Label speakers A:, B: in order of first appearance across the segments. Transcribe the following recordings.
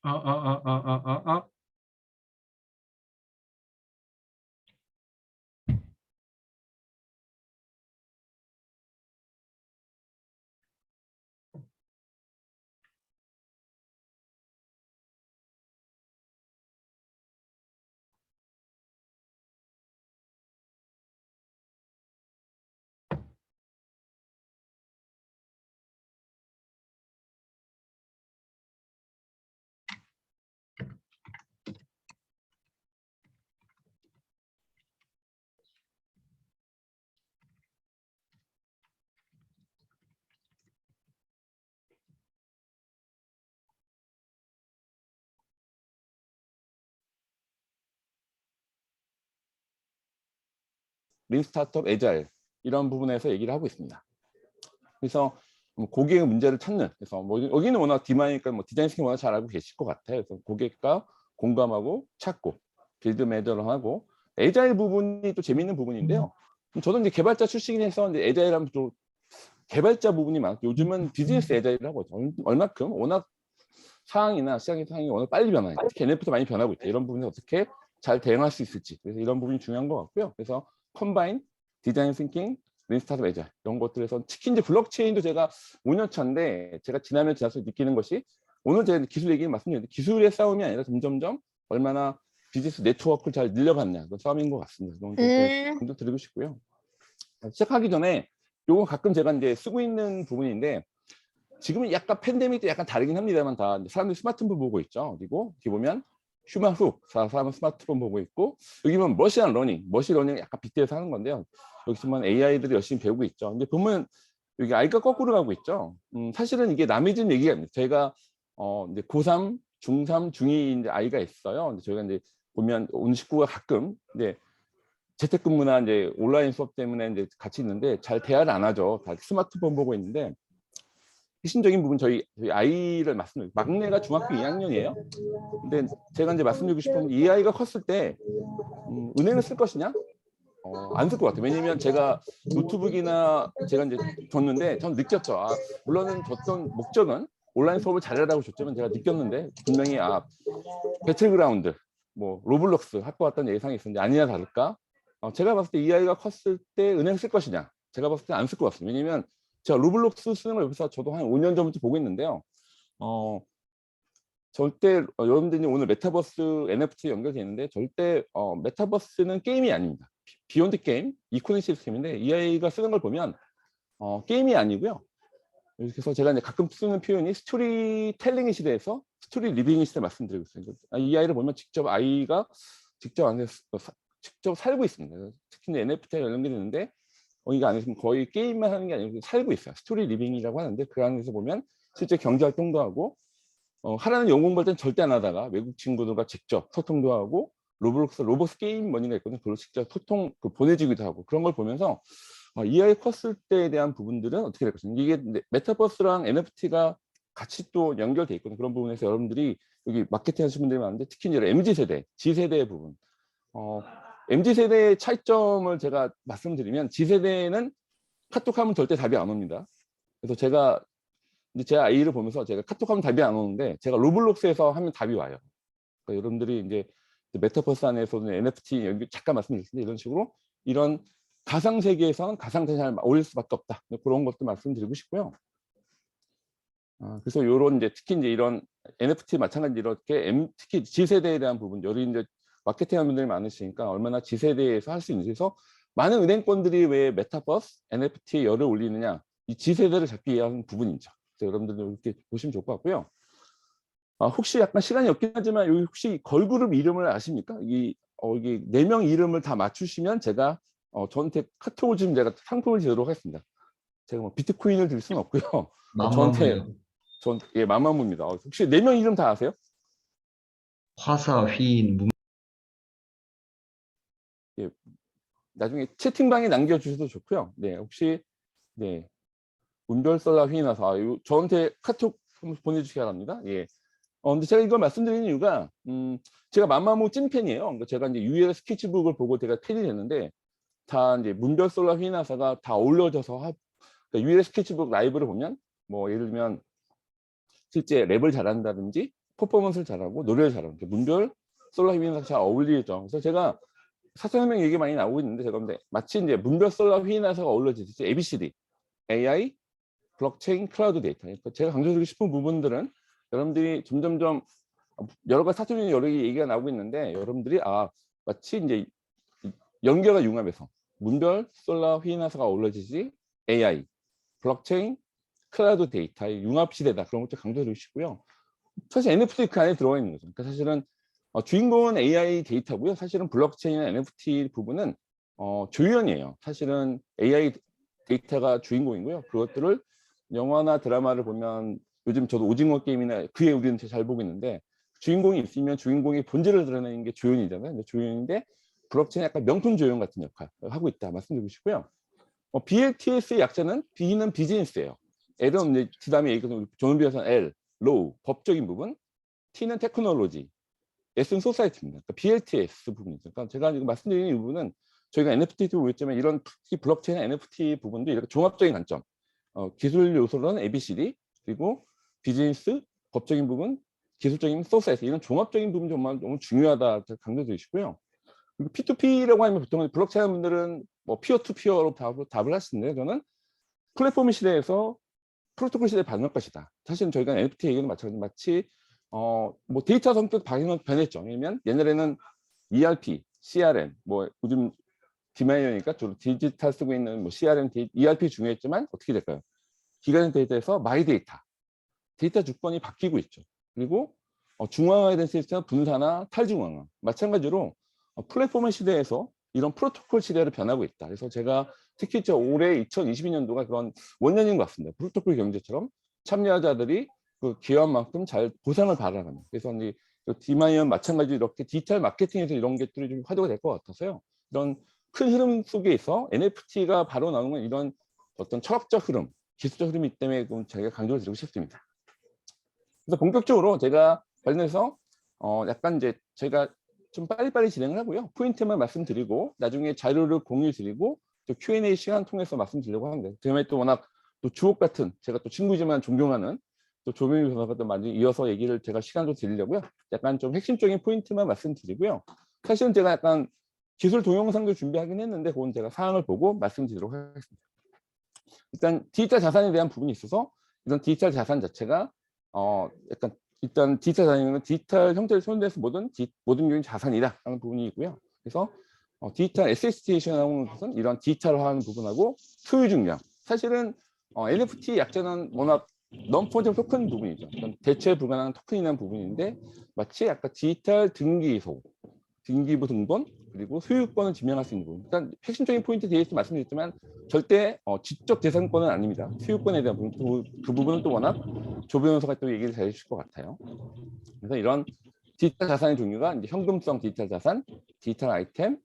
A: 아.
B: 린 스타트업 애자일 이런 부분에서 얘기를 하고 있습니다. 그래서 고객의 문제를 찾는, 그래서 뭐 여기는 워낙 디마이니까 뭐 디자인 스킨 워낙 잘 알고 계실 것 같아요. 그래서 고객과 공감하고 찾고 빌드 매저를 하고, 애자일 부분이 또 재밌는 부분인데요. 저도 이제 개발자 출신이라서 이제 애자일 하면 또 개발자 부분이 많고, 요즘은 비즈니스 애자일이라고 하죠. 얼마큼 워낙 상황이나 시장의 상황이 워낙 빨리 변하니까, 특히 NFT도 많이 변하고 있죠. 이런 부분에 어떻게 잘 대응할 수 있을지, 그래서 이런 부분이 중요한 것 같고요. 그래서 컴바인, 디자인 싱킹, 린스타트 매자 이런 것들에서 특히 이제 블록체인도 제가 5년 차인데, 제가 지나면 지나서 느끼는 것이, 오늘 제가 기술 얘기 말씀드렸는데 기술의 싸움이 아니라 점점점 얼마나 비즈니스 네트워크를 잘 늘려갔냐, 그런 싸움인 것 같습니다. 좀 드리고 싶고요. 시작하기 전에 요거 가끔 제가 이제 쓰고 있는 부분인데, 지금은 약간 팬데믹 때 약간 다르긴 합니다만, 다 사람들이 스마트폰 보고 있죠. 그리고 여기 보면 휴먼 훅, 사람은 스마트폰 보고 있고, 여기 보면 머신 러닝 약간 빗대서 하는 건데요. 여기 보면 AI들이 열심히 배우고 있죠. 근데 보면 여기 아이가 거꾸로 가고 있죠. 사실은 이게 남이 준 얘기가 아닙니다. 제가 이제 고3, 중3, 중2 이제 아이가 있어요. 근데 저희가 이제 보면 온 식구가 가끔 이제 재택근무나 이제 온라인 수업 때문에 이제 같이 있는데 잘 대화를 안 하죠. 다 스마트폰 보고 있는데, 핵심적인 부분, 저희 아이를 말씀드리고, 막내가 중학교 2학년이에요. 근데 제가 이제 말씀드리고 싶은, 이 아이가 컸을 때 은행을 쓸 것이냐? 안 쓸 것 같아요. 왜냐면 제가 노트북이나 제가 이제 줬는데 전 느꼈죠. 물론은 줬던 목적은 온라인 수업을 잘하라고 줬지만, 제가 느꼈는데 분명히 배틀그라운드, 뭐 로블록스 갖고 왔다는 예상이 있었는데 아니나 다를까, 제가 봤을 때 이 아이가 컸을 때 은행 쓸 것이냐, 제가 봤을 때 안 쓸 것 같습니다. 왜냐면 제가 로블록스 쓰는 걸 여기서 저도 한 5년 전부터 보고 있는데요. 절대 여러분들이 오늘 메타버스 NFT 연결되어 있는데, 절대 메타버스는 게임이 아닙니다. 비욘드 게임, 이코닉 시스템인데, 이 아이가 쓰는 걸 보면 게임이 아니고요. 그래서 제가 이제 가끔 쓰는 표현이 스토리텔링의 시대에서 스토리 리빙의 시대 말씀드리고 있어요. 이 아이를 보면 아이가 직접 안에서 직접 살고 있습니다. 특히 NFT가 연결되는데, 이게 안에서 거의 게임만 하는 게 아니고 살고 있어요. 스토리 리빙이라고 하는데, 그 안에서 보면 실제 경제 활동도 하고, 하라는 영어 공부할 땐 절대 안 하다가 외국 친구들과 직접 소통도 하고, 로봇 게임 머니가 있거든요. 그걸 직접 보내주기도 하고, 그런 걸 보면서 이 아이 컸을 때에 대한 부분들은 어떻게 될 것인가. 이게 메타버스랑 NFT가 같이 또 연결돼 있거든요. 그런 부분에서 여러분들이 여기 마케팅 하시는 분들이 많은데, 특히 이제 MZ세대, G세대의 부분, MZ세대의 차이점을 제가 말씀드리면, G세대는 카톡하면 절대 답이 안 옵니다. 그래서 제가 이제 제 아이를 보면서, 제가 카톡하면 답이 안 오는데 제가 로블록스에서 하면 답이 와요. 그러니까 여러분들이 이제 메타버스 안에서는 NFT 여기 잠깐 말씀드렸는데, 이런 식으로 이런 가상 세계에서는 가상세계에 잘 어울릴 수밖에 없다, 그런 것도 말씀드리고 싶고요. 그래서 이런 이제 특히 이제 이런 NFT 마찬가지 이렇게 특히 G세대에 대한 부분, 여기 이제 마케팅하는 분들이 많으시니까 얼마나 G세대에서 할 수 있는지. 그래서 많은 은행권들이 왜 메타버스, NFT에 열을 올리느냐, 이 G세대를 잡기 위한 부분이죠. 그래서 여러분들도 이렇게 보시면 좋을 것 같고요. 혹시 약간 시간이 없긴 하지만, 여기 혹시 걸그룹 이름을 아십니까? 이게 4명 이름을 다 맞추시면 제가 저한테 카톡을 주면 제가 상품을 드리도록 하겠습니다. 제가 뭐 비트코인을 드릴 수는 없고요. 저한테 예, 마마무입니다. 혹시 4명 이름 다 아세요?
C: 화사, 휘인,
B: 예, 나중에 채팅방에 남겨주셔도 좋고요. 네, 혹시 네, 운별설라 휘나서 저한테 카톡 한번 보내주시기 바랍니다. 예. 근데 제가 이걸 말씀드리는 이유가, 제가 마마무 찐팬이에요. 그러니까 제가 이제 UL 스케치북을 보고 제가 팬이 됐는데, 다 이제 문별설라 휘나사가 다 어울려져서 그러니까 UL 스케치북 라이브를 보면, 뭐 예를 들면 실제 랩을 잘한다든지, 퍼포먼스를 잘하고 노래를 잘하고 문별 솔라 휘인하사 잘 어울리죠. 그래서 제가 사설명 얘기 많이 나오고 있는데 제가 근데 마치 이제 문별 솔라 휘인하사가 어울려지듯이 ABCD, AI, 블록체인, 클라우드 데이터. 그러니까 제가 강조드리고 싶은 부분들은 여러분들이 점점점 여러 가지 사전적인 여러 개 얘기가 나오고 있는데 여러분들이 마치 이제 연결과 융합해서 문별 솔라 휘인하사가 어울려지지 AI, 블록체인, 클라우드 데이터의 융합 시대다. 그런 것도 강조드리고 싶고요. 사실 NFT 그 안에 들어가 있는 거죠. 그러니까 사실은 주인공은 AI 데이터고요. 사실은 블록체인 NFT 부분은 조연이에요. 사실은 AI 데이터가 주인공이고요. 그것들을 영화나 드라마를 보면 요즘 저도 오징어 게임이나 그의 우리는 잘 보고 있는데 주인공이 있으면 주인공의 본질을 드러내는 게 조연이잖아요. 근데 조연인데 블록체인 약간 명품 조연 같은 역할을 하고 있다 말씀드리고 싶고요. BLTS의 약자는 B는 비즈니스예요. L은 이제 그다음에 얘기했던 존비어선 L, 로우, 법적인 부분, T는 테크놀로지, S는 소사이티입니다. 그러니까 BLTS 부분이죠. 그러니까 제가 지금 말씀드리는 이 부분은 저희가 NFT도 보였지만 이런 특히 블록체인 NFT 부분도 이렇게 종합적인 관점, 기술 요소로는 ABCD, 그리고 비즈니스, 법적인 부분, 기술적인 소사이티 이런 종합적인 부분 정말 너무 중요하다 강조드리시고요. 그리고 P2P라고 하면 보통 블록체인 분들은 뭐 피어 투 피어로 답을 하시는데 저는 플랫폼 시대에서 프로토콜 시대에 반응할 것이다. 사실은 저희가 NFT 얘기는 마찬가지 마치 뭐 데이터 성격 방향은 변했죠. 왜냐면 옛날에는 ERP, CRM, 뭐 요즘 디마이어니까 주로 디지털 쓰고 있는 뭐 CRM, ERP 중요했지만 어떻게 될까요? 기관 데이터에서 마이 데이터 주권이 바뀌고 있죠. 그리고 중앙화된 시스템 분사나 탈중앙화. 마찬가지로 플랫폼 시대에서 이런 프로토콜 시대로 변하고 있다. 그래서 제가 특히 올해 2022년도가 그런 원년인 것 같습니다. 프로토콜 경제처럼 참여자들이 그 기여한 만큼 잘 보상을 받아가는. 그래서 이제 디마이언 마찬가지로 이렇게 디지털 마케팅에서 이런 것들이 좀 화두가 될 것 같아서요. 이런 큰 흐름 속에서 NFT가 바로 나오는 건 이런 어떤 철학적 흐름, 기술적 흐름이기 때문에 좀 제가 강조를 드리고 싶습니다. 그래서 본격적으로 제가 관련해서 약간 이제 제가 좀 빨리빨리 진행을 하고요. 포인트만 말씀드리고 나중에 자료를 공유 드리고 또 Q&A 시간 통해서 말씀드리려고 하는데 그다음에 또 워낙 또 주옥 같은 제가 또 친구지만 존경하는 또 조명희 변호사가 또 많이 이어서 얘기를 제가 시간도 드리려고요. 약간 좀 핵심적인 포인트만 말씀드리고요. 사실은 제가 약간 기술 동영상도 준비하긴 했는데 그건 제가 사항을 보고 말씀드리도록 하겠습니다. 일단 디지털 자산에 대한 부분이 있어서 이런 디지털 자산 자체가 약간 일단 디지털 자산은 디지털 형태를 손대서 모든 요인 자산이다 라는 부분이 있고요. 그래서 디지털 에세시테이션하는 것은 이런 디지털화하는 부분하고 소유 중량. 사실은 NFT 약자는 워낙 non-fungible 토큰 부분이죠. 대체 불가능한 토큰이라는 부분인데 마치 아까 디지털 등기소, 등기부 등본 그리고 소유권을 증명할 수 있는 부분. 일단 핵심적인 포인트에 대해서 말씀드렸지만 절대 지적 재산권은 아닙니다. 소유권에 대한 부분, 그 부분은 또 워낙 조 변호사가 또 얘기를 잘 해주실 것 같아요. 그래서 이런 디지털 자산의 종류가 이제 현금성 디지털 자산, 디지털 아이템,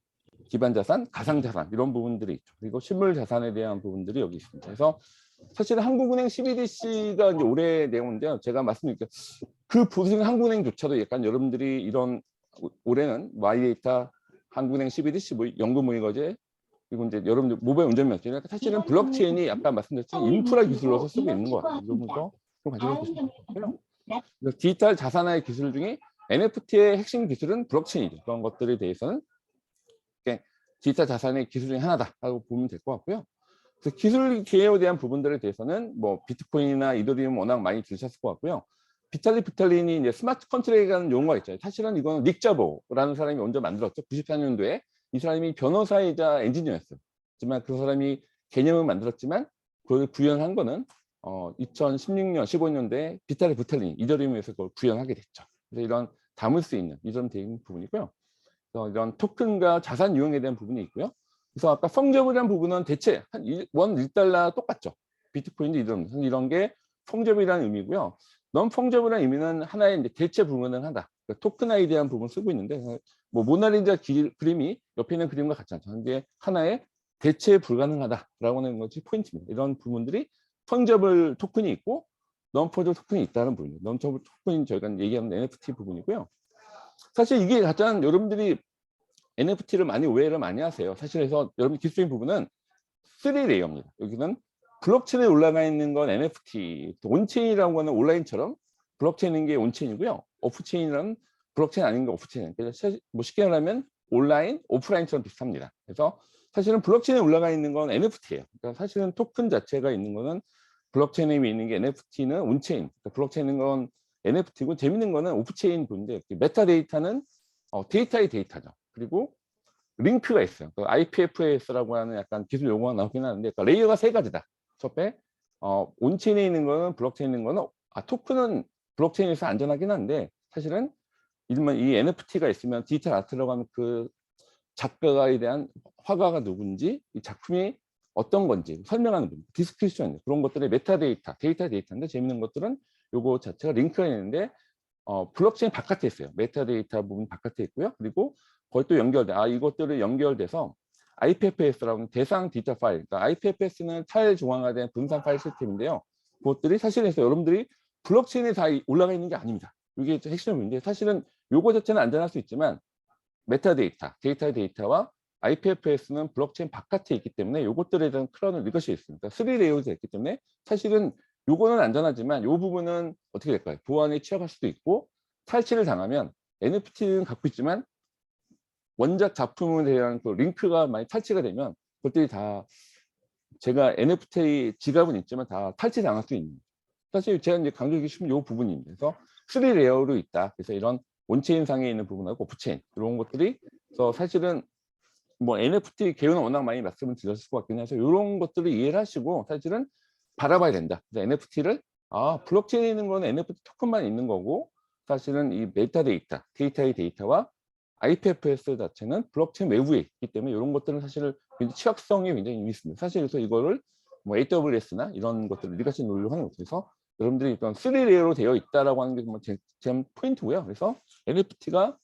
B: 기반 자산, 가상 자산 이런 부분들이 있죠. 그리고 실물 자산에 대한 부분들이 여기 있습니다. 그래서 사실은 한국은행 CBDC가 이제 올해 내용인데요. 제가 말씀드릴게요. 그 부승 한국은행조차도 약간 여러분들이 이런 올해는 마이데이터, 한국은행 CBDC, 연금 모의거제 그리고 이제 여러분들 모바일 운전면허. 사실은 블록체인이 아까 말씀드렸지만 인프라 기술로서 쓰고 있는 것 같아요. 이러면서 좀 가지고 보시면 좋고요. 디지털 자산화의 기술 중에 NFT의 핵심 기술은 블록체인이죠. 그런 것들에 대해서는 디지털 자산의 기술 중에 하나다라고 보면 될 것 같고요. 그래서 기술 기회에 대한 부분들에 대해서는 뭐 비트코인이나 이더리움 워낙 많이 들으셨을 것 같고요. 비탈리 이제 스마트 컨트랙이라는 용어가 있죠. 사실은 이거는 닉 자보라는 사람이 먼저 만들었죠. 94년도에 이 사람이 변호사이자 엔지니어였어요. 하지만 그 사람이 개념을 만들었지만 그걸 구현한 거는 2016년, 15년도에 비탈리 이더리움에서 그걸 구현하게 됐죠. 그래서 이런 담을 수 있는 이런 되는 부분이고요. 그래서 이런 토큰과 자산 유형에 대한 부분이 있고요. 그래서 아까 펑저블이라는 부분은 대체 한 원 1달러 똑같죠. 비트코인도 이런 게 펑저블이라는 의미고요. 넌 펑저블이라는 의미는 하나의 이제 대체 불가능하다. 그러니까 토큰화에 대한 부분 쓰고 있는데 뭐 모나리자 그림이 옆에 있는 그림과 같지 않죠. 이게 하나의 대체 불가능하다라고 하는 것이 포인트입니다. 이런 부분들이 펑저블 토큰이 있고 넌 펑저블 토큰이 있다는 부분이에요. 넌 펑저블 토큰이 저희가 얘기하는 NFT 부분이고요. 사실 이게 가장 여러분들이 NFT를 많이 오해를 많이 하세요. 사실 그래서 여러분 기술적인 부분은 3레이어입니다. 여기는 블록체인에 올라가 있는 건 NFT, 온체인이라는 거는 온라인처럼 블록체인인 게 온체인이고요. 오프체인이란 블록체인 아닌 게 오프체인. 그래서 뭐 쉽게 말하면 온라인, 오프라인처럼 비슷합니다. 그래서 사실은 블록체인에 올라가 있는 건 NFT예요. 그러니까 사실은 토큰 자체가 있는 거는 블록체인에 있는 게 NFT는 온체인. 그러니까 블록체인은 건 NFT고 재밌는 거는 오프체인 분인데 메타데이터는 데이터의 데이터죠. 그리고 링크가 있어요. 그 IPFS라고 하는 약간 기술 용어가 나오긴 하는데 그러니까 레이어가 세 가지다. 첫째, 온체인에 있는 거는 블록체인에 있는 거는 토큰은 블록체인에서 안전하긴 한데 사실은 일반 이 NFT가 있으면 디지털 아트라고 하는 그 작가에 대한 화가가 누군지 이 작품이 어떤 건지 설명하는 부분, 디스크리プ션 그런 것들의 메타데이터, 데이터인데 재밌는 것들은 요거 자체가 링크가 있는데 블록체인 바깥에 있어요. 메타데이터 부분 바깥에 있고요. 그리고 거기 또 연결돼. 이것들을 연결돼서 IPFS라고 하는 대상 디지털 파일. 그러니까 IPFS는 탈중앙화된 분산 파일 시스템인데요. 그것들이 사실에서 여러분들이 블록체인에 다 올라가 있는 게 아닙니다. 이게 핵심인데 사실은 요거 자체는 안전할 수 있지만 메타데이터, 데이터의 데이터와 IPFS는 블록체인 바깥에 있기 때문에 요것들에 대한 클러는 이것이 있습니다. 3레이어가 있기 때문에 사실은 요거는 안전하지만 요 부분은 어떻게 될까요? 보안에 취약할 수도 있고 탈취를 당하면 NFT는 갖고 있지만 원작 작품에 대한 그 링크가 많이 탈취가 되면 그것들이 다 제가 NFT 지갑은 있지만 다 탈취 당할 수 있는 사실 제가 이제 강조하기 싶은 요 부분입니다. 그래서 3레이어로 있다. 그래서 이런 온체인 상에 있는 부분하고 오프체인 이런 것들이 그래서 사실은 뭐 NFT 개요는 워낙 많이 말씀을 드렸을 것 같긴 해서 이런 것들을 이해를 하시고 사실은 바라봐야 된다. NFT를 블록체인에 있는 거는 NFT 토큰만 있는 거고 사실은 이 메타데이터, 데이터의 데이터와 IPFS 자체는 블록체인 외부에 있기 때문에 이런 것들은 사실 취약성이 굉장히 있습니다. 사실 그래서 이거를 뭐 AWS나 이런 것들을 리가시 논리로 하는 것에서 여러분들이 일단 3레이어로 되어 있다라고 하는 게 제 포인트고요. 그래서 NFT가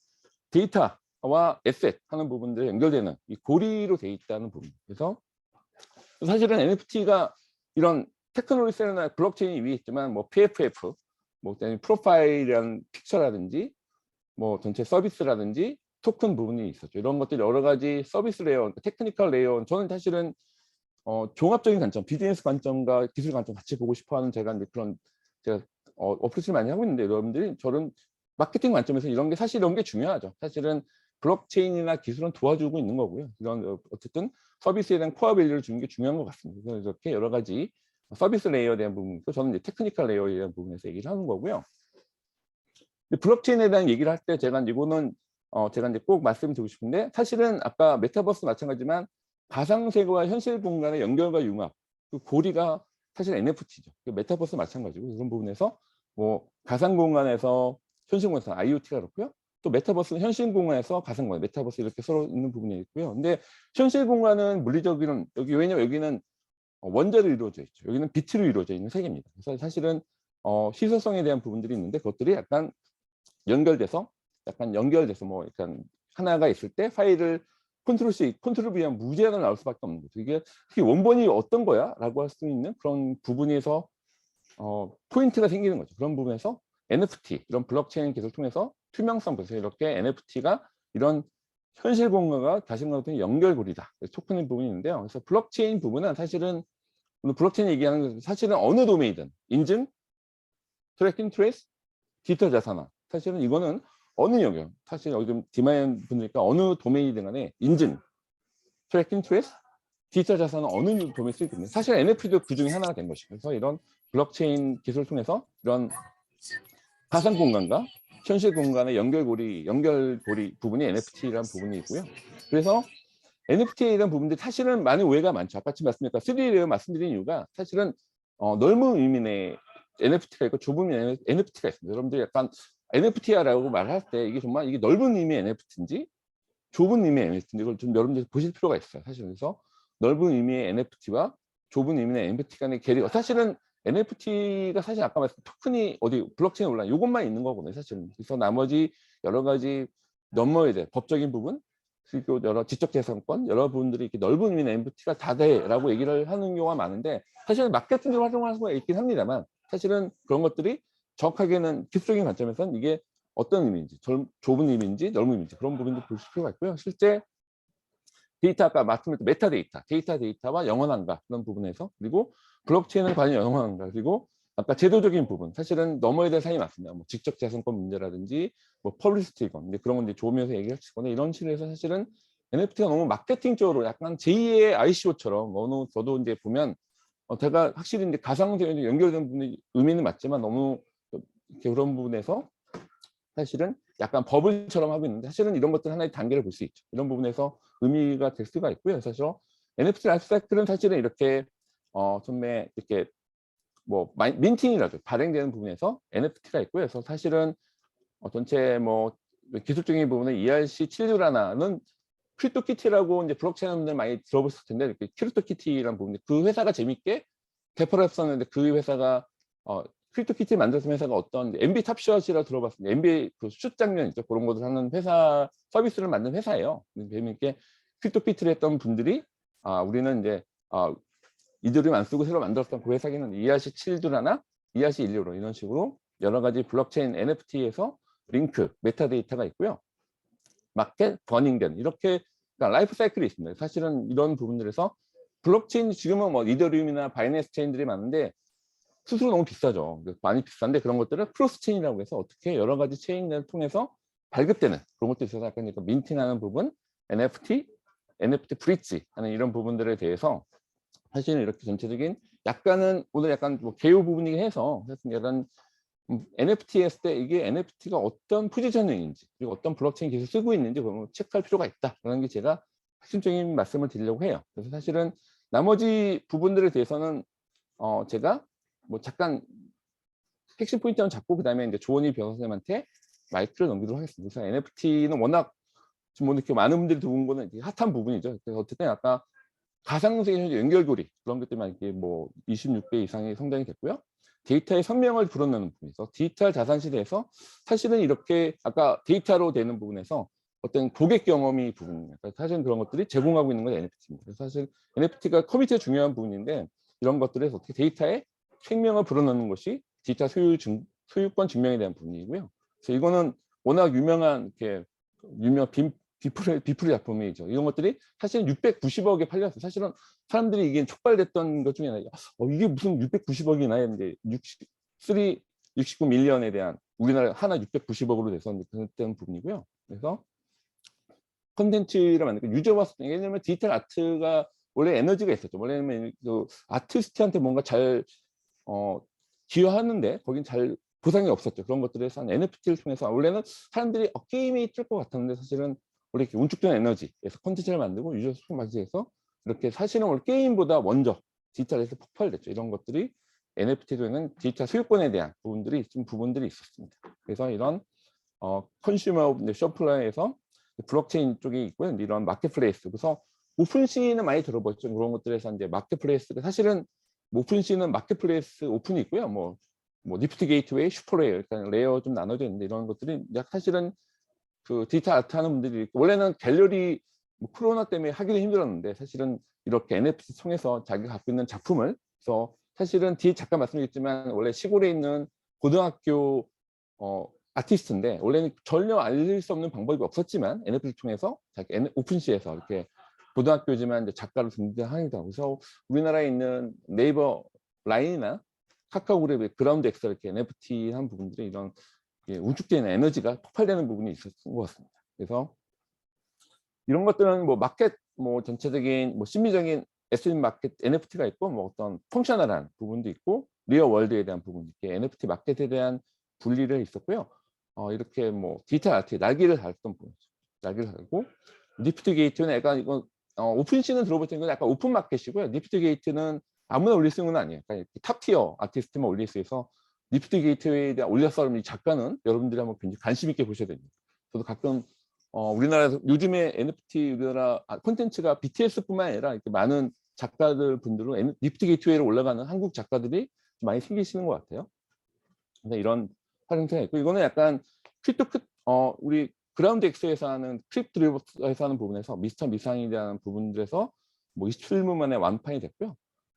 B: 데이터와 에셋 하는 부분들에 연결되는 이 고리로 되어 있다는 부분. 그래서 사실은 NFT가 이런 테크놀로지 셀러나 블록체인이 위에 있지만 뭐 PFF, 뭐 프로파일이라는 픽처라든지 뭐 전체 서비스라든지 토큰 부분이 있었죠. 이런 것들이 여러 가지 서비스 레이어, 테크니컬 레이어, 저는 사실은 종합적인 관점, 비즈니스 관점과 기술 관점 같이 보고 싶어하는 제가 이제 그런 제가 어프로치를 많이 하고 있는데 여러분들이 저는 마케팅 관점에서 이런 게 사실 이런 게 중요하죠. 사실은 블록체인이나 기술은 도와주고 있는 거고요. 이런 어쨌든 서비스에 대한 코어 밸류를 주는 게 중요한 것 같습니다. 그래서 이렇게 여러 가지 서비스 레이어에 대한 부분, 또 저는 이제 테크니컬 레이어에 대한 부분에서 얘기를 하는 거고요. 블록체인에 대한 얘기를 할 때 제가 이거는 제가 이제 꼭 말씀드리고 싶은데 사실은 아까 메타버스 마찬가지지만 가상세계와 현실 공간의 연결과 융합 그 고리가 사실 NFT죠. 메타버스 마찬가지고 그런 부분에서 뭐 가상 공간에서 현실 공간에서 IoT가 그렇고요. 또 메타버스는 현실 공간에서 가상 공간, 메타버스 이렇게 서로 있는 부분이 있고요. 근데 현실 공간은 물리적인 왜냐면 여기는 원자로 이루어져 있죠. 여기는 비트로 이루어져 있는 세계입니다. 그래서 사실은 시소성에 대한 부분들이 있는데 그것들이 약간 연결돼서 뭐 약간 하나가 있을 때 파일을 컨트롤 V하면 무제한으로 나올 수밖에 없는 거죠. 이게 특히 원본이 어떤 거야? 라고 할 수 있는 그런 부분에서 포인트가 생기는 거죠. 그런 부분에서 NFT, 이런 블록체인 기술을 통해서 투명성, 그래서 이렇게 NFT가 이런 현실 공간과 가상공간의 연결고리다. 토큰의 부분이 있는데요. 그래서 블록체인 부분은 사실은 블록체인 얘기하는 것은 사실은 어느 도메인이든 인증, 트래킹, 트레이스, 디지털 자산화. 사실은 이거는 어느 영역, 사실 요즘 디마인 분들니까 어느 도메인이든 간에 인증, 트래킹, 트레이스, 디지털 자산은 어느 도메인에 쓰이거든요. 사실 NFT도 그 중에 하나가 된 것이고 그래서 이런 블록체인 기술을 통해서 이런 가상 공간과 현실 공간의 연결고리 부분이 NFT라는 부분이 있고요. 그래서 NFT에 대한 부분들 사실은 많은 오해가 많죠. 아까 말씀드렸다 3D를 말씀드린 이유가 사실은 넓은 의미의 NFT가 있고 좁은 의미의 NFT가 있습니다. 여러분들이 약간 NFT라고 말할 때 이게 정말 이게 넓은 의미의 NFT인지 좁은 의미의 NFT인지 이걸 좀 여러분들이 보실 필요가 있어요. 사실 그래서 넓은 의미의 NFT와 좁은 의미의 NFT 간의 괴리가 사실은 NFT가 사실 아까 말씀 토큰이 어디 블록체인에 올라 이것만 있는 거거든요. 사실은 그래서 나머지 여러 가지 넘어야 돼 법적인 부분 그리고 여러 지적재산권 여러 부분들이 이렇게 넓은 의미의 NFT가 다 돼라고 얘기를 하는 경우가 많은데 사실은 마케팅을 활용할 수가 있긴 합니다만 사실은 그런 것들이 정확하게는 기술적인 관점에서는 이게 어떤 의미인지 좁은 의미인지 넓은 의미인지 그런 부분도 볼 필요가 있고요. 실제 데이터 아까 말씀드렸던 메타데이터, 데이터와 영원한가 그런 부분에서 그리고 블록체인은 과연 영원한가 그리고 아까 제도적인 부분 사실은 넘어야 될 사항이 많습니다. 뭐 직접 재산권 문제라든지 뭐 퍼블리시티건 근데 그런 건데 좋으면서 얘기할 수 있거나 이런 식으로 해서 사실은 NFT가 너무 마케팅 쪽으로 약간 제2의 ICO처럼 어느 저도 이제 보면 제가 확실히 이제 가상세계에 연결된 부분이 의미는 맞지만 너무 이렇게 그런 부분에서 사실은 약간 버블처럼 하고 있는데 사실은 이런 것들 하나의 단계를 볼 수 있죠. 이런 부분에서 의미가 될 수가 있고요. 사실 NFT 라이프사이클은 사실은 이렇게 좀매 이렇게 뭐 민팅이라도 발행되는 부분에서 NFT가 있고요. 그래서 사실은 전체 뭐 기술적인 부분은 ERC721는 크립토키티라고 이제 블록체인분들 많이 들어보셨을 텐데 이렇게 크립토키티라는 부분 그 회사가 재밌게 개발을 했었는데 그 회사가 크립토키티 만들었던 회사가 어떤 MB 탑샷이라 들어봤습니다. MB 그 슛 장면 있죠. 그런 것을 하는 회사 서비스를 만든 회사예요. 재밌게 크립토키티를 했던 분들이 우리는 이제 이들을 안 쓰고 새로 만들었던 그 회사기는 ERC721, ERC115 이런 식으로 여러 가지 블록체인 NFT에서 링크, 메타데이터가 있고요. 마켓, 버닝된 이렇게 그러니까 라이프 사이클이 있습니다. 사실은 이런 부분들에서 블록체인 지금은 뭐 이더리움이나 바이낸스 체인들이 많은데 수수료 너무 비싸죠. 많이 비싼데 그런 것들을 크로스 체인이라고 해서 어떻게 여러 가지 체인을 통해서 발급되는 그런 것도 있어서 약간 민팅하는 부분, NFT 브릿지 하는 이런 부분들에 대해서 사실은 이렇게 전체적인 약간은 오늘 약간 뭐 개요 부분이긴 해서 약간 NFT 했을 때 이게 NFT가 어떤 포지셔닝인지 그리고 어떤 블록체인 기술 쓰고 있는지 그런 걸 체크할 필요가 있다라는 게 제가 핵심적인 말씀을 드리려고 해요. 그래서 사실은 나머지 부분들에 대해서는 제가 뭐 잠깐 핵심 포인트만 잡고 그다음에 이제 조원희 변호사님한테 마이크를 넘기도록 하겠습니다. 그래서 NFT는 워낙 지금 뭐 이렇게 많은 분들이 들어온 거는 핫한 부분이죠. 그래서 어쨌든 아까 가상세계 연결고리 그런 것 때문에 이게 뭐 26배 이상이 성장이 됐고요. 데이터의 선명을 불어넣는 부분에서 디지털 자산 시대에서 사실은 이렇게 아까 데이터로 되는 부분에서 어떤 고객 경험이 부분입니다. 사실은 그런 것들이 제공하고 있는 건 NFT입니다. 그래서 사실 NFT가 커뮤니티의 중요한 부분인데 이런 것들에서 어떻게 데이터에 생명을 불어넣는 것이 디지털 소유권 증명에 대한 부분이고요. 그래서 이거는 워낙 유명한 이렇게 비프리 작품이죠. 이런 것들이 사실 690억에 팔렸어요. 사실은 사람들이 이게 촉발됐던 것 중에 하나 이게 무슨 690억이나 했는데 69 밀리언에 대한 우리나라 하나 690억으로 돼서 그랬던 부분이고요. 그래서 컨텐츠를 만들고 유저와 왜냐면 디지털 아트가 원래 에너지가 있었죠. 원래는 그 아티스트한테 뭔가 잘 기여하는데 거긴 잘 보상이 없었죠. 그런 것들에서 NFT를 통해서 원래는 사람들이 게임이 뜰 것 같았는데 사실은 원래 이렇게 운축된 에너지에서 콘텐츠를 만들고 유저 소통 방식에서 이렇게 사실은 원래 게임보다 먼저 디지털에서 폭발됐죠. 이런 것들이 NFT로는 디지털 소유권에 대한 부분들이 있었습니다. 그래서 이런 컨슈머 서플라이에서 블록체인 쪽이 있고요. 이런 마켓플레이스. 그래서 오픈시는 많이 들어봤죠. 그런 것들에서 이제 마켓플레이스가 사실은 오픈시는 마켓플레이스 오픈이 있고요. 뭐 니프티 게이트웨이, 슈퍼레어, 일단 레이어 좀 나눠져 있는데 이런 것들이 사실은 그 디지털 아트 하는 분들이 원래는 갤러리 뭐 코로나 때문에 하기도 힘들었는데 사실은 이렇게 NFT 통해서 자기가 갖고 있는 작품을 그래서 사실은 뒤에 잠깐 말씀드렸지만 원래 시골에 있는 고등학교 아티스트인데 원래는 전혀 알릴 수 없는 방법이 없었지만 NFT를 통해서 자기 오픈시에서 이렇게 고등학교지만 이제 작가로 등장하기도 그래서 우리나라에 있는 네이버 라인이나 카카오 그룹의 그라운드 엑스 이렇게 NFT 한 부분들이 이런 운축되는 에너지가 폭발되는 부분이 있었던 것 같습니다. 그래서 이런 것들은 뭐 마켓 뭐 전체적인 뭐 심리적인 에셋 마켓 NFT가 있고 뭐 어떤 펑셔널한 부분도 있고 리얼 월드에 대한 부분 이렇게 NFT 마켓에 대한 분리를 있었고요. 이렇게 뭐 디지털 아트의 날개를 달았던 부분이죠. 날개를 달고 니프티 게이트는 약간 이거 오픈시는 들어보신 건 약간 오픈 마켓이고요. 니프티 게이트는 아무나 올릴 수 있는 건 아니에요. 그러니까 탑티어 아티스트만 올릴 수 있어서 니프티 게이트에 대한 올렸어 이 작가는 여러분들이 한번 굉장히 관심 있게 보셔야 됩니다. 저도 가끔 우리나라에서 요즘에 NFT 우리나라 콘텐츠가 BTS뿐만 아니라 이렇게 많은 작가들 분들로 니프티 게이트웨이로 올라가는 한국 작가들이 많이 생기시는 것 같아요. 근데 이런 활용체가 있고 이거는 약간 우리 그라운드 엑스에서 하는 크립트리버스에서 하는 부분에서 미스터 미상에 대한 부분들에서 뭐 27분 만에 완판이 됐고요.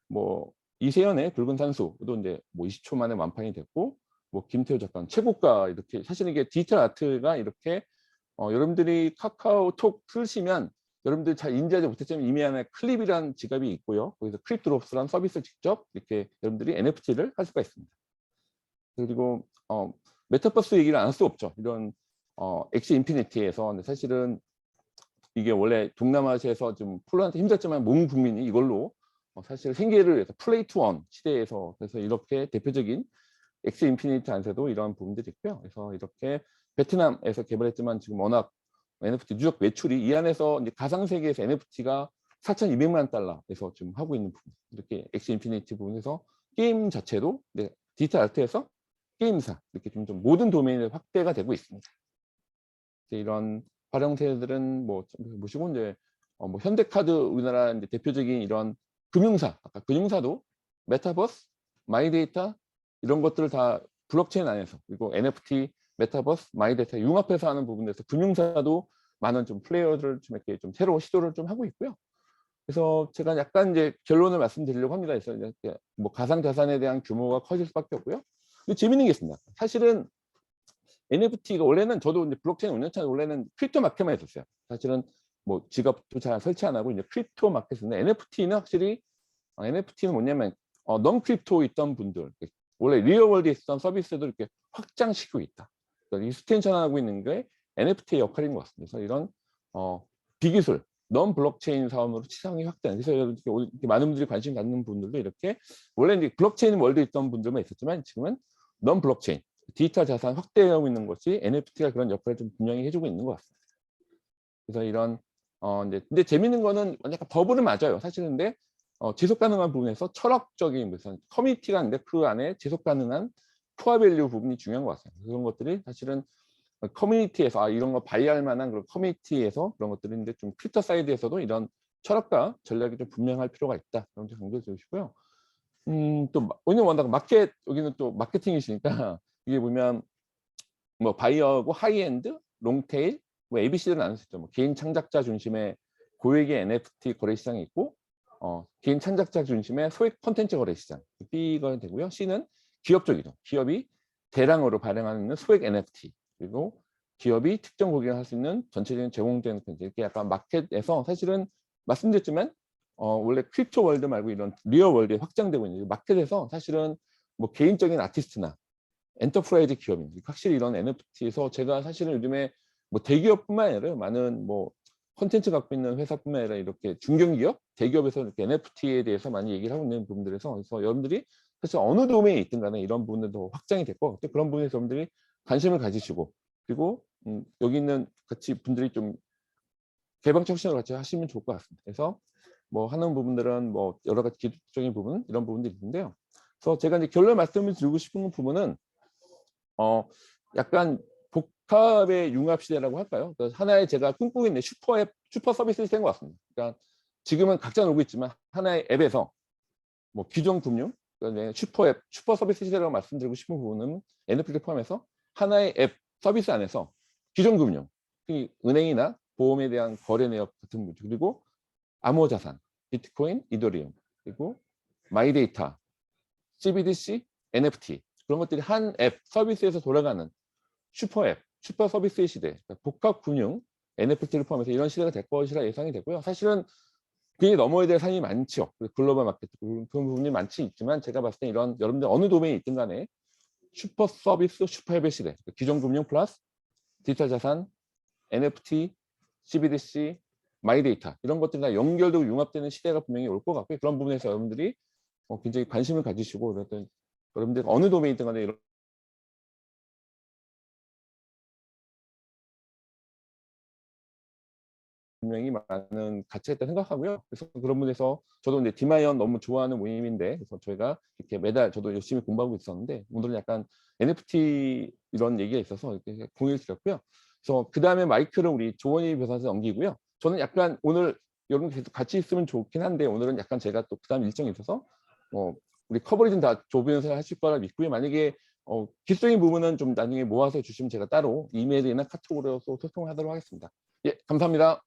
B: 뭐 이세연의 붉은 산수도 이제 뭐 20초 만에 완판이 됐고 뭐 김태호 작가 최고가 이렇게 사실 이게 디지털 아트가 이렇게 여러분들이 카카오톡 쓰시면 여러분들 잘 인지하지 못했지만 이미 안에 클립이라는 지갑이 있고요. 거기서 크립드롭스라는 서비스를 직접 이렇게 여러분들이 NFT를 할 수가 있습니다. 그리고 메타버스 얘기를 안 할 수 없죠. 이런 엑시 인피니티에서 사실은 이게 원래 동남아시아에서 좀 폴란드 힘들었지만 모든 국민이 이걸로 사실 생계를 위해서 플레이 투 원 시대에서 그래서 이렇게 대표적인 엑시 인피니티 안에서도 이런 부분들이 있고요. 그래서 이렇게 베트남에서 개발했지만 지금 워낙 NFT 누적 매출이 이 안에서 이제 가상 세계에서 NFT가 4,200만 달러에서 지금 하고 있는 부분, 이렇게 엑시 인피니티 부분에서 게임 자체도 디지털 아트에서 게임사 이렇게 좀 모든 도메인에 확대가 되고 있습니다. 이런 활용세들은 보시고 이제 뭐 현대카드 우리나라 이제 대표적인 이런 금융사, 아까 금융사도 메타버스, 마이데이터 이런 것들을 다 블록체인 안에서 그리고 NFT, 메타버스, 마이데이터 융합해서 하는 부분에서 금융사도 많은 좀 플레이어들을 좀 이렇게 좀 새로 시도를 좀 하고 있고요. 그래서 제가 약간 이제 결론을 말씀드리려고 합니다. 그래서 이제 뭐 가상 자산에 대한 규모가 커질 수밖에 없고요. 근데 재밌는 게 있습니다. 사실은 NFT가 원래는 저도 이제 블록체인 운영차는 원래는 크립토 마켓만 했었어요. 사실은 뭐 지갑도 잘 설치 안 하고 이제 크립토 마켓인데 NFT는 확실히 NFT는 뭐냐면 넌 크립토 있던 분들 원래 리얼월드에 있었던 서비스도 이렇게 확장시키고 있다. 그러니까 익스텐션하고 있는 게 NFT의 역할인 것 같습니다. 그래서 이런 비기술 넌 블록체인 사업으로 시장이 확대하는 그래서 이렇게 많은 분들이 관심 갖는 분들도 이렇게 원래 이제 블록체인 월드에 있던 분들만 있었지만 지금은 넌 블록체인 디지털 자산 확대하고 있는 것이 NFT가 그런 역할을 좀 분명히 해주고 있는 것 같습니다. 그래서 이런 근데 재밌는 거는 약간 버블은 맞아요. 사실은 근데 지속 가능한 부분에서 철학적인 무슨 커뮤니티가 있는데 그 안에 지속 가능한 코어 밸류 부분이 중요한 것 같습니다. 그런 것들이 사실은 커뮤니티에서 이런 거 발휘할 만한 그런 커뮤니티에서 그런 것들인데 좀 크립토 사이드에서도 이런 철학과 전략이 좀 분명할 필요가 있다. 그런 점 강조해 주시고요. 또 오늘 워낙 마켓 여기는 또 마케팅이시니까 이게 보면 뭐 바이어고 하이엔드, 롱테일, 뭐 ABC를 나눌 수 있죠. 뭐 개인 창작자 중심의 고액의 NFT 거래 시장이 있고, 개인 창작자 중심의 소액 콘텐츠 거래 시장 B가 되고요. C는 기업 쪽이죠. 기업이 대량으로 발행하는 소액 NFT 그리고 기업이 특정 고객을 할 수 있는 전체적인 제공되는 이렇게 약간 마켓에서 사실은 말씀드렸지만 원래 크립토 월드 말고 이런 리얼 월드에 확장되고 있는 마켓에서 사실은 뭐 개인적인 아티스트나 엔터프라이즈 기업인 확실히 이런 NFT에서 제가 사실은 요즘에 뭐 대기업뿐만 아니라 많은 뭐 콘텐츠 갖고 있는 회사뿐만 아니라 이렇게 중견기업, 대기업에서 이렇게 NFT에 대해서 많이 얘기를 하고 있는 부분들에서 그래서 여러분들이 사실 어느 도메인에 있든 간에 이런 부분들도 확장이 됐고 그런 부분에서 여러분들이 관심을 가지시고 그리고 여기 있는 같이 분들이 좀 개방적 시장을 같이 하시면 좋을 것 같습니다. 그래서 뭐 하는 부분들은 뭐 여러 가지 기술적인 부분 이런 부분들이 있는데요. 그래서 제가 이제 결론 말씀을 드리고 싶은 부분은 약간 복합의 융합 시대라고 할까요? 하나의 제가 꿈꾸고 있는 슈퍼 서비스 시대인 것 같습니다. 그러니까 지금은 각자 놀고 있지만 하나의 앱에서 뭐 기존 금융, 슈퍼 서비스 시대라고 말씀드리고 싶은 부분은 NFT를 포함해서 하나의 앱 서비스 안에서 기존 금융, 은행이나 보험에 대한 거래 내역 같은 부분 그리고 암호자산, 비트코인, 이더리움 그리고 마이데이터, CBDC, NFT 그런 것들이 한 앱 서비스에서 돌아가는 슈퍼 앱, 슈퍼 서비스의 시대, 복합 금융, NFT를 포함해서 이런 시대가 될 것이라 예상이 되고요. 사실은 그게 넘어야 될 산이 많죠. 글로벌 마케팅 그런 부분이 많지 있지만 제가 봤을 때 이런 여러분들 어느 도메인에 있든 간에 슈퍼 서비스, 슈퍼 앱의 시대, 기존 금융 플러스 디지털 자산, NFT, CBDC, 마이데이터 이런 것들이 다 연결되고 융합되는 시대가 분명히 올 것 같고요. 그런 부분에서 여러분들이 굉장히 관심을 가지시고 여러분들 어느 도메인이든 간에 이런 분명히 많은 가치가 있다 생각하고요. 그래서 그런 분에서 저도 이제 디마이언 너무 좋아하는 모임인데 그래서 저희가 이렇게 매달 저도 열심히 공부하고 있었는데 오늘은 약간 NFT 이런 얘기가 있어서 이렇게 공유를 드렸고요. 그래서 그 다음에 마이크를 우리 조원희 변호사한테 넘기고요. 저는 약간 오늘 여러분 계속 같이 있으면 좋긴 한데 오늘은 약간 제가 또 그 다음 일정이 있어서 우리 커버리지는 다 조 변호사가 하실 거라 믿고요. 만약에 기술적인 부분은 좀 나중에 모아서 주시면 제가 따로 이메일이나 카톡으로 소통하도록 하겠습니다. 예, 감사합니다.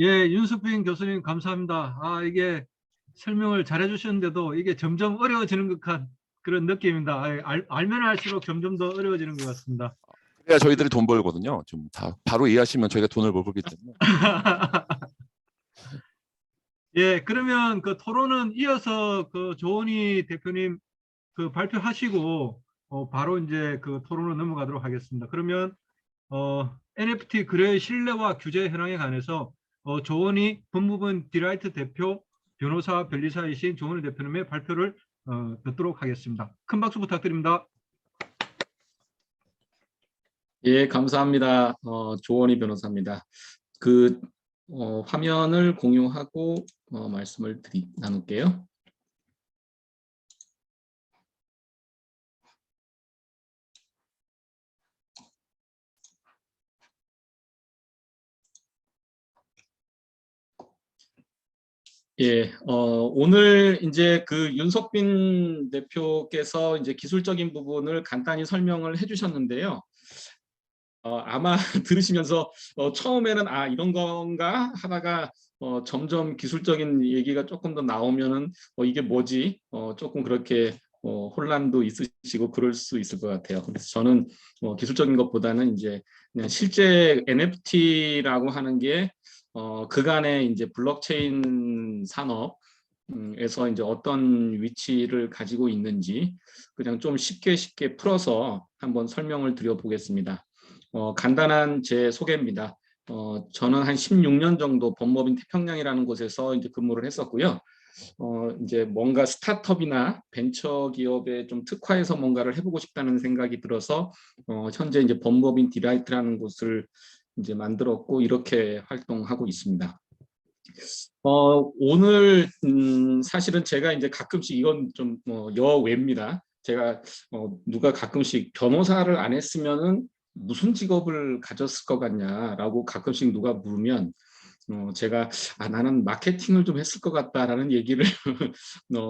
A: 예, 윤석빈 교수님 감사합니다. 이게 설명을 잘 해주셨는데도 이게 점점 어려워지는 듯한 그런 느낌입니다. 알면 할수록 점점 더 어려워지는 것 같습니다.
B: 그래야 저희들이 돈 벌거든요. 좀 다 바로 이해하시면 저희가 돈을 못 벌기 때문에.
A: 예, 그러면 그 토론은 이어서 그 조원희 대표님 그 발표하시고 바로 이제 그 토론으로 넘어가도록 하겠습니다. 그러면 NFT 거래 신뢰와 규제 현황에 관해서 조원희 법무부 디라이트 대표 변호사 변리사이신 조원희 대표님의 발표를 듣도록 하겠습니다. 큰 박수 부탁드립니다.
D: 예, 감사합니다. 조원희 변호사입니다. 그 화면을 공유하고 말씀을 나눌게요. 예, 오늘 이제 그 윤석빈 대표께서 이제 기술적인 부분을 간단히 설명을 해주셨는데요. 아마 들으시면서 처음에는 아 이런 건가 하다가 점점 기술적인 얘기가 조금 더 나오면은 이게 뭐지 조금 그렇게 혼란도 있으시고 그럴 수 있을 것 같아요. 그래서 저는 기술적인 것보다는 이제 그냥 실제 NFT라고 하는 게 그간의 이제 블록체인 산업 에서 이제 어떤 위치를 가지고 있는지 그냥 좀 쉽게 풀어서 한번 설명을 드려보겠습니다. 간단한 제 소개입니다. 저는 한 16년 정도 법무법인 태평양이라는 곳에서 이제 근무를 했었고요. 이제 뭔가 스타트업이나 벤처 기업에 좀 특화해서 뭔가를 해보고 싶다는 생각이 들어서 현재 이제 법무법인 디라이트라는 곳을 이제 만들었고 이렇게 활동하고 있습니다. 오늘 사실은 제가 이제 가끔씩 이건 좀 여외입니다. 제가 누가 가끔씩 변호사를 안 했으면은 무슨 직업을 가졌을 것 같냐라고 가끔씩 누가 물으면 제가 나는 마케팅을 좀 했을 것 같다라는 얘기를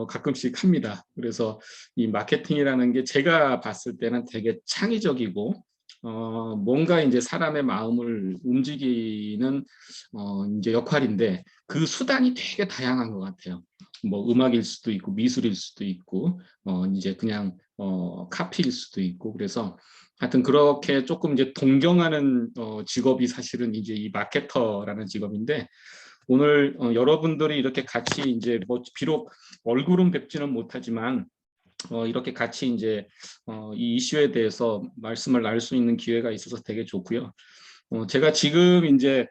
D: 가끔씩 합니다. 그래서 이 마케팅이라는 게 제가 봤을 때는 되게 창의적이고 뭔가 이제 사람의 마음을 움직이는 이제 역할인데 그 수단이 되게 다양한 것 같아요. 뭐 음악일 수도 있고 미술일 수도 있고 이제 그냥 카피일 수도 있고 그래서 하여튼 그렇게 조금 이제 동경하는 직업이 사실은 이제 이 마케터라는 직업인데 오늘 여러분들이 이렇게 같이 이제 뭐 비록 얼굴은 뵙지는 못하지만 이렇게 같이 이제 이 이슈에 대해서 말씀을 나눌 수 있는 기회가 있어서 되게 좋고요. 제가 지금 이제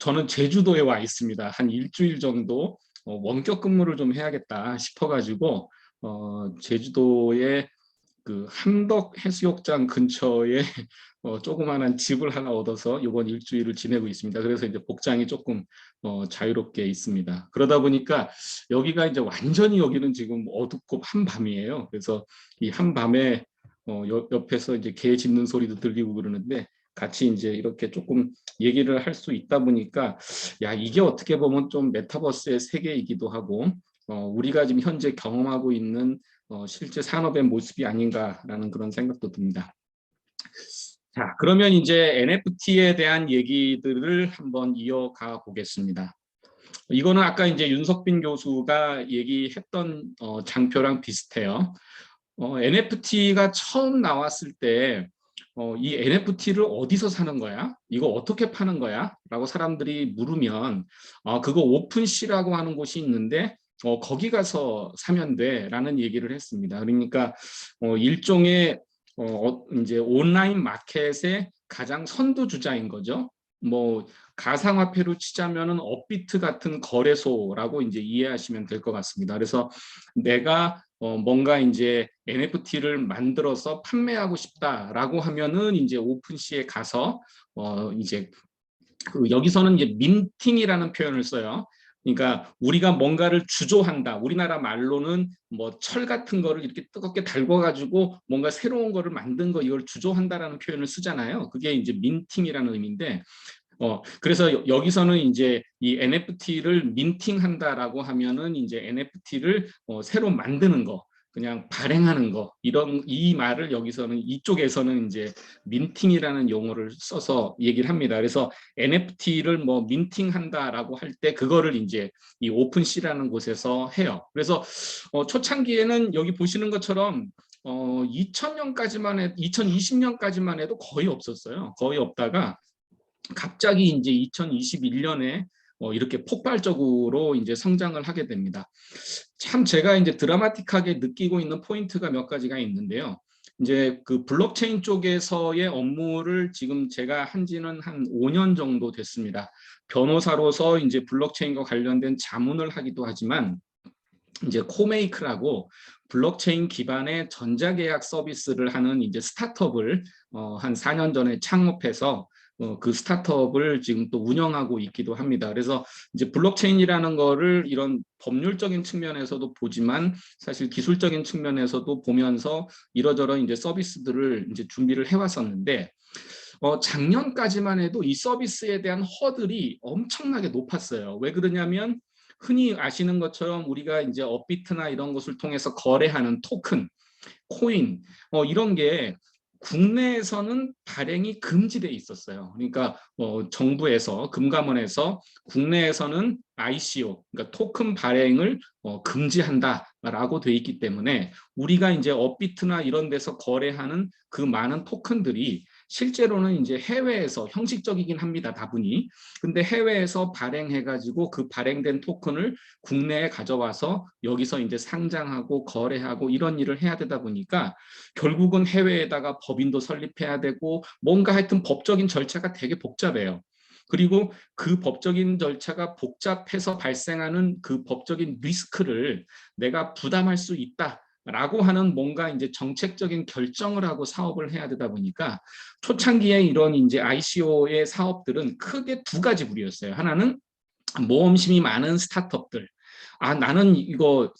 D: 저는 제주도에 와 있습니다. 한 일주일 정도 원격 근무를 좀 해야겠다 싶어가지고 제주도에 그 함덕 해수욕장 근처에 조그마한 집을 하나 얻어서 이번 일주일을 지내고 있습니다. 그래서 이제 복장이 조금 자유롭게 있습니다. 그러다 보니까 여기가 이제 완전히 여기는 지금 어둡고 한밤이에요. 그래서 이 한밤에 옆에서 이제 개 짖는 소리도 들리고 그러는데 같이 이제 이렇게 조금 얘기를 할 수 있다 보니까 야 이게 어떻게 보면 좀 메타버스의 세계이기도 하고 우리가 지금 현재 경험하고 있는 실제 산업의 모습이 아닌가라는 그런 생각도 듭니다. 자, 그러면 이제 NFT에 대한 얘기들을 한번 이어가 보겠습니다. 이거는 아까 이제 윤석빈 교수가 얘기했던 장표랑 비슷해요. NFT가 처음 나왔을 때 이 NFT를 어디서 사는 거야? 이거 어떻게 파는 거야? 라고 사람들이 물으면 그거 오픈시라고 하는 곳이 있는데 거기 가서 사면 돼 라는 얘기를 했습니다. 그러니까 일종의 이제 온라인 마켓의 가장 선두주자인 거죠. 뭐 가상화폐로 치자면은 업비트 같은 거래소라고 이제 이해하시면 될 것 같습니다. 그래서 내가 뭔가 이제 NFT를 만들어서 판매하고 싶다라고 하면은 이제 오픈시에 가서 이제 여기서는 이제 민팅이라는 표현을 써요. 그러니까 우리가 뭔가를 주조한다. 우리나라 말로는 뭐 철 같은 거를 이렇게 뜨겁게 달궈가지고 뭔가 새로운 거를 만든 거 이걸 주조한다라는 표현을 쓰잖아요. 그게 이제 민팅이라는 의미인데 그래서 여기서는 이제 이 NFT를 민팅한다라고 하면은 이제 NFT를 새로 만드는 거, 그냥 발행하는 거 이 말을 여기서는 이쪽에서는 이제 민팅이라는 용어를 써서 얘기를 합니다. 그래서 NFT를 뭐 민팅한다라고 할 때 그거를 이제 이 오픈시라는 곳에서 해요. 그래서 초창기에는 여기 보시는 것처럼 2020년까지만 해도 거의 없었어요. 거의 없다가 갑자기 이제 2021년에 이렇게 폭발적으로 이제 성장을 하게 됩니다. 참 제가 이제 드라마틱하게 느끼고 있는 포인트가 몇 가지가 있는데요. 이제 그 블록체인 쪽에서의 업무를 지금 제가 한 지는 한 5년 정도 됐습니다. 변호사로서 이제 블록체인과 관련된 자문을 하기도 하지만 이제 코메이크라고 블록체인 기반의 전자계약 서비스를 하는 이제 스타트업을 한 4년 전에 창업해서 그 스타트업을 지금 또 운영하고 있기도 합니다. 그래서 이제 블록체인이라는 거를 이런 법률적인 측면에서도 보지만 사실 기술적인 측면에서도 보면서 이러저런 이제 서비스들을 이제 준비를 해왔었는데 작년까지만 해도 이 서비스에 대한 허들이 엄청나게 높았어요. 왜 그러냐면 흔히 아시는 것처럼 우리가 이제 업비트나 이런 것을 통해서 거래하는 토큰, 코인 이런 게 국내에서는 발행이 금지돼 있었어요. 그러니까 정부에서 금감원에서 국내에서는 ICO, 그러니까 토큰 발행을 금지한다라고 돼 있기 때문에 우리가 이제 업비트나 이런 데서 거래하는 그 많은 토큰들이 실제로는 이제 해외에서 형식적이긴 합니다, 다분히. 근데 해외에서 발행해가지고 그 발행된 토큰을 국내에 가져와서 여기서 이제 상장하고 거래하고 이런 일을 해야 되다 보니까 결국은 해외에다가 법인도 설립해야 되고 뭔가 하여튼 법적인 절차가 되게 복잡해요. 그리고 그 법적인 절차가 복잡해서 발생하는 그 법적인 리스크를 내가 부담할 수 있다. 라고 하는 뭔가 이제 정책적인 결정을 하고 사업을 해야 되다 보니까 초창기에 이런 이제 ICO의 사업들은 크게 두 가지 부류였어요. 하나는 모험심이 많은 스타트업들. 나는 이거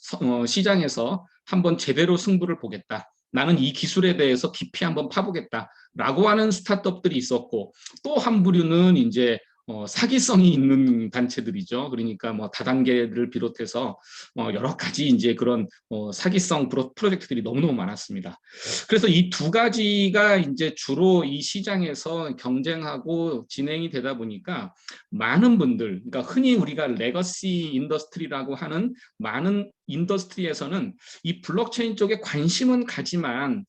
D: 시장에서 한번 제대로 승부를 보겠다. 나는 이 기술에 대해서 깊이 한번 파보겠다라고 하는 스타트업들이 있었고 또 한 부류는 이제 사기성이 있는 단체들이죠. 그러니까 뭐 다단계를 비롯해서 여러 가지 이제 그런 사기성 프로젝트들이 너무너무 많았습니다. 그래서 이 두 가지가 이제 주로 이 시장에서 경쟁하고 진행이 되다 보니까 많은 분들, 그러니까 흔히 우리가 레거시 인더스트리라고 하는 많은 인더스트리에서는 이 블록체인 쪽에 관심은 가지만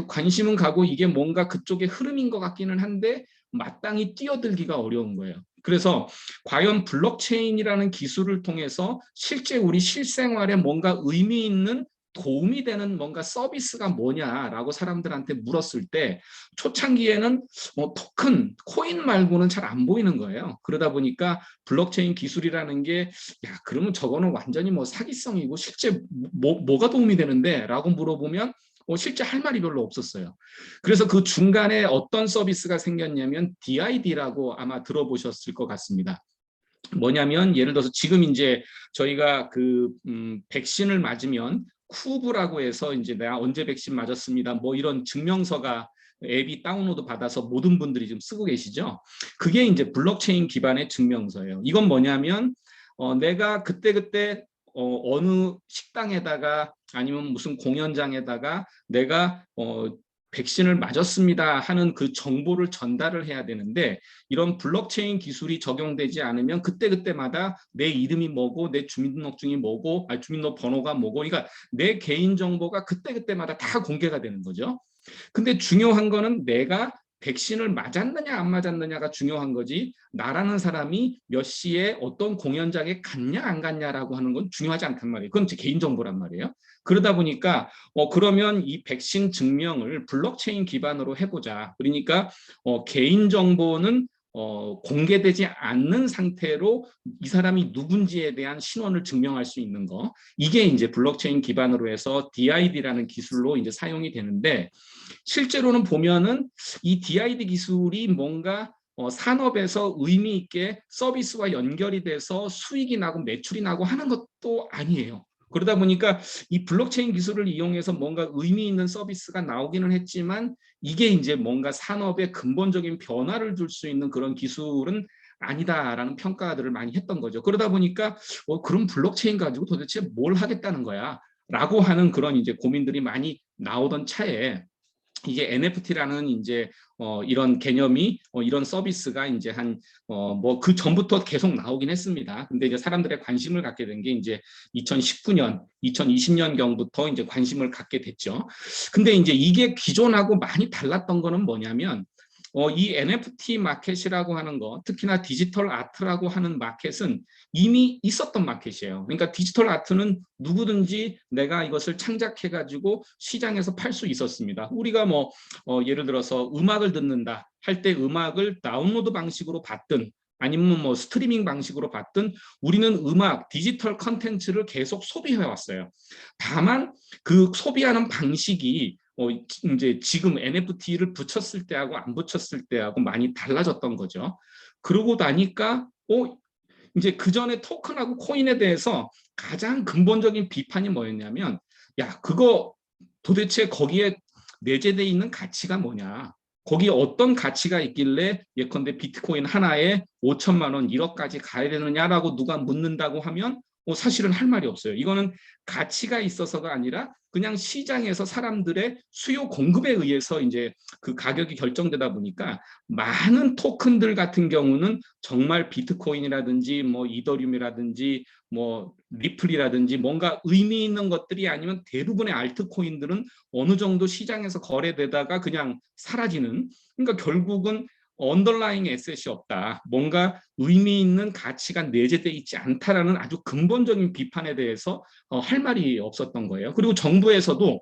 D: 관심은 가고 이게 뭔가 그쪽의 흐름인 것 같기는 한데 마땅히 뛰어들기가 어려운 거예요. 그래서 과연 블록체인이라는 기술을 통해서 실제 우리 실생활에 뭔가 의미 있는 도움이 되는 뭔가 서비스가 뭐냐라고 사람들한테 물었을 때 초창기에는 토큰, 코인 말고는 잘 안 보이는 거예요. 그러다 보니까 블록체인 기술이라는 게 그러면 저거는 완전히 뭐 사기성이고 실제 뭐가 도움이 되는데? 라고 물어보면 실제 할 말이 별로 없었어요. 그래서 그 중간에 어떤 서비스가 생겼냐면 DID라고 아마 들어보셨을 것 같습니다. 뭐냐면 예를 들어서 지금 이제 저희가 그 백신을 맞으면 쿠브라고 해서 이제 내가 언제 백신 맞았습니다. 뭐 이런 증명서가 앱이 다운로드 받아서 모든 분들이 지금 쓰고 계시죠. 그게 이제 블록체인 기반의 증명서예요. 이건 뭐냐면 내가 그때 어느 식당에다가 아니면 무슨 공연장에다가 내가 백신을 맞았습니다 하는 그 정보를 전달을 해야 되는데 이런 블록체인 기술이 적용되지 않으면 그때마다 내 이름이 뭐고 내 주민등록증이 뭐고 주민등록 번호가 뭐고 그러니까 내 개인정보가 그때마다 다 공개가 되는 거죠. 근데 중요한 거는 내가 백신을 맞았느냐 안 맞았느냐가 중요한 거지 나라는 사람이 몇 시에 어떤 공연장에 갔냐 안 갔냐라고 하는 건 중요하지 않단 말이에요. 그건 제 개인정보란 말이에요. 그러다 보니까 그러면 이 백신 증명을 블록체인 기반으로 해보자. 그러니까 개인정보는 공개되지 않는 상태로 이 사람이 누군지에 대한 신원을 증명할 수 있는 거. 이게 이제 블록체인 기반으로 해서 DID라는 기술로 이제 사용이 되는데 실제로는 보면은 이 DID 기술이 뭔가 산업에서 의미 있게 서비스와 연결이 돼서 수익이 나고 매출이 나고 하는 것도 아니에요. 그러다 보니까 이 블록체인 기술을 이용해서 뭔가 의미 있는 서비스가 나오기는 했지만 이게 이제 뭔가 산업에 근본적인 변화를 줄 수 있는 그런 기술은 아니다라는 평가들을 많이 했던 거죠. 그러다 보니까 그럼 블록체인 가지고 도대체 뭘 하겠다는 거야? 라고 하는 그런 이제 고민들이 많이 나오던 차에 이제 NFT라는 이제 이런 개념이 이런 서비스가 이제 한 뭐 그 전부터 계속 나오긴 했습니다. 근데 이제 사람들의 관심을 갖게 된 게 이제 2019년, 2020년 경부터 이제 관심을 갖게 됐죠. 근데 이제 이게 기존하고 많이 달랐던 거는 뭐냐면 이 NFT 마켓이라고 하는 거, 특히나 디지털 아트라고 하는 마켓은 이미 있었던 마켓이에요. 그러니까 디지털 아트는 누구든지 내가 이것을 창작해가지고 시장에서 팔 수 있었습니다. 우리가 뭐 예를 들어서 음악을 듣는다 할 때 음악을 다운로드 방식으로 받든 아니면 뭐 스트리밍 방식으로 받든 우리는 음악, 디지털 컨텐츠를 계속 소비해 왔어요. 다만 그 소비하는 방식이 이제 지금 NFT를 붙였을 때하고 안 붙였을 때하고 많이 달라졌던 거죠. 그러고 나니까 이제 그 전에 토큰하고 코인에 대해서 가장 근본적인 비판이 뭐였냐면, 야, 그거 도대체 거기에 내재되어 있는 가치가 뭐냐? 거기에 어떤 가치가 있길래 예컨대 비트코인 하나에 5천만 원, 1억까지 가야 되느냐라고 누가 묻는다고 하면 사실은 할 말이 없어요. 이거는 가치가 있어서가 아니라 그냥 시장에서 사람들의 수요 공급에 의해서 이제 그 가격이 결정되다 보니까 많은 토큰들 같은 경우는 정말 비트코인이라든지 뭐 이더리움이라든지 뭐 리플이라든지 뭔가 의미 있는 것들이 아니면 대부분의 알트코인들은 어느 정도 시장에서 거래되다가 그냥 사라지는, 그러니까 결국은 언더라잉 에셋이 없다. 뭔가 의미 있는 가치가 내재되어 있지 않다라는 아주 근본적인 비판에 대해서 할 말이 없었던 거예요. 그리고 정부에서도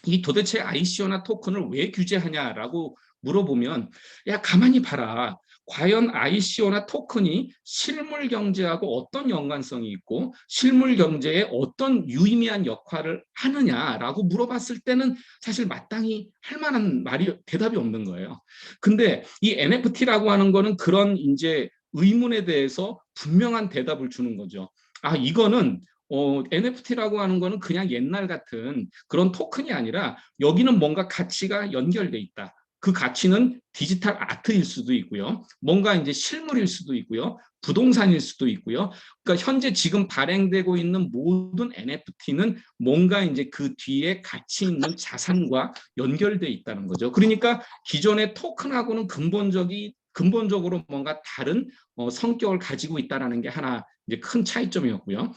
D: 이 도대체 ICO나 토큰을 왜 규제하냐라고 물어보면, 야, 가만히 봐라. 과연 ICO나 토큰이 실물 경제하고 어떤 연관성이 있고 실물 경제에 어떤 유의미한 역할을 하느냐라고 물어봤을 때는 사실 마땅히 할 만한 대답이 없는 거예요. 근데 이 NFT라고 하는 거는 그런 이제 의문에 대해서 분명한 대답을 주는 거죠. 아, 이거는 NFT라고 하는 거는 그냥 옛날 같은 그런 토큰이 아니라 여기는 뭔가 가치가 연결돼 있다. 그 가치는 디지털 아트일 수도 있고요. 뭔가 이제 실물일 수도 있고요. 부동산일 수도 있고요. 그러니까 현재 지금 발행되고 있는 모든 NFT는 뭔가 이제 그 뒤에 가치 있는 자산과 연결돼 있다는 거죠. 그러니까 기존의 토큰하고는 근본적으로 뭔가 다른 성격을 가지고 있다는 게 하나 이제 큰 차이점이었고요.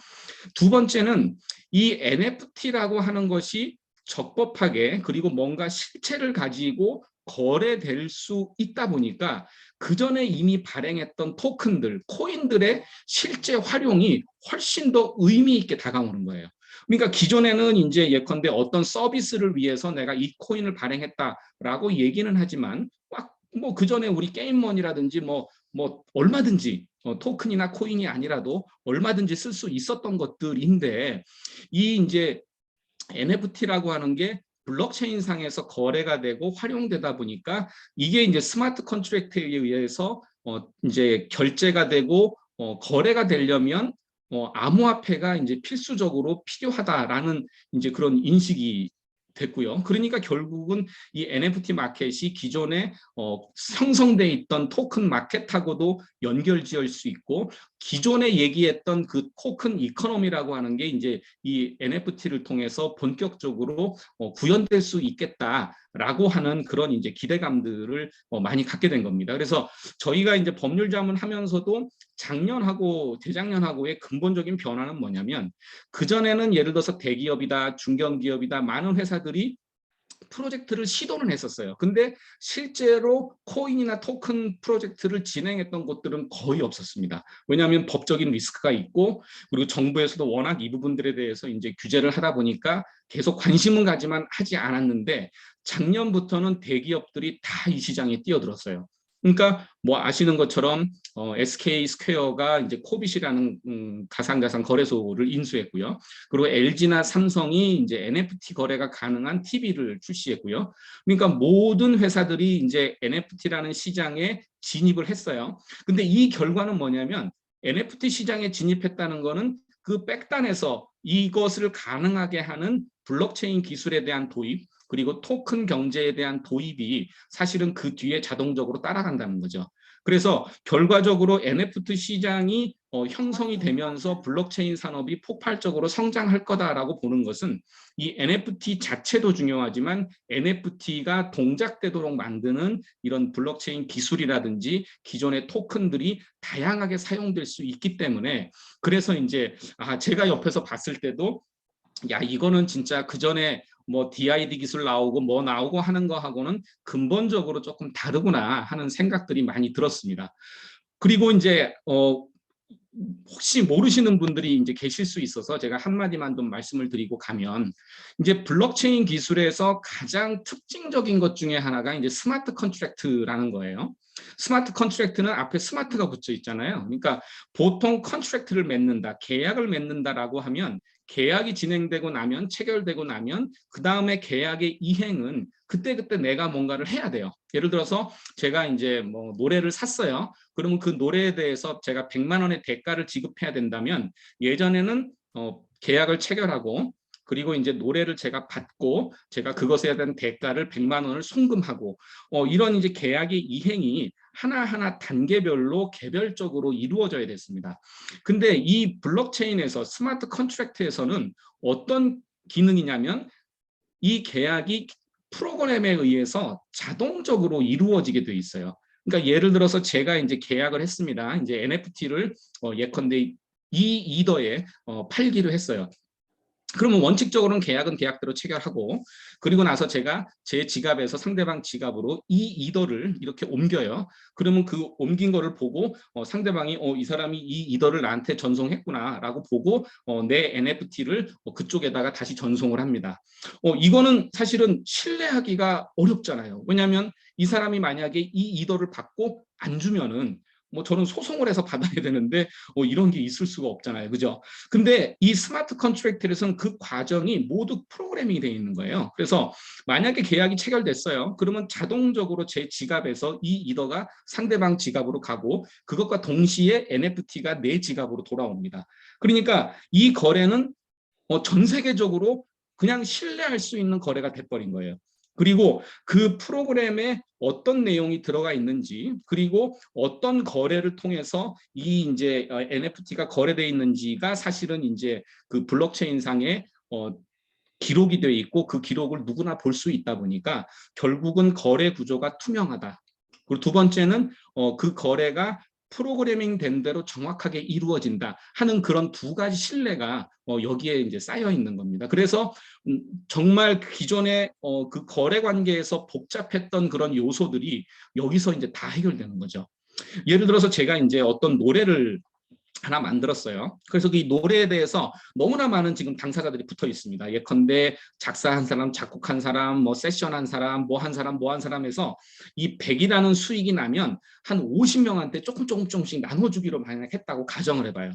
D: 두 번째는 이 NFT라고 하는 것이 적법하게 그리고 뭔가 실체를 가지고 거래될 수 있다 보니까 그 전에 이미 발행했던 토큰들, 코인들의 실제 활용이 훨씬 더 의미 있게 다가오는 거예요. 그러니까 기존에는 이제 예컨대 어떤 서비스를 위해서 내가 이 코인을 발행했다라고 얘기는 하지만 뭐 그 전에 우리 게임머니라든지 뭐 얼마든지 토큰이나 코인이 아니라도 얼마든지 쓸 수 있었던 것들인데, 이 이제 NFT라고 하는 게 블록체인 상에서 거래가 되고 활용되다 보니까 이게 이제 스마트 컨트랙트에 의해서 이제 결제가 되고 거래가 되려면 암호화폐가 이제 필수적으로 필요하다라는 이제 그런 인식이 됐고요. 그러니까 결국은 이 NFT 마켓이 기존에 형성돼 있던 토큰 마켓하고도 연결지을 수 있고, 기존에 얘기했던 그 토큰 이코노미라고 하는 게 이제 이 NFT를 통해서 본격적으로 구현될 수 있겠다라고 하는 그런 이제 기대감들을 많이 갖게 된 겁니다. 그래서 저희가 이제 법률 자문하면서도 작년하고 재작년하고의 근본적인 변화는 뭐냐면, 그전에는 예를 들어서 대기업이다, 중견기업이다, 많은 회사들이 프로젝트를 시도는 했었어요. 근데 실제로 코인이나 토큰 프로젝트를 진행했던 곳들은 거의 없었습니다. 왜냐하면 법적인 리스크가 있고, 그리고 정부에서도 워낙 이 부분들에 대해서 이제 규제를 하다 보니까 계속 관심은 가지만 하지 않았는데, 작년부터는 대기업들이 다 이 시장에 뛰어들었어요. 그러니까 뭐 아시는 것처럼 SK 스퀘어가 이제 코빗이라는 가상자산 거래소를 인수했고요. 그리고 LG나 삼성이 이제 NFT 거래가 가능한 TV를 출시했고요. 그러니까 모든 회사들이 이제 NFT라는 시장에 진입을 했어요. 근데 이 결과는 뭐냐면, NFT 시장에 진입했다는 거는 그 백단에서 이것을 가능하게 하는 블록체인 기술에 대한 도입, 그리고 토큰 경제에 대한 도입이 사실은 그 뒤에 자동적으로 따라간다는 거죠. 그래서 결과적으로 NFT 시장이 형성이 되면서 블록체인 산업이 폭발적으로 성장할 거다라고 보는 것은, 이 NFT 자체도 중요하지만 NFT가 동작되도록 만드는 이런 블록체인 기술이라든지 기존의 토큰들이 다양하게 사용될 수 있기 때문에, 그래서 이제 제가 옆에서 봤을 때도 야, 이거는 진짜 그 전에 뭐 DID 기술 나오고 뭐 나오고 하는 거하고는 근본적으로 조금 다르구나 하는 생각들이 많이 들었습니다. 그리고 이제 혹시 모르시는 분들이 이제 계실 수 있어서 제가 한마디만 좀 말씀을 드리고 가면, 이제 블록체인 기술에서 가장 특징적인 것 중에 하나가 이제 스마트 컨트랙트라는 거예요. 스마트 컨트랙트는 앞에 스마트가 붙여 있잖아요. 그러니까 보통 컨트랙트를 맺는다, 계약을 맺는다라고 하면 계약이 진행되고 나면, 체결되고 나면 그 다음에 계약의 이행은 그때그때 내가 뭔가를 해야 돼요. 예를 들어서 제가 이제 뭐 노래를 샀어요. 그러면 그 노래에 대해서 제가 100만 원의 대가를 지급해야 된다면, 예전에는 계약을 체결하고 그리고 이제 노래를 제가 받고 제가 그것에 대한 대가를 100만 원을 송금하고 이런 이제 계약의 이행이 하나하나 단계별로 개별적으로 이루어져야 됐습니다. 근데 이 블록체인에서, 스마트 컨트랙트에서는 어떤 기능이냐면 이 계약이 프로그램에 의해서 자동적으로 이루어지게 돼 있어요. 그러니까 예를 들어서 제가 이제 계약을 했습니다. 이제 NFT를 예컨대 이 이더에 팔기로 했어요. 그러면 원칙적으로는 계약은 계약대로 체결하고, 그리고 나서 제가 제 지갑에서 상대방 지갑으로 이 이더를 이렇게 옮겨요. 그러면 그 옮긴 거를 보고 상대방이 이 사람이 이 이더를 나한테 전송했구나 라고 보고 내 NFT를 그쪽에다가 다시 전송을 합니다. 이거는 사실은 신뢰하기가 어렵잖아요. 왜냐하면 이 사람이 만약에 이 이더를 받고 안 주면은 뭐 저는 소송을 해서 받아야 되는데 이런 게 있을 수가 없잖아요. 그죠? 근데 이 스마트 컨트랙트에서는 그 과정이 모두 프로그래밍이 되어 있는 거예요. 그래서 만약에 계약이 체결됐어요. 그러면 자동적으로 제 지갑에서 이 이더가 상대방 지갑으로 가고 그것과 동시에 NFT가 내 지갑으로 돌아옵니다. 그러니까 이 거래는 전 세계적으로 그냥 신뢰할 수 있는 거래가 돼버린 거예요. 그리고 그 프로그램에 어떤 내용이 들어가 있는지, 그리고 어떤 거래를 통해서 이 이제 NFT가 거래되어 있는지가 사실은 이제 그 블록체인 상에 기록이 되어 있고 그 기록을 누구나 볼 수 있다 보니까 결국은 거래 구조가 투명하다. 그리고 두 번째는 그 거래가 프로그래밍 된 대로 정확하게 이루어진다 하는 그런 두 가지 신뢰가 여기에 이제 쌓여 있는 겁니다. 그래서 정말 기존의 그 거래 관계에서 복잡했던 그런 요소들이 여기서 이제 다 해결되는 거죠. 예를 들어서 제가 이제 어떤 노래를 하나 만들었어요. 그래서 이 노래에 대해서 너무나 많은 지금 당사자들이 붙어 있습니다. 예컨대 작사한 사람, 작곡한 사람, 뭐 세션한 사람, 뭐 한 사람, 뭐 한 사람에서 이 100이라는 수익이 나면 한 50명한테 조금씩 나눠주기로 만약 했다고 가정을 해봐요.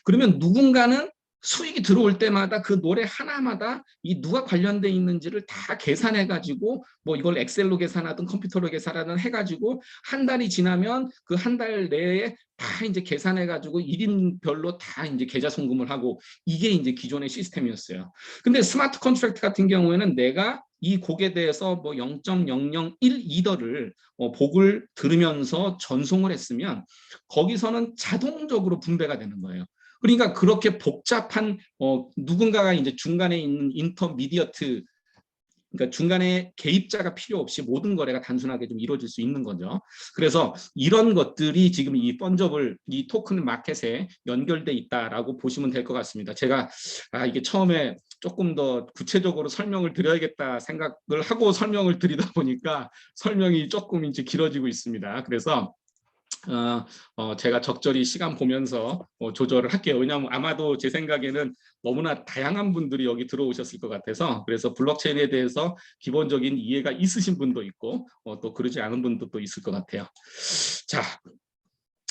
D: 그러면 누군가는 수익이 들어올 때마다 그 노래 하나마다 이 누가 관련돼 있는지를 다 계산해가지고 뭐 이걸 엑셀로 계산하든 컴퓨터로 계산하든 해가지고 한 달이 지나면 그 한 달 내에 다 이제 계산해가지고 1인별로 다 이제 계좌 송금을 하고, 이게 이제 기존의 시스템이었어요. 근데 스마트 컨트랙트 같은 경우에는 내가 이 곡에 대해서 뭐 0.001 이더를 곡을 들으면서 전송을 했으면 거기서는 자동적으로 분배가 되는 거예요. 그러니까 그렇게 복잡한 누군가가 이제 중간에 있는 인터미디어트, 그러니까 중간에 개입자가 필요 없이 모든 거래가 단순하게 좀 이루어질 수 있는 거죠. 그래서 이런 것들이 지금 이 펀저블, 이 토큰 마켓에 연결돼 있다라고 보시면 될 것 같습니다. 제가 이게 처음에 조금 더 구체적으로 설명을 드려야겠다 생각을 하고 설명을 드리다 보니까 설명이 조금 이제 길어지고 있습니다. 그래서 제가 적절히 시간 보면서 조절을 할게요. 왜냐하면 아마도 제 생각에는 너무나 다양한 분들이 여기 들어오셨을 것 같아서, 그래서 블록체인에 대해서 기본적인 이해가 있으신 분도 있고 또 그러지 않은 분도 또 있을 것 같아요. 자,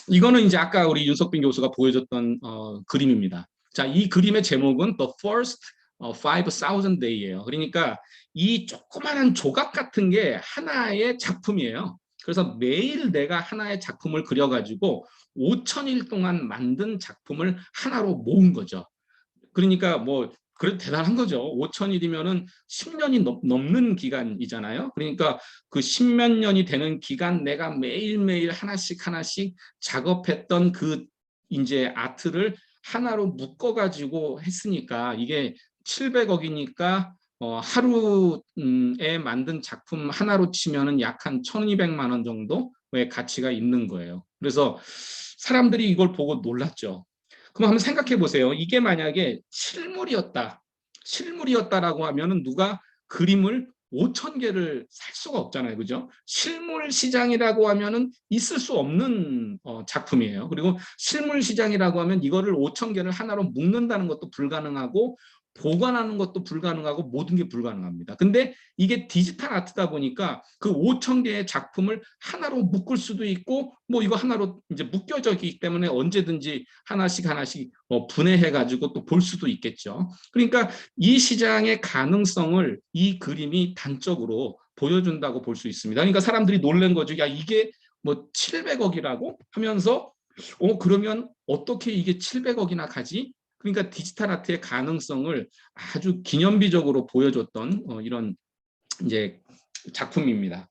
D: 이거는 이제 아까 우리 윤석빈 교수가 보여줬던 그림입니다. 자, 이 그림의 제목은 The First 5,000 Day예요. 그러니까 이 조그마한 조각 같은 게 하나의 작품이에요. 그래서 매일 내가 하나의 작품을 그려가지고 5,000일 동안 만든 작품을 하나로 모은 거죠. 그러니까 뭐 그래도 대단한 거죠. 5,000일이면은 10년이 넘는 기간이잖아요. 그러니까 그 10몇 년이 되는 기간 내가 매일매일 하나씩 작업했던 그 이제 아트를 하나로 묶어가지고 했으니까 이게 700억이니까 하루에 만든 작품 하나로 치면은 약 한 1,200만 원 정도의 가치가 있는 거예요. 그래서 사람들이 이걸 보고 놀랐죠. 그럼 한번 생각해 보세요. 이게 만약에 실물이었다라고 하면은 누가 그림을 5,000개를 살 수가 없잖아요. 그죠? 실물 시장이라고 하면은 있을 수 없는 작품이에요. 그리고 실물 시장이라고 하면 이거를 5,000개를 하나로 묶는다는 것도 불가능하고 보관하는 것도 불가능하고 모든 게 불가능합니다. 근데 이게 디지털 아트다 보니까 그 5,000개의 작품을 하나로 묶을 수도 있고 뭐 이거 하나로 이제 묶여져 있기 때문에 언제든지 하나씩 분해해 가지고 또 볼 수도 있겠죠. 그러니까 이 시장의 가능성을 이 그림이 단적으로 보여준다고 볼 수 있습니다. 그러니까 사람들이 놀란 거죠. 야, 이게 뭐 700억이라고 하면서 그러면 어떻게 이게 700억이나 가지? 그러니까 디지털 아트의 가능성을 아주 기념비적으로 보여줬던 이런 이제 작품입니다.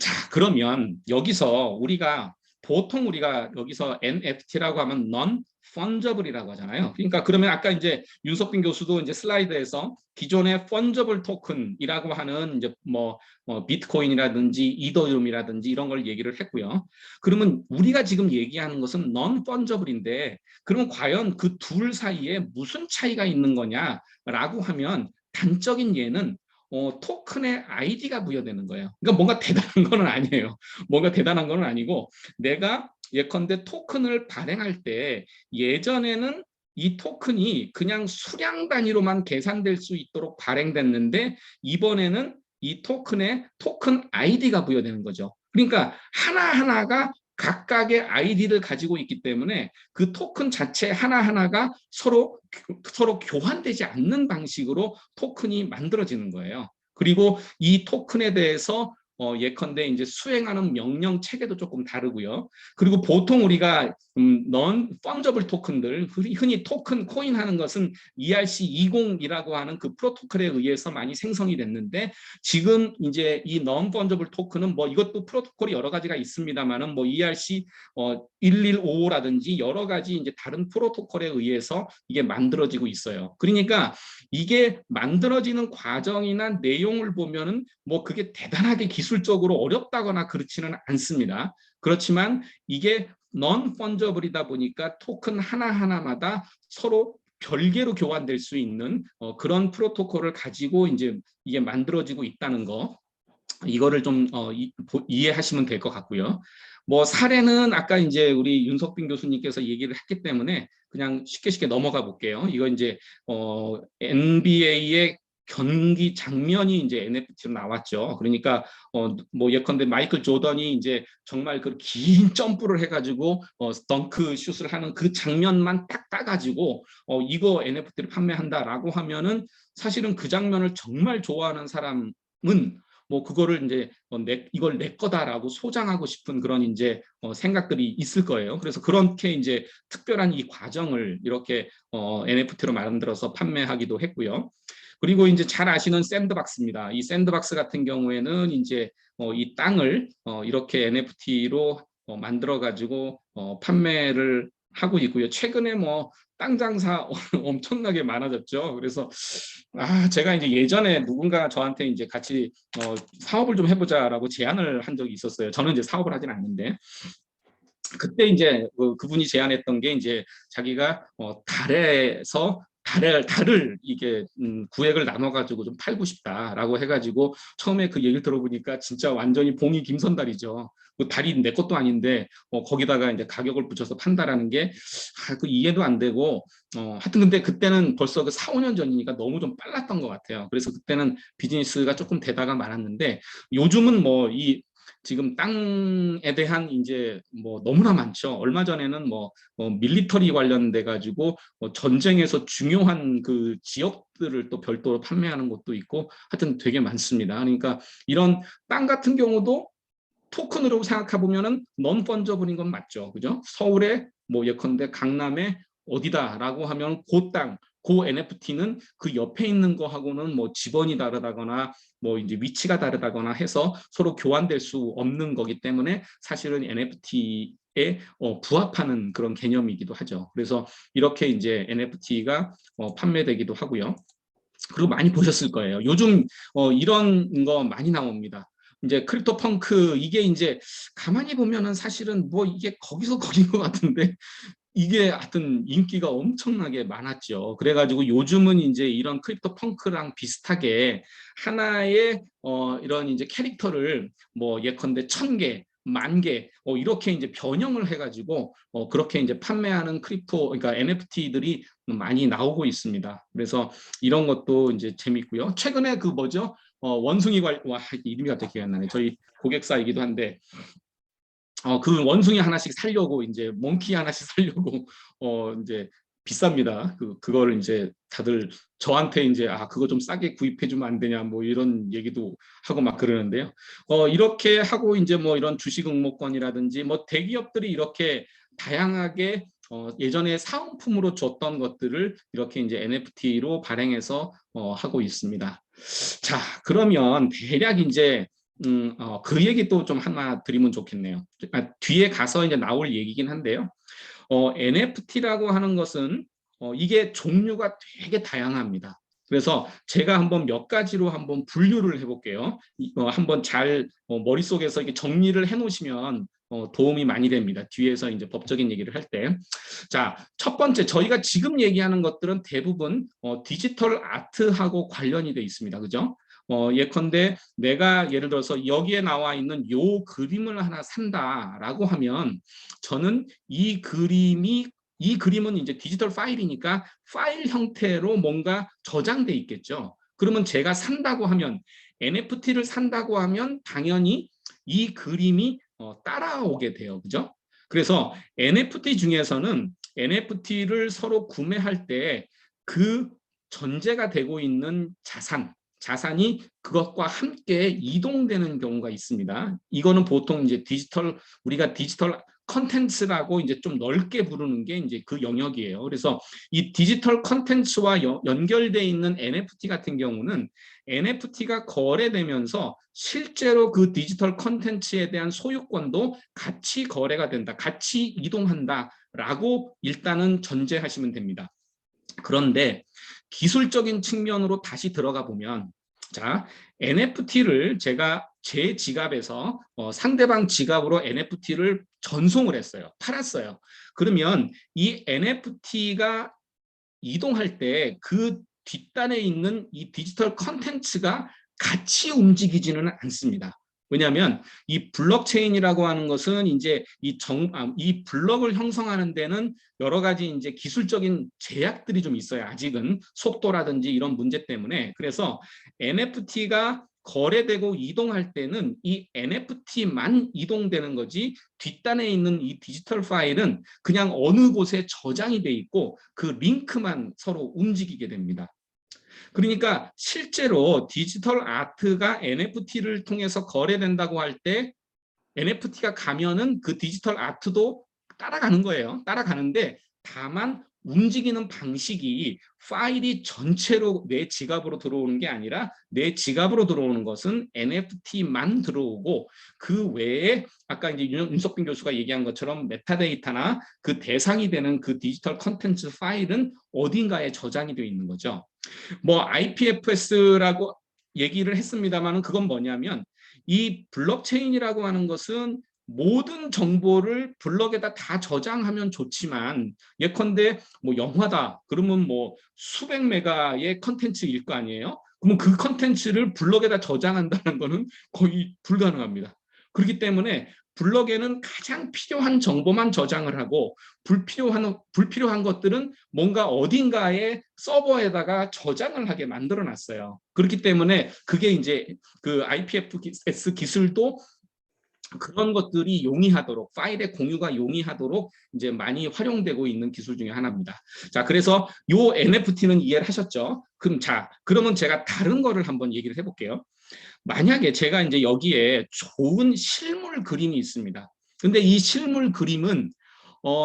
D: 자, 그러면 여기서 우리가 보통 우리가 여기서 NFT라고 하면 non-fungible이라고 하잖아요. 그러니까 그러면 아까 이제 윤석빈 교수도 이제 슬라이드에서 기존의 fungible 토큰이라고 하는 이제 뭐 비트코인이라든지 이더리움이라든지 이런 걸 얘기를 했고요. 그러면 우리가 지금 얘기하는 것은 non-fungible인데 그러면 과연 그 둘 사이에 무슨 차이가 있는 거냐라고 하면 단적인 예는 토큰의 아이디가 부여되는 거예요. 그러니까 뭔가 대단한 거는 아니에요. 뭔가 대단한 거는 아니고 내가 예컨대 토큰을 발행할 때 예전에는 이 토큰이 그냥 수량 단위로만 계산될 수 있도록 발행됐는데 이번에는 이 토큰에 토큰 아이디가 부여되는 거죠. 그러니까 하나하나가 각각의 아이디를 가지고 있기 때문에 그 토큰 자체 하나하나가 서로 교환되지 않는 방식으로 토큰이 만들어지는 거예요. 그리고 이 토큰에 대해서 예컨대 이제 수행하는 명령 체계도 조금 다르고요. 그리고 보통 우리가 non-fungible 토큰들, 흔히 토큰 코인 하는 것은 ERC20이라고 하는 그 프로토콜에 의해서 많이 생성이 됐는데 지금 이제 이 non-fungible 토큰은 뭐 이것도 프로토콜이 여러 가지가 있습니다만은 뭐 ERC 1155라든지 여러 가지 이제 다른 프로토콜에 의해서 이게 만들어지고 있어요. 그러니까 이게 만들어지는 과정이나 내용을 보면은 뭐 그게 대단하게 기술적으로 어렵다거나 그렇지는 않습니다. 그렇지만 이게 non-fungible이다 보니까 토큰 하나하나마다 서로 별개로 교환될 수 있는 그런 프로토콜을 가지고 이제 이게 만들어지고 있다는 거, 이거를 좀 이해하시면 될 것 같고요. 뭐 사례는 아까 이제 우리 윤석빈 교수님께서 얘기를 했기 때문에 그냥 쉽게 넘어가 볼게요. 이거 이제 NBA의 경기 장면이 이제 NFT로 나왔죠. 그러니까 뭐 예컨대 마이클 조던이 이제 정말 그 긴 점프를 해가지고 덩크 슛을 하는 그 장면만 딱 따가지고 이거 NFT를 판매한다라고 하면은 사실은 그 장면을 정말 좋아하는 사람은 뭐 그거를 이제 이걸 내 거다라고 소장하고 싶은 그런 이제 생각들이 있을 거예요. 그래서 그렇게 이제 특별한 이 과정을 이렇게 NFT로 만들어서 판매하기도 했고요. 그리고 이제 잘 아시는 샌드박스입니다. 이 샌드박스 같은 경우에는 이제 이 땅을 이렇게 NFT로 만들어 가지고 판매를 하고 있고요. 최근에 뭐 땅 장사 엄청나게 많아졌죠. 그래서 제가 이제 예전에 누군가 저한테 이제 같이 사업을 좀 해보자라고 제안을 한 적이 있었어요. 저는 이제 사업을 하진 않는데 그때 이제 그분이 제안했던 게 이제 자기가 달을 이게 구획을 나눠가지고 좀 팔고 싶다라고 해가지고 처음에 그 얘기를 들어보니까 진짜 완전히 봉이 김선달이죠. 그 달이 내 것도 아닌데 거기다가 이제 가격을 붙여서 판다라는 게 그 이해도 안 되고 하여튼 근데 그때는 벌써 그 4, 5년 전이니까 너무 좀 빨랐던 것 같아요. 그래서 그때는 비즈니스가 조금 되다가 말았는데 요즘은 뭐 이 지금 땅에 대한 이제 뭐 너무나 많죠. 얼마 전에는 뭐 밀리터리 관련돼 가지고 전쟁에서 중요한 그 지역들을 또 별도로 판매하는 것도 있고 하여튼 되게 많습니다. 그러니까 이런 땅 같은 경우도 토큰으로 생각해 보면은 non-fungible인 건 맞죠, 그죠? 서울에 뭐 예컨대 강남에 어디다라고 하면 그 땅, 그 NFT는 그 옆에 있는 거하고는 뭐 지번이 다르다거나 뭐 이제 위치가 다르다거나 해서 서로 교환될 수 없는 거기 때문에 사실은 NFT에 부합하는 그런 개념이기도 하죠. 그래서 이렇게 이제 NFT가 판매되기도 하고요. 그리고 많이 보셨을 거예요. 요즘 이런 거 많이 나옵니다. 이제 크립토 펑크 이게 이제 가만히 보면은 사실은 뭐 이게 거기서 거긴 것 같은데 이게 하여튼 인기가 엄청나게 많았죠. 그래가지고 요즘은 이제 이런 크립토 펑크랑 비슷하게 하나의 이런 이제 캐릭터를 뭐 예컨대 1000개, 10,000개 이렇게 이제 변형을 해가지고 그렇게 이제 판매하는 크립토, 그러니까 NFT들이 많이 나오고 있습니다. 그래서 이런 것도 이제 재밌고요. 최근에 그 뭐죠? 원숭이 와 이름이 갑자기 기억이 안 나네. 저희 고객사이기도 한데. 그 원숭이 하나씩 살려고 이제 몽키 하나씩 살려고 이제 비쌉니다. 그거를 이제 다들 저한테 이제 그거 좀 싸게 구입해 주면 안 되냐 뭐 이런 얘기도 하고 막 그러는데요. 이렇게 하고 이제 뭐 이런 주식 응모권이라든지 뭐 대기업들이 이렇게 다양하게 예전에 사은품으로 줬던 것들을 이렇게 이제 NFT로 발행해서 하고 있습니다. 자, 그러면 대략 이제 그 얘기 또 좀 하나 드리면 좋겠네요. 뒤에 가서 이제 나올 얘기긴 한데요. NFT라고 하는 것은 이게 종류가 되게 다양합니다. 그래서 제가 한번 몇 가지로 한번 분류를 해볼게요. 한번 잘 머릿속에서 이렇게 정리를 해놓으시면 도움이 많이 됩니다. 뒤에서 이제 법적인 얘기를 할 때. 자, 첫 번째, 저희가 지금 얘기하는 것들은 대부분 디지털 아트하고 관련이 돼 있습니다. 그죠? 예컨대 내가 예를 들어서 여기에 나와 있는 요 그림을 하나 산다라고 하면 저는 이 그림은 이제 디지털 파일이니까 파일 형태로 뭔가 저장돼 있겠죠. 그러면 제가 산다고 하면 NFT를 산다고 하면 당연히 이 그림이 따라오게 돼요. 그죠? 그래서 NFT 중에서는 NFT를 서로 구매할 때 그 전제가 되고 있는 자산이 그것과 함께 이동되는 경우가 있습니다. 이거는 보통 이제 우리가 디지털 컨텐츠라고 이제 좀 넓게 부르는 게 이제 그 영역이에요. 그래서 이 디지털 컨텐츠와 연결돼 있는 NFT 같은 경우는 NFT가 거래되면서 실제로 그 디지털 컨텐츠에 대한 소유권도 같이 거래가 된다, 같이 이동한다라고 일단은 전제하시면 됩니다. 그런데 기술적인 측면으로 다시 들어가 보면, 자, NFT를 제가 제 지갑에서 상대방 지갑으로 NFT를 전송을 했어요. 팔았어요. 그러면 이 NFT가 이동할 때 그 뒷단에 있는 이 디지털 컨텐츠가 같이 움직이지는 않습니다. 왜냐하면 이 블록체인이라고 하는 것은 이제 이 블록을 형성하는 데는 여러 가지 이제 기술적인 제약들이 좀 있어요. 아직은 속도라든지 이런 문제 때문에. 그래서 NFT가 거래되고 이동할 때는 이 NFT만 이동되는 거지 뒷단에 있는 이 디지털 파일은 그냥 어느 곳에 저장이 돼 있고 그 링크만 서로 움직이게 됩니다. 그러니까 실제로 디지털 아트가 NFT를 통해서 거래된다고 할 때 NFT가 가면은 그 디지털 아트도 따라가는 거예요. 따라가는데 다만 움직이는 방식이 파일이 전체로 내 지갑으로 들어오는 게 아니라 내 지갑으로 들어오는 것은 NFT만 들어오고 그 외에 아까 이제 윤석빈 교수가 얘기한 것처럼 메타데이터나 그 대상이 되는 그 디지털 컨텐츠 파일은 어딘가에 저장이 되어 있는 거죠. 뭐 IPFS라고 얘기를 했습니다만 그건 뭐냐면 이 블록체인이라고 하는 것은 모든 정보를 블록에다 다 저장하면 좋지만 예컨대 뭐 영화다 그러면 뭐 수백 메가의 컨텐츠일 거 아니에요. 그러면 그 컨텐츠를 블록에다 저장한다는 거는 거의 불가능합니다. 그렇기 때문에 블록에는 가장 필요한 정보만 저장을 하고 불필요한 것들은 뭔가 어딘가에 서버에다가 저장을 하게 만들어 놨어요. 그렇기 때문에 그게 이제 그 IPFS 기술도 그런 것들이 용이하도록 파일의 공유가 용이하도록 이제 많이 활용되고 있는 기술 중에 하나입니다. 자, 그래서 요 NFT는 이해를 하셨죠? 그러면 제가 다른 거를 한번 얘기를 해볼게요. 만약에 제가 이제 여기에 좋은 실물 그림이 있습니다. 근데 이 실물 그림은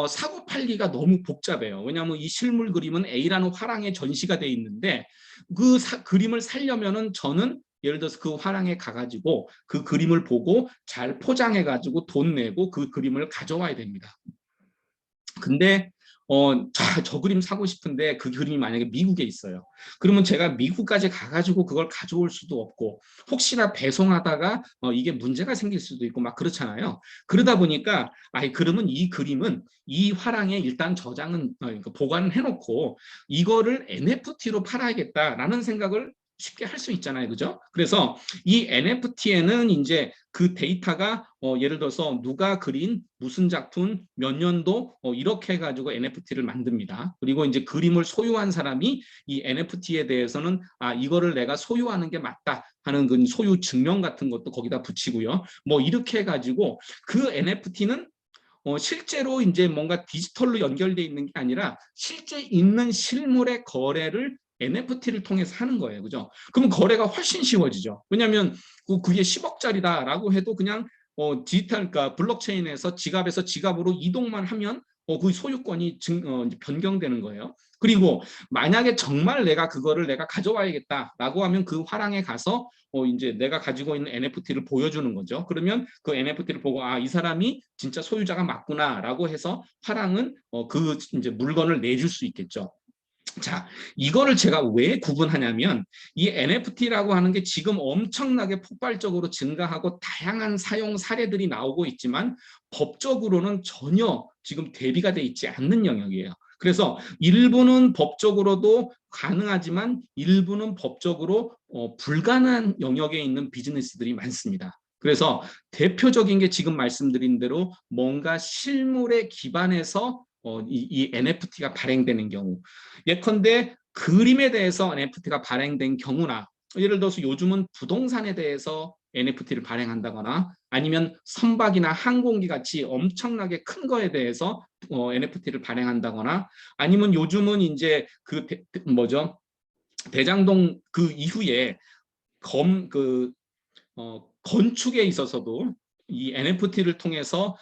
D: 사고 팔기가 너무 복잡해요. 왜냐하면 이 실물 그림은 A라는 화랑에 전시가 돼 있는데 그 그림을 살려면은 저는 예를 들어서 그 화랑에 가가지고 그 그림을 보고 잘 포장해가지고 돈 내고 그 그림을 가져와야 됩니다. 근데 저 그림 사고 싶은데 그 그림이 만약에 미국에 있어요. 그러면 제가 미국까지 가가지고 그걸 가져올 수도 없고 혹시나 배송하다가 이게 문제가 생길 수도 있고 막 그렇잖아요. 그러다 보니까 그러면 이 그림은 이 화랑에 일단 저장은 보관을 해놓고 이거를 NFT로 팔아야겠다라는 생각을 쉽게 할 수 있잖아요. 그죠? 그래서 이 NFT에는 이제 그 데이터가 예를 들어서 누가 그린 무슨 작품 몇 년도 이렇게 해가지고 NFT를 만듭니다. 그리고 이제 그림을 소유한 사람이 이 NFT에 대해서는 이거를 내가 소유하는 게 맞다 하는 그 소유 증명 같은 것도 거기다 붙이고요. 뭐 이렇게 해가지고 그 NFT는 실제로 이제 뭔가 디지털로 연결돼 있는 게 아니라 실제 있는 실물의 거래를 NFT를 통해서 하는 거예요. 그죠? 그러면 거래가 훨씬 쉬워지죠. 왜냐하면 그게 10억짜리다라고 해도 그냥 디지털, 그러니까 블록체인에서 지갑에서 지갑으로 이동만 하면 그 소유권이 변경되는 거예요. 그리고 만약에 정말 내가 그거를 내가 가져와야겠다라고 하면 그 화랑에 가서 이제 내가 가지고 있는 NFT를 보여주는 거죠. 그러면 그 NFT를 보고 이 사람이 진짜 소유자가 맞구나라고 해서 화랑은 그 이제 물건을 내줄 수 있겠죠. 자, 이거를 제가 왜 구분하냐면 이 NFT라고 하는 게 지금 엄청나게 폭발적으로 증가하고 다양한 사용 사례들이 나오고 있지만 법적으로는 전혀 지금 대비가 돼 있지 않는 영역이에요. 그래서 일부는 법적으로도 가능하지만 일부는 법적으로 불가능한 영역에 있는 비즈니스들이 많습니다. 그래서 대표적인 게 지금 말씀드린 대로 뭔가 실물에 기반해서 이 NFT가 발행되는 경우, 예컨대 그림에 대해서 NFT가 발행된 경우나 예를 들어서 요즘은 부동산에 대해서 NFT를 발행한다거나 아니면 선박이나 항공기 같이 엄청나게 큰 거에 대해서 NFT를 발행한다거나 아니면 요즘은 이제 대장동 그 이후에 건축에 있어서도 이 NFT를 통해서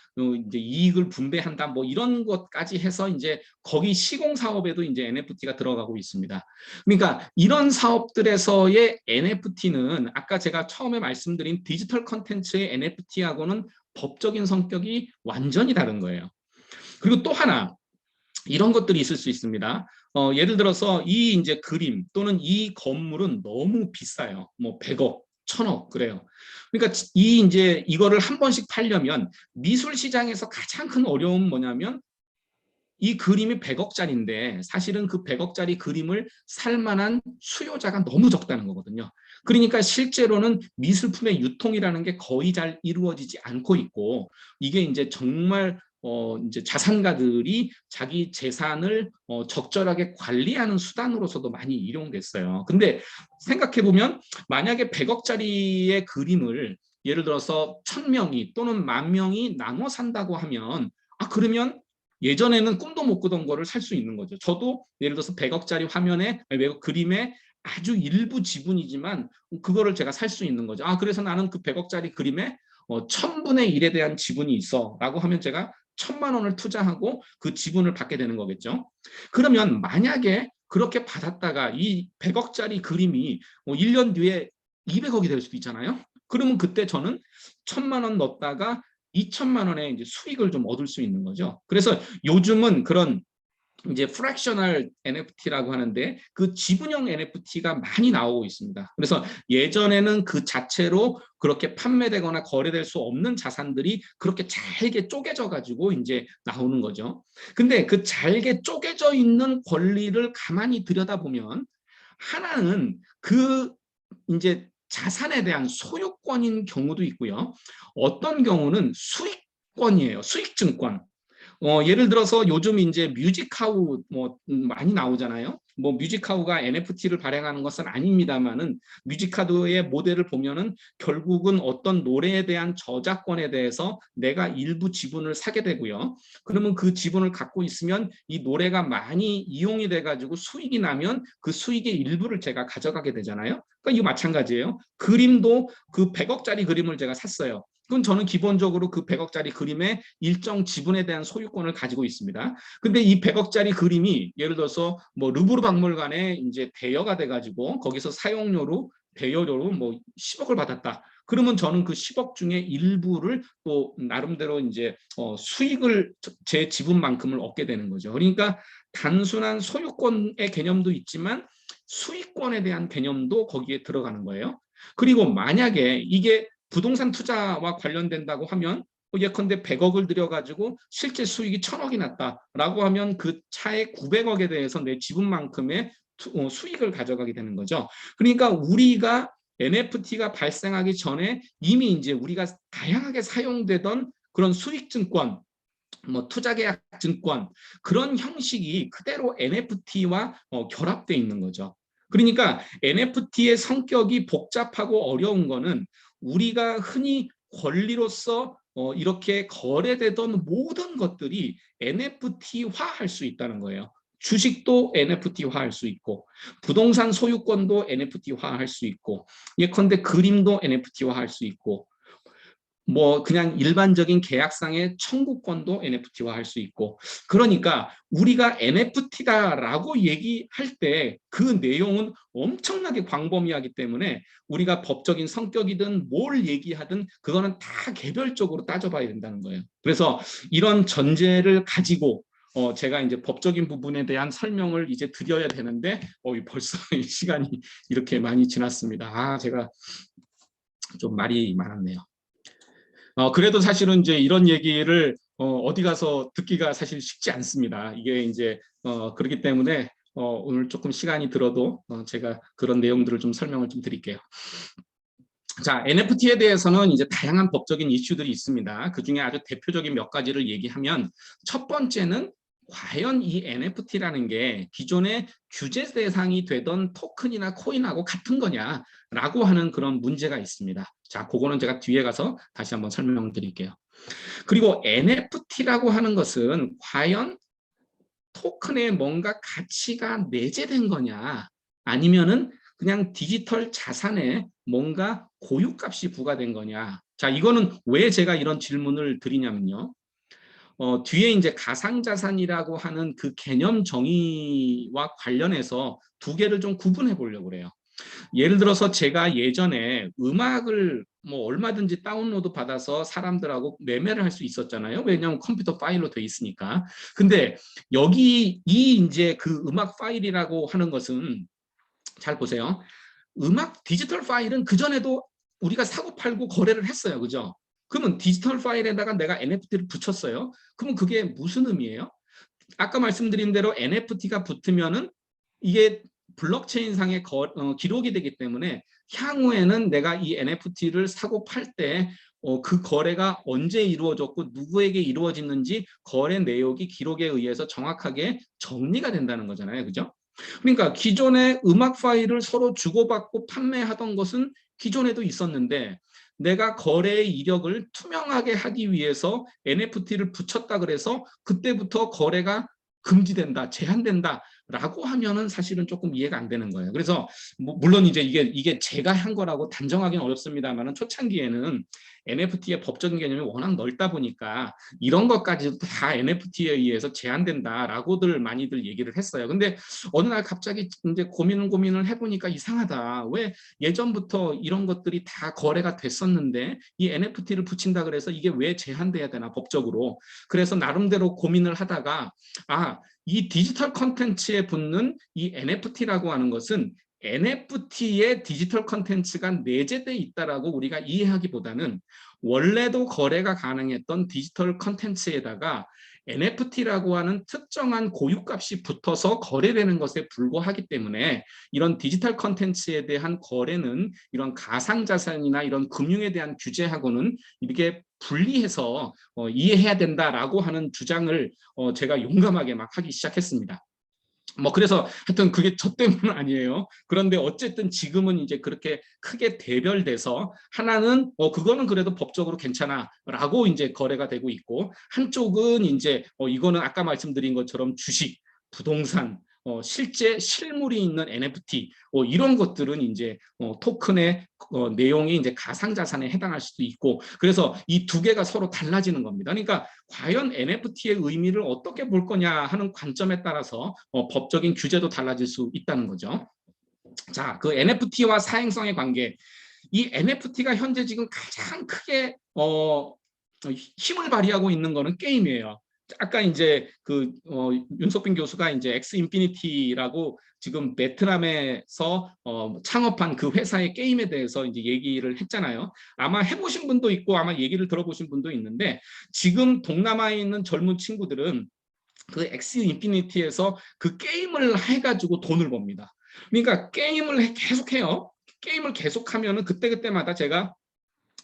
D: 이제 이익을 분배한다 뭐 이런 것까지 해서 이제 거기 시공 사업에도 이제 NFT가 들어가고 있습니다. 그러니까 이런 사업들에서의 NFT는 아까 제가 처음에 말씀드린 디지털 컨텐츠의 NFT하고는 법적인 성격이 완전히 다른 거예요. 그리고 또 하나 이런 것들이 있을 수 있습니다. 예를 들어서 이 이제 그림 또는 이 건물은 너무 비싸요. 뭐 100억, 1000억 그래요. 그러니까 이제 이거를 한 번씩 팔려면 미술 시장에서 가장 큰 어려움은 뭐냐면 이 그림이 100억짜리인데 사실은 그 100억짜리 그림을 살 만한 수요자가 너무 적다는 거거든요. 그러니까 실제로는 미술품의 유통이라는 게 거의 잘 이루어지지 않고 있고 이게 이제 정말 이제 자산가들이 자기 재산을 적절하게 관리하는 수단으로서도 많이 이용됐어요. 근데 생각해 보면 만약에 100억짜리의 그림을 예를 들어서 1000명이 또는 10,000명이 나눠 산다고 하면 그러면 예전에는 꿈도 못 꾸던 거를 살 수 있는 거죠. 저도 예를 들어서 100억짜리 화면에 그림에 아주 일부 지분이지만 그거를 제가 살 수 있는 거죠. 그래서 나는 그 100억짜리 그림에 1000분의 1에 대한 지분이 있어 라고 하면 제가 1000만 원을 투자하고 그 지분을 받게 되는 거겠죠. 그러면 만약에 그렇게 받았다가 이 100억짜리 그림이 1년 뒤에 200억이 될 수도 있잖아요. 그러면 그때 저는 1000만 원 넣었다가 2천만 원의 이제 수익을 좀 얻을 수 있는 거죠. 그래서 요즘은 그런 이제 프랙셔널 NFT라고 하는데 그 지분형 NFT가 많이 나오고 있습니다. 그래서 예전에는 그 자체로 그렇게 판매되거나 거래될 수 없는 자산들이 그렇게 잘게 쪼개져 가지고 이제 나오는 거죠. 근데 그 잘게 쪼개져 있는 권리를 가만히 들여다보면 하나는 그 이제 자산에 대한 소유권인 경우도 있고요. 어떤 경우는 수익권이에요. 수익증권. 예를 들어서 요즘 이제 뮤직하우 많이 나오잖아요. 뭐 뮤직하우가 NFT를 발행하는 것은 아닙니다만은 뮤직하우의 모델을 보면은 결국은 어떤 노래에 대한 저작권에 대해서 내가 일부 지분을 사게 되고요. 그러면 그 지분을 갖고 있으면 이 노래가 많이 이용이 돼가지고 수익이 나면 그 수익의 일부를 제가 가져가게 되잖아요. 그러니까 이거 마찬가지예요. 그림도 그 100억짜리 그림을 제가 샀어요. 그럼 저는 기본적으로 그 100억짜리 그림의 일정 지분에 대한 소유권을 가지고 있습니다. 근데 이 100억짜리 그림이 예를 들어서 뭐 루브르 박물관에 이제 대여가 돼가지고 거기서 사용료로 대여료로 뭐 10억을 받았다. 그러면 저는 그 10억 중에 일부를 또 나름대로 이제 수익을 제 지분만큼을 얻게 되는 거죠. 그러니까 단순한 소유권의 개념도 있지만 수익권에 대한 개념도 거기에 들어가는 거예요. 그리고 만약에 이게 부동산 투자와 관련된다고 하면 예컨대 100억을 들여가지고 실제 수익이 1000억이 났다라고 하면 그 차의 900억에 대해서 내 지분만큼의 수익을 가져가게 되는 거죠. 그러니까 우리가 NFT가 발생하기 전에 이미 이제 우리가 다양하게 사용되던 그런 수익증권, 뭐 투자계약 증권 그런 형식이 그대로 NFT와 결합돼 있는 거죠. 그러니까 NFT의 성격이 복잡하고 어려운 거는 우리가 흔히 권리로서 이렇게 거래되던 모든 것들이 NFT화할 수 있다는 거예요. 주식도 NFT화할 수 있고 부동산 소유권도 NFT화할 수 있고 예컨대 그림도 NFT화할 수 있고 뭐 그냥 일반적인 계약상의 청구권도 NFT화할 수 있고 그러니까 우리가 NFT다라고 얘기할 때 그 내용은 엄청나게 광범위하기 때문에 우리가 법적인 성격이든 뭘 얘기하든 그거는 다 개별적으로 따져봐야 된다는 거예요. 그래서 이런 전제를 가지고 제가 이제 법적인 부분에 대한 설명을 이제 드려야 되는데 벌써 시간이 이렇게 많이 지났습니다. 제가 좀 말이 많았네요. 그래도 사실은 이제 이런 얘기를 어디 가서 듣기가 사실 쉽지 않습니다. 이게 이제 그렇기 때문에 오늘 조금 시간이 들어도 제가 그런 내용들을 좀 설명을 좀 드릴게요. 자, NFT에 대해서는 이제 다양한 법적인 이슈들이 있습니다. 그 중에 아주 대표적인 몇 가지를 얘기하면 첫 번째는 과연 이 NFT라는 게 기존의 규제 대상이 되던 토큰이나 코인하고 같은 거냐라고 하는 그런 문제가 있습니다. 자, 그거는 제가 뒤에 가서 다시 한번 설명드릴게요. 그리고 NFT라고 하는 것은 과연 토큰에 뭔가 가치가 내재된 거냐 아니면은 그냥 디지털 자산에 뭔가 고유값이 부과된 거냐. 자, 이거는 왜 제가 이런 질문을 드리냐면요. 뒤에 이제 가상자산이라고 하는 그 개념 정의와 관련해서 두 개를 좀 구분해 보려고 그래요. 예를 들어서 제가 예전에 음악을 뭐 얼마든지 다운로드 받아서 사람들하고 매매를 할 수 있었잖아요. 왜냐하면 컴퓨터 파일로 돼 있으니까. 근데 여기 이제 그 음악 파일이라고 하는 것은 잘 보세요. 음악 디지털 파일은 그전에도 우리가 사고 팔고 거래를 했어요. 그죠? 그러면 디지털 파일에다가 내가 NFT를 붙였어요. 그러면 그게 무슨 의미예요? 아까 말씀드린 대로 NFT가 붙으면은 이게 블록체인상의 기록이 되기 때문에 향후에는 내가 이 NFT를 사고 팔 때 그 거래가 언제 이루어졌고 누구에게 이루어졌는지 거래 내역이 기록에 의해서 정확하게 정리가 된다는 거잖아요. 그죠? 그러니까 기존의 음악 파일을 서로 주고받고 판매하던 것은 기존에도 있었는데 내가 거래의 이력을 투명하게 하기 위해서 NFT를 붙였다 그래서 그때부터 거래가 금지된다, 제한된다 라고 하면은 사실은 조금 이해가 안 되는 거예요. 그래서 물론 이제 이게 제가 한 거라고 단정하기는 어렵습니다만은 초창기에는 NFT의 법적인 개념이 워낙 넓다 보니까 이런 것까지도 다 NFT에 의해서 제한된다라고들 많이들 얘기를 했어요. 근데 어느 날 갑자기 이제 고민을 해보니까 이상하다. 왜 예전부터 이런 것들이 다 거래가 됐었는데 이 NFT를 붙인다 그래서 이게 왜 제한돼야 되나 법적으로. 그래서 나름대로 고민을 하다가 이 디지털 컨텐츠에 붙는 이 NFT라고 하는 것은 NFT의 디지털 컨텐츠가 내재돼 있다라고 우리가 이해하기보다는 원래도 거래가 가능했던 디지털 컨텐츠에다가 NFT라고 하는 특정한 고유값이 붙어서 거래되는 것에 불과하기 때문에 이런 디지털 컨텐츠에 대한 거래는 이런 가상자산이나 이런 금융에 대한 규제하고는 이렇게 분리해서 이해해야 된다라고 하는 주장을 제가 용감하게 막 하기 시작했습니다. 그래서 하여튼 그게 저 때문은 아니에요. 그런데 어쨌든 지금은 이제 그렇게 크게 대별돼서 하나는 그거는 그래도 법적으로 괜찮아라고 이제 거래가 되고 있고 한쪽은 이제 이거는 아까 말씀드린 것처럼 주식, 부동산, 실제 실물이 있는 NFT 이런 것들은 이제 토큰의 내용이 이제 가상자산에 해당할 수도 있고 그래서 이 두 개가 서로 달라지는 겁니다. 그러니까 과연 NFT의 의미를 어떻게 볼 거냐 하는 관점에 따라서 법적인 규제도 달라질 수 있다는 거죠. 자, 그 NFT와 사행성의 관계. 이 NFT가 현재 지금 가장 크게 힘을 발휘하고 있는 거는 게임이에요. 아까 이제 윤석빈 교수가 이제 엑스 인피니티라고 지금 베트남에서 창업한 그 회사의 게임에 대해서 이제 얘기를 했잖아요. 아마 해보신 분도 있고 아마 얘기를 들어보신 분도 있는데, 지금 동남아에 있는 젊은 친구들은 그 엑스 인피니티에서 그 게임을 해가지고 돈을 법니다. 그러니까 게임을 계속해요. 게임을 계속하면은 그때그때마다 제가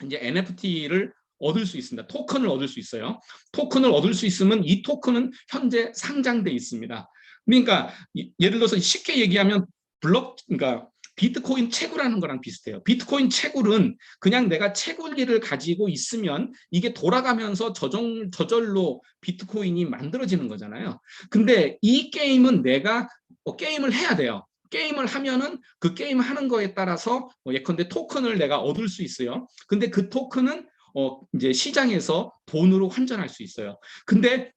D: 이제 NFT를 얻을 수 있습니다. 토큰을 얻을 수 있어요. 토큰을 얻을 수 있으면 이 토큰은 현재 상장돼 있습니다. 그러니까 예를 들어서 쉽게 얘기하면 그러니까 비트코인 채굴하는 거랑 비슷해요. 비트코인 채굴은 그냥 내가 채굴기를 가지고 있으면 이게 돌아가면서 저절로 비트코인이 만들어지는 거잖아요. 근데 이 게임은 내가 게임을 해야 돼요. 게임을 하면은 그 게임 하는 거에 따라서 예컨대 토큰을 내가 얻을 수 있어요. 근데 그 토큰은 이제 시장에서 돈으로 환전할 수 있어요. 근데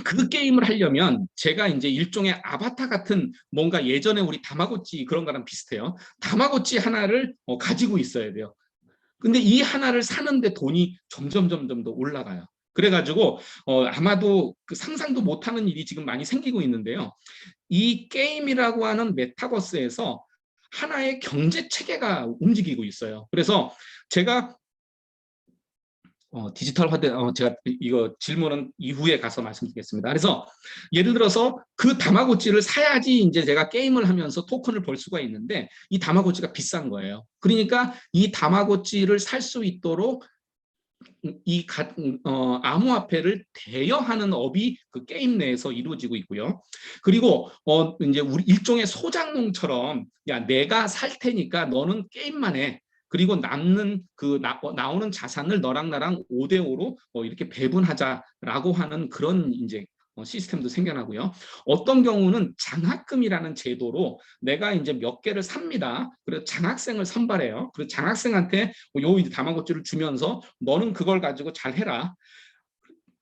D: 그 게임을 하려면 제가 이제 일종의 아바타 같은, 뭔가 예전에 우리 다마고치 그런 거랑 비슷해요. 다마고치 하나를 가지고 있어야 돼요. 근데 이 하나를 사는데 돈이 점점 더 올라가요. 그래가지고 아마도 그 상상도 못하는 일이 지금 많이 생기고 있는데요. 이 게임이라고 하는 메타버스에서 하나의 경제 체계가 움직이고 있어요. 그래서 제가 디지털화된 제가 이거 질문은 이후에 가서 말씀드리겠습니다. 그래서 예를 들어서 그 다마고치를 사야지 이제 제가 게임을 하면서 토큰을 벌 수가 있는데, 이 다마고치가 비싼 거예요. 그러니까 이 다마고치를 살 수 있도록 이 암호화폐를 대여하는 업이 그 게임 내에서 이루어지고 있고요. 그리고 이제 우리 일종의 소장농처럼, 야 내가 살 테니까 너는 게임만 해. 그리고 남는 나오는 자산을 너랑 나랑 5대5로 이렇게 배분하자라고 하는 그런 이제 시스템도 생겨나고요. 어떤 경우는 장학금이라는 제도로 내가 이제 몇 개를 삽니다. 그래서 장학생을 선발해요. 그래서 장학생한테 요 이제 다마고치를 주면서 너는 그걸 가지고 잘 해라.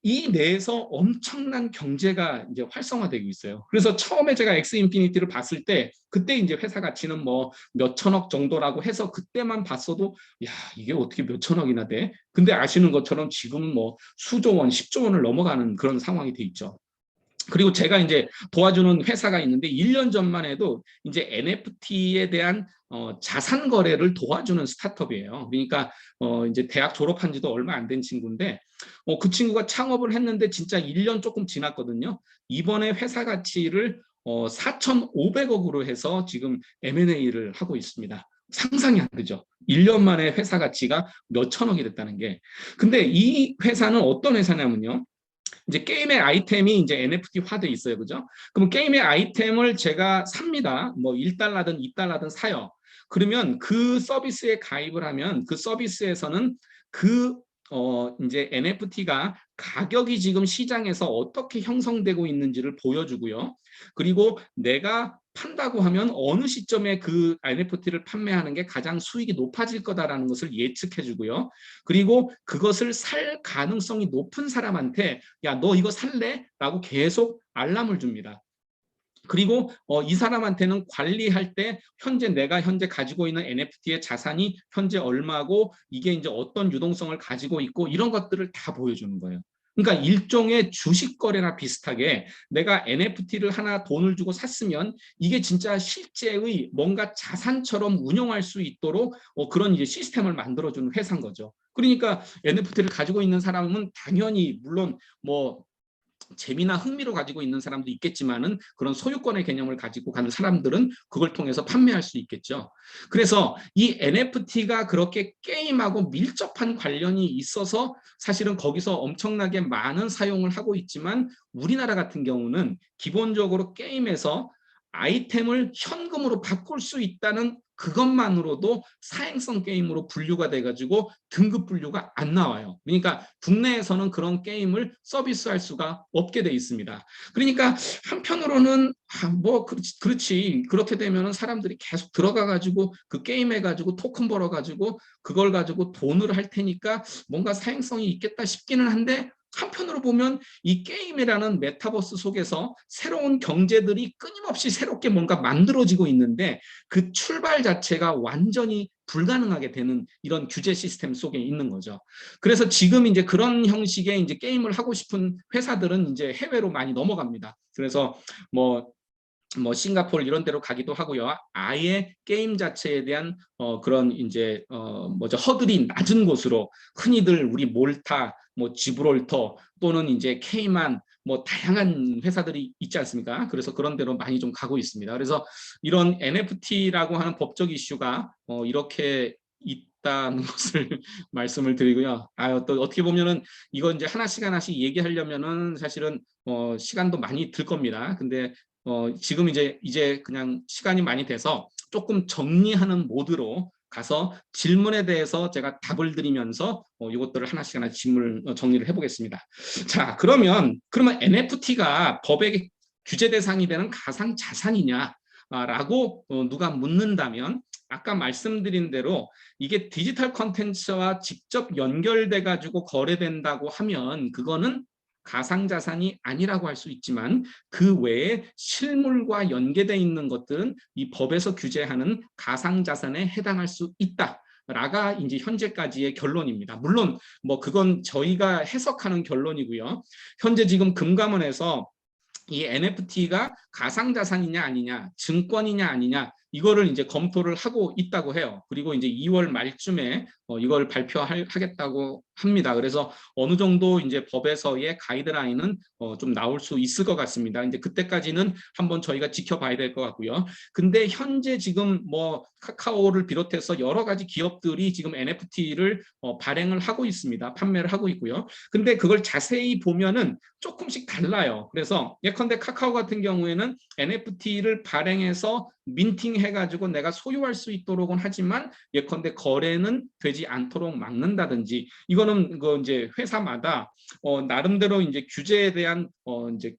D: 이 내에서 엄청난 경제가 이제 활성화되고 있어요. 그래서 처음에 제가 엑스 인피니티를 봤을 때, 그때 이제 회사 가치는 뭐 몇천억 정도라고 해서 그때만 봤어도 야 이게 어떻게 몇천억이나 돼? 근데 아시는 것처럼 지금 뭐 수조 원, 10조 원을 넘어가는 그런 상황이 돼 있죠. 그리고 제가 이제 도와주는 회사가 있는데 1년 전만 해도 이제 NFT에 대한 자산 거래를 도와주는 스타트업이에요. 그러니까 이제 대학 졸업한 지도 얼마 안 된 친구인데 그 친구가 창업을 했는데 진짜 1년 조금 지났거든요. 이번에 회사 가치를 4,500억으로 해서 지금 M&A를 하고 있습니다. 상상이 안 되죠. 1년 만에 회사 가치가 몇 천억이 됐다는 게. 근데 이 회사는 어떤 회사냐면요. 이제 게임의 아이템이 이제 NFT화돼 있어요. 그죠? 그럼 게임의 아이템을 제가 삽니다. 뭐 1달러든 2달러든 사요. 그러면 그 서비스에 가입을 하면 그 서비스에서는 이제 NFT가 가격이 지금 시장에서 어떻게 형성되고 있는지를 보여주고요. 그리고 내가 판다고 하면 어느 시점에 그 NFT를 판매하는 게 가장 수익이 높아질 거다라는 것을 예측해주고요. 그리고 그것을 살 가능성이 높은 사람한테 야, 너 이거 살래? 라고 계속 알람을 줍니다. 그리고 이 사람한테는 관리할 때 내가 현재 가지고 있는 NFT의 자산이 현재 얼마고 이게 이제 어떤 유동성을 가지고 있고 이런 것들을 다 보여주는 거예요. 그러니까 일종의 주식 거래나 비슷하게 내가 NFT를 하나 돈을 주고 샀으면 이게 진짜 실제의 뭔가 자산처럼 운영할 수 있도록 그런 이제 시스템을 만들어주는 회사인 거죠. 그러니까 NFT를 가지고 있는 사람은 당연히 물론 뭐 재미나 흥미로 가지고 있는 사람도 있겠지만은 그런 소유권의 개념을 가지고 가는 사람들은 그걸 통해서 판매할 수 있겠죠. 그래서 이 NFT가 그렇게 게임하고 밀접한 관련이 있어서 사실은 거기서 엄청나게 많은 사용을 하고 있지만, 우리나라 같은 경우는 기본적으로 게임에서 아이템을 현금으로 바꿀 수 있다는 그것만으로도 사행성 게임으로 분류가 돼가지고 등급 분류가 안 나와요. 그러니까 국내에서는 그런 게임을 서비스할 수가 없게 돼 있습니다. 그러니까 한편으로는 뭐 그렇지, 그렇게 되면은 사람들이 계속 들어가가지고 그 게임 해가지고 토큰 벌어가지고 그걸 가지고 돈을 할 테니까 뭔가 사행성이 있겠다 싶기는 한데, 한편으로 보면 이 게임이라는 메타버스 속에서 새로운 경제들이 끊임없이 새롭게 뭔가 만들어지고 있는데 그 출발 자체가 완전히 불가능하게 되는 이런 규제 시스템 속에 있는 거죠. 그래서 지금 이제 그런 형식의 이제 게임을 하고 싶은 회사들은 이제 해외로 많이 넘어갑니다. 그래서 뭐 싱가포르 이런 데로 가기도 하고요. 아예 게임 자체에 대한 그런 이제 허들이 낮은 곳으로 흔히들 우리 몰타, 뭐 지브롤터 또는 이제 케이만 뭐 다양한 회사들이 있지 않습니까? 그래서 그런 데로 많이 좀 가고 있습니다. 그래서 이런 NFT라고 하는 법적 이슈가 이렇게 있다는 것을 말씀을 드리고요. 또 어떻게 보면은 이거 이제 하나씩 얘기하려면은 사실은 시간도 많이 들 겁니다. 근데 지금 이제 그냥 시간이 많이 돼서 조금 정리하는 모드로 가서 질문에 대해서 제가 답을 드리면서 이것들을 하나씩 정리를 해보겠습니다. 자, 그러면 NFT가 법의 규제 대상이 되는 가상 자산이냐라고 누가 묻는다면 아까 말씀드린 대로 이게 디지털 콘텐츠와 직접 연결돼 가지고 거래된다고 하면 그거는 가상자산이 아니라고 할 수 있지만 그 외에 실물과 연계되어 있는 것들은 이 법에서 규제하는 가상자산에 해당할 수 있다. 라가 이제 현재까지의 결론입니다. 물론 뭐 그건 저희가 해석하는 결론이고요. 현재 지금 금감원에서 이 NFT가 가상자산이냐 아니냐, 증권이냐 아니냐 이거를 이제 검토를 하고 있다고 해요. 그리고 이제 2월 말쯤에 이걸 발표하겠다고 합니다. 그래서 어느 정도 이제 법에서의 가이드라인은 좀 나올 수 있을 것 같습니다. 이제 그때까지는 한번 저희가 지켜봐야 될 것 같고요. 근데 현재 지금 뭐 카카오를 비롯해서 여러 가지 기업들이 지금 NFT를 발행을 하고 있습니다. 판매를 하고 있고요. 근데 그걸 자세히 보면은 조금씩 달라요. 그래서 예컨대 카카오 같은 경우에는 NFT를 발행해서 민팅해가지고 내가 소유할 수 있도록은 하지만 예컨대 거래는 되지 않도록 막는다든지 이거는 이제 회사마다 나름대로 이제 규제에 대한 이제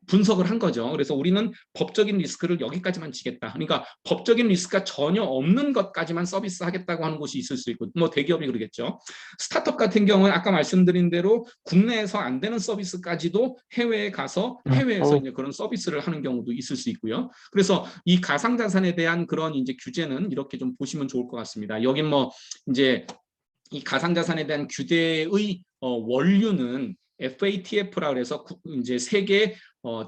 D: 분석을 한 거죠. 그래서 우리는 법적인 리스크를 여기까지만 지겠다. 그러니까 법적인 리스크가 전혀 없는 것까지만 서비스하겠다고 하는 곳이 있을 수 있고 뭐 대기업이 그러겠죠. 스타트업 같은 경우는 아까 말씀드린 대로 국내에서 안 되는 서비스까지도 해외에 가서 해외에서 이제 그런 서비스를 하는 경우도 있을 수 있고요. 그래서 이 가상자산에 대한 그런 이제 규제는 이렇게 좀 보시면 좋을 것 같습니다. 여긴 뭐 이제 이 가상자산에 대한 규제의 원류는 FATF라 그래서 이제 세계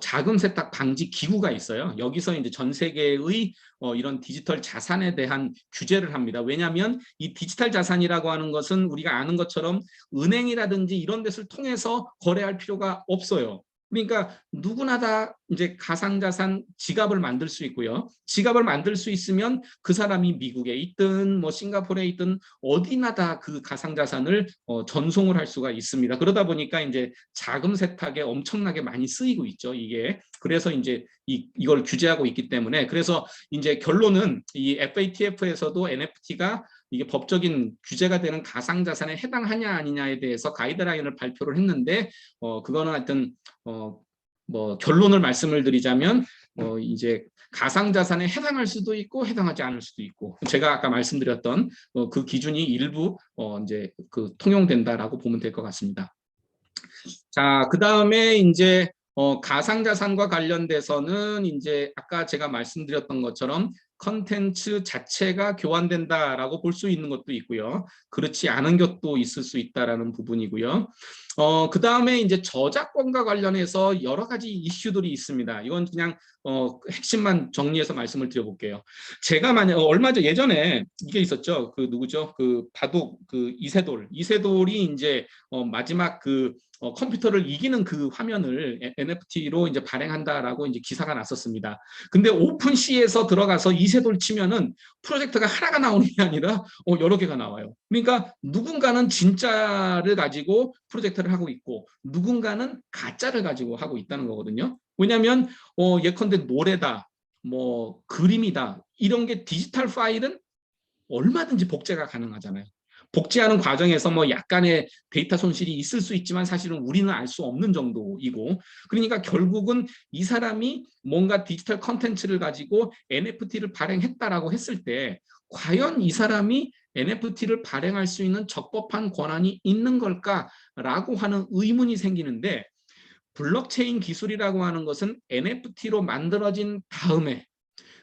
D: 자금 세탁 방지 기구가 있어요. 여기서 이제 전 세계의 이런 디지털 자산에 대한 규제를 합니다. 왜냐하면 이 디지털 자산이라고 하는 것은 우리가 아는 것처럼 은행이라든지 이런 데를 통해서 거래할 필요가 없어요. 그러니까 누구나 다 이제 가상자산 지갑을 만들 수 있고요. 지갑을 만들 수 있으면 그 사람이 미국에 있든 뭐 싱가포르에 있든 어디나 다 그 가상자산을 전송을 할 수가 있습니다. 그러다 보니까 이제 자금 세탁에 엄청나게 많이 쓰이고 있죠. 이게 그래서 이제 이걸 규제하고 있기 때문에 그래서 이제 결론은 이 FATF에서도 NFT가 이게 법적인 규제가 되는 가상자산에 해당하냐 아니냐에 대해서 가이드라인을 발표를 했는데 그거는 하여튼 뭐 결론을 말씀을 드리자면 이제 가상자산에 해당할 수도 있고 해당하지 않을 수도 있고 제가 아까 말씀드렸던 그 기준이 일부 이제 그 통용된다라고 보면 될 것 같습니다. 자, 그 다음에 이제 가상자산과 관련돼서는 이제 아까 제가 말씀드렸던 것처럼 컨텐츠 자체가 교환된다라고 볼 수 있는 것도 있고요. 그렇지 않은 것도 있을 수 있다라는 부분이고요. 그 다음에 이제 저작권과 관련해서 여러 가지 이슈들이 있습니다. 이건 그냥 핵심만 정리해서 말씀을 드려볼게요. 제가 만약 얼마 전 예전에 이게 있었죠. 그 누구죠? 그 바둑 그 이세돌이 이제 마지막 그 컴퓨터를 이기는 그 화면을 NFT로 이제 발행한다라고 이제 기사가 났었습니다. 근데 오픈시에서 들어가서 이세돌 치면은 프로젝트가 하나가 나오는 게 아니라 여러 개가 나와요. 그러니까 누군가는 진짜를 가지고 프로젝트를 하고 있고 누군가는 가짜를 가지고 하고 있다는 거거든요. 왜냐하면 예컨대 노래다, 뭐 그림이다 이런 게 디지털 파일은 얼마든지 복제가 가능하잖아요. 복제하는 과정에서 뭐 약간의 데이터 손실이 있을 수 있지만 사실은 우리는 알 수 없는 정도이고 그러니까 결국은 이 사람이 뭔가 디지털 컨텐츠를 가지고 NFT를 발행했다라고 했을 때 과연 이 사람이 NFT를 발행할 수 있는 적법한 권한이 있는 걸까라고 하는 의문이 생기는데, 블록체인 기술이라고 하는 것은 NFT로 만들어진 다음에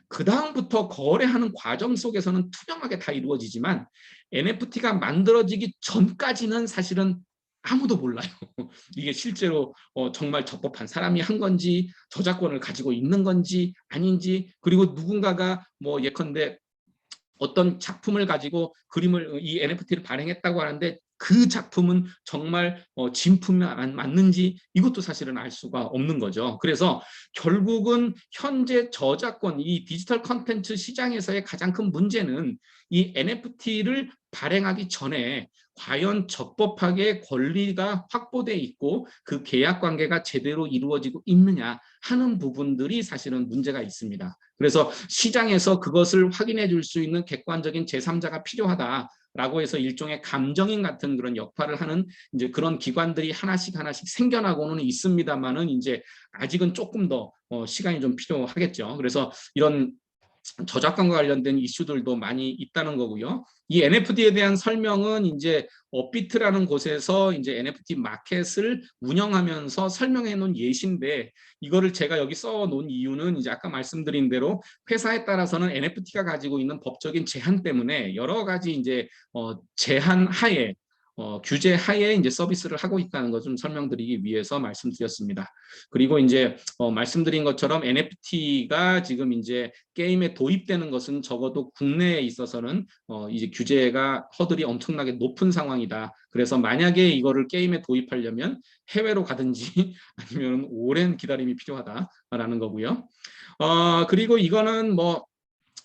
D: 그 다음부터 거래하는 과정 속에서는 투명하게 다 이루어지지만 NFT가 만들어지기 전까지는 사실은 아무도 몰라요. 이게 실제로 정말 적법한 사람이 한 건지, 저작권을 가지고 있는 건지 아닌지, 그리고 누군가가 뭐 예컨대 어떤 작품을 가지고 그림을, 이 NFT를 발행했다고 하는데 그 작품은 정말 진품이 맞는지 이것도 사실은 알 수가 없는 거죠. 그래서 결국은 현재 저작권, 이 디지털 컨텐츠 시장에서의 가장 큰 문제는 이 NFT를 발행하기 전에 과연 적법하게 권리가 확보돼 있고 그 계약 관계가 제대로 이루어지고 있느냐 하는 부분들이 사실은 문제가 있습니다. 그래서 시장에서 그것을 확인해 줄 수 있는 객관적인 제3자가 필요하다라고 해서 일종의 감정인 같은 그런 역할을 하는 이제 그런 기관들이 하나씩 생겨나고는 있습니다만은 이제 아직은 조금 더 시간이 좀 필요하겠죠. 그래서 이런 저작권과 관련된 이슈들도 많이 있다는 거고요. 이 NFT에 대한 설명은 이제 업비트라는 곳에서 이제 NFT 마켓을 운영하면서 설명해 놓은 예시인데, 이거를 제가 여기 써 놓은 이유는 이제 아까 말씀드린 대로 회사에 따라서는 NFT가 가지고 있는 법적인 제한 때문에 여러 가지 이제 제한 하에 규제 하에 이제 서비스를 하고 있다는 것 좀 설명드리기 위해서 말씀드렸습니다. 그리고 이제 말씀드린 것처럼 NFT가 지금 이제 게임에 도입되는 것은 적어도 국내에 있어서는 이제 규제가 허들이 엄청나게 높은 상황이다. 그래서 만약에 이거를 게임에 도입하려면 해외로 가든지 아니면 오랜 기다림이 필요하다라는 거고요. 그리고 이거는 뭐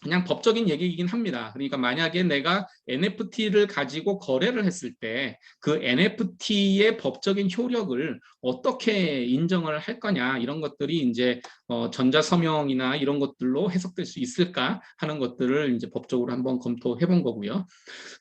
D: 그냥 법적인 얘기이긴 합니다. 그러니까 만약에 내가 NFT를 가지고 거래를 했을 때 그 NFT의 법적인 효력을 어떻게 인정을 할 거냐, 이런 것들이 이제 전자서명이나 이런 것들로 해석될 수 있을까 하는 것들을 이제 법적으로 한번 검토해 본 거고요.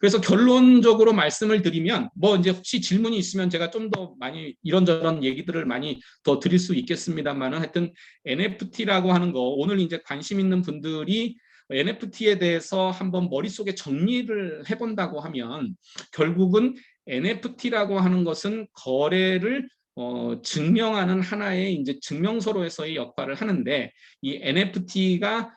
D: 그래서 결론적으로 말씀을 드리면, 뭐 이제 혹시 질문이 있으면 제가 좀 더 많이 이런저런 얘기들을 많이 더 드릴 수 있겠습니다만은, 하여튼 NFT라고 하는 거, 오늘 이제 관심 있는 분들이 NFT에 대해서 한번 머릿속에 정리를 해본다고 하면, 결국은 NFT라고 하는 것은 거래를 증명하는 하나의 이제 증명서로서의 역할을 하는데, 이 NFT가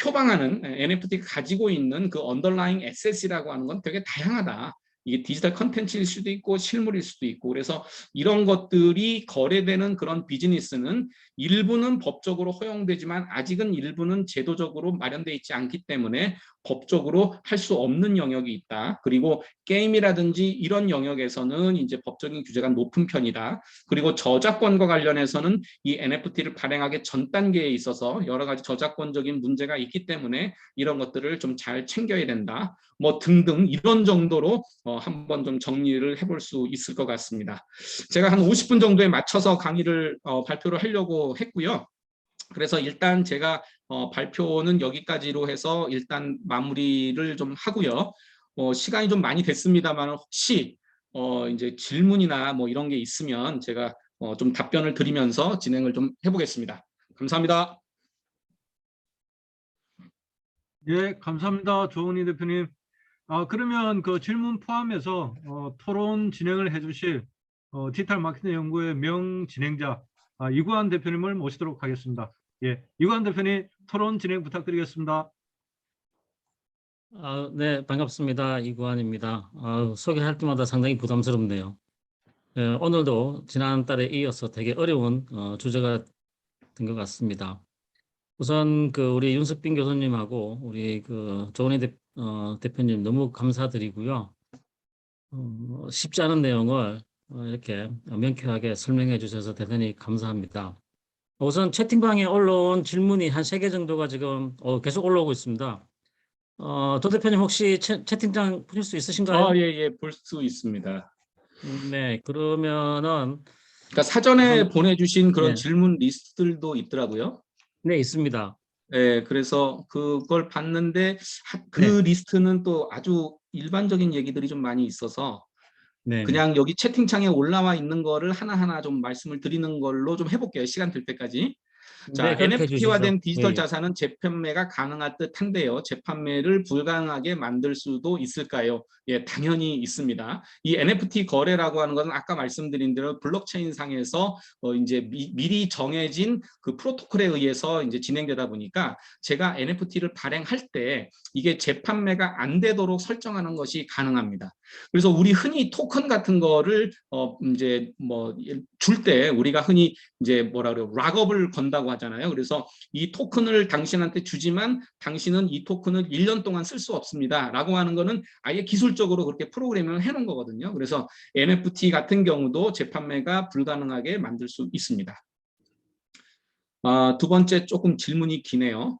D: 표방하는, NFT가 가지고 있는 그 언더라잉 에셋이라고 하는 건 되게 다양하다. 이게 디지털 컨텐츠일 수도 있고 실물일 수도 있고, 그래서 이런 것들이 거래되는 그런 비즈니스는 일부는 법적으로 허용되지만 아직은 일부는 제도적으로 마련되어 있지 않기 때문에 법적으로 할 수 없는 영역이 있다. 그리고 게임이라든지 이런 영역에서는 이제 법적인 규제가 높은 편이다. 그리고 저작권과 관련해서는 이 NFT를 발행하기 전 단계에 있어서 여러 가지 저작권적인 문제가 있기 때문에 이런 것들을 좀 잘 챙겨야 된다. 뭐 등등 이런 정도로 한번 좀 정리를 해볼 수 있을 것 같습니다. 제가 한 50분 정도에 맞춰서 강의를 발표를 하려고 했고요. 그래서 일단 제가 발표는 여기까지로 해서 일단 마무리를 좀 하고요. 시간이 좀 많이 됐습니다만 혹시 이제 질문이나 뭐 이런 게 있으면 제가 좀 답변을 드리면서 진행을 좀 해보겠습니다. 감사합니다.
A: 예, 감사합니다. 조은희 대표님. 그러면 그 질문 포함해서 토론 진행을 해주실 디지털 마케팅 연구의 명진행자 이구환 대표님을 모시도록 하겠습니다. 예, 이구환 대표님 토론 진행 부탁드리겠습니다.
E: 네, 반갑습니다. 이구환입니다. 소개할 때마다 상당히 부담스럽네요. 오늘도 지난달에 이어서 되게 어려운 주제가 된 것 같습니다. 우선 우리 윤석빈 교수님하고 우리 조은희 대표님 너무 감사드리고요. 쉽지 않은 내용을 이렇게 명쾌하게 설명해 주셔서 대단히 감사합니다. 우선 채팅방에 올라온 질문이 한 3개 정도가 지금 계속 올라오고 있습니다. 조 대표님 혹시 채팅창 보실 수 있으신가요?
D: 예, 볼 수 있습니다.
E: 네, 그러면은
D: 그러니까 사전에 보내주신 그런
E: 네.
D: 질문 리스트들도 있더라고요.
E: 네, 있습니다.
D: 네, 그래서 그걸 봤는데 그
E: 네.
D: 리스트는 또 아주 일반적인 얘기들이 좀 많이 있어서
E: 네.
D: 그냥 여기 채팅창에 올라와 있는 거를 하나하나 좀 말씀을 드리는 걸로 좀 해볼게요. 시간 될 때까지. 자,
E: 네, 그렇게
D: NFT화된
E: 해주시죠.
D: 디지털
E: 예, 예.
D: 자산은 재판매가 가능할 듯한데요. 재판매를 불가능하게 만들 수도 있을까요? 예, 당연히 있습니다. 이 NFT 거래라고 하는 것은 아까 말씀드린 대로 블록체인 상에서 이제 미리 정해진 그 프로토콜에 의해서 이제 진행되다 보니까 제가 NFT를 발행할 때 이게 재판매가 안 되도록 설정하는 것이 가능합니다. 그래서 우리 흔히 토큰 같은 거를 이제 뭐 줄 때 우리가 흔히 이제 뭐라 그래요, 락업을 건다고 하잖아요. 그래서 이 토큰을 당신한테 주지만 당신은 이 토큰을 1년 동안 쓸 수 없습니다 라고 하는 거는 아예 기술적으로 그렇게 프로그래밍을 해놓은 거거든요. 그래서 NFT 같은 경우도 재판매가 불가능하게 만들 수 있습니다. 두 번째 조금 질문이 기네요.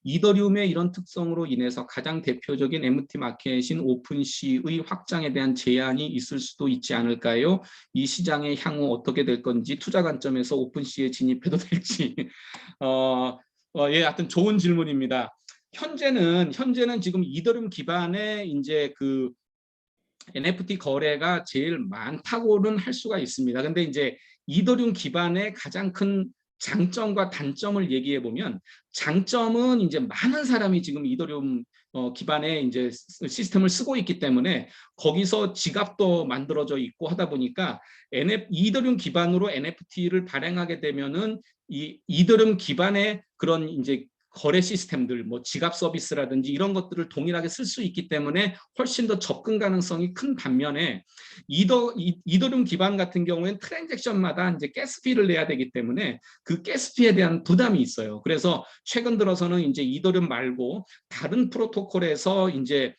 D: 이더리움의 이런 특성으로 인해서 가장 대표적인 MT 마켓인 오픈시의 확장에 대한 제한이 있을 수도 있지 않을까요? 이 시장의 향후 어떻게 될 건지, 투자 관점에서 오픈시에 진입해도 될지. 예, 하여튼 좋은 질문입니다. 현재는 지금 이더리움 기반의 이제 그 NFT 거래가 제일 많다고는 할 수가 있습니다. 근데 이제 이더리움 기반의 가장 큰 장점과 단점을 얘기해 보면, 장점은 이제 많은 사람이 지금 이더리움 기반의 이제 시스템을 쓰고 있기 때문에 거기서 지갑도 만들어져 있고 하다 보니까 이더리움 기반으로 NFT를 발행하게 되면은 이 이더리움 기반의 그런 이제 거래 시스템들, 뭐 지갑 서비스라든지 이런 것들을 동일하게 쓸 수 있기 때문에 훨씬 더 접근 가능성이 큰 반면에 이더리움 기반 같은 경우에는 트랜잭션마다 이제 가스피를 내야 되기 때문에 그 가스피에 대한 부담이 있어요. 그래서 최근 들어서는 이제 이더리움 말고 다른 프로토콜에서 이제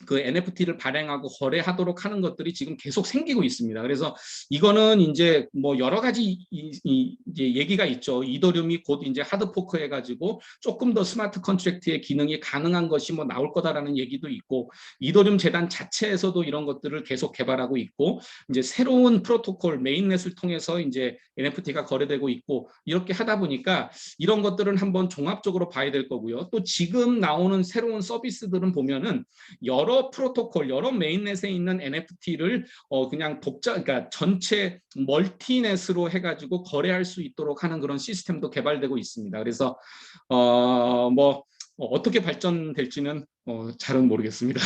D: 그 NFT를 발행하고 거래하도록 하는 것들이 지금 계속 생기고 있습니다. 그래서 이거는 이제 뭐 여러 가지 이제 얘기가 있죠. 이더리움이 곧 이제 하드 포크 해가지고 조금 더 스마트 컨트랙트의 기능이 가능한 것이 뭐 나올 거다라는 얘기도 있고, 이더리움 재단 자체에서도 이런 것들을 계속 개발하고 있고, 이제 새로운 프로토콜 메인넷을 통해서 이제 NFT가 거래되고 있고, 이렇게 하다 보니까 이런 것들은 한번 종합적으로 봐야 될 거고요. 또 지금 나오는 새로운 서비스들은 보면은 여러 프로토콜, 여러 메인넷에 있는 NFT를 그냥 그러니까 전체 멀티넷으로 해가지고 거래할 수 있도록 하는 그런 시스템도 개발되고 있습니다. 그래서 어떻게 발전될지는 잘은 모르겠습니다.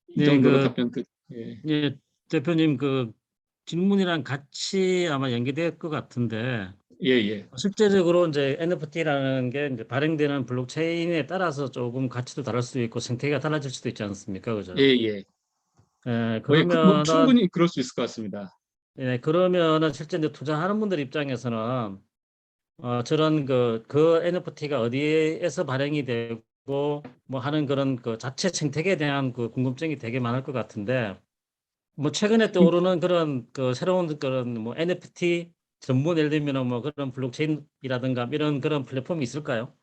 D: 이
E: 네,
D: 정도로 답변 예.
E: 예, 대표님 그 질문이랑 같이 아마 연계될 것 같은데,
D: 예.
E: 실제적으로 이제 NFT라는 게 이제 발행되는 블록체인에 따라서 조금 가치도 다를 수 있고 생태계가 달라질 수도 있지 않습니까? 그죠?
D: 예. 뭐
E: 그러면은
D: 충분히 그럴 수 있을 것 같습니다.
E: 그러면은 실제 이제 투자하는 분들 입장에서는 저런 그 NFT가 어디에서 발행이 되고 뭐 하는 그런 그 자체 생태계에 대한 그 궁금증이 되게 많을 것 같은데, 뭐 최근에 떠오르는 그런 그 새로운 그런 뭐 NFT 전문, 예를 들면 뭐 그런 블록체인이라든가 이런 그런 플랫폼이 있을까요?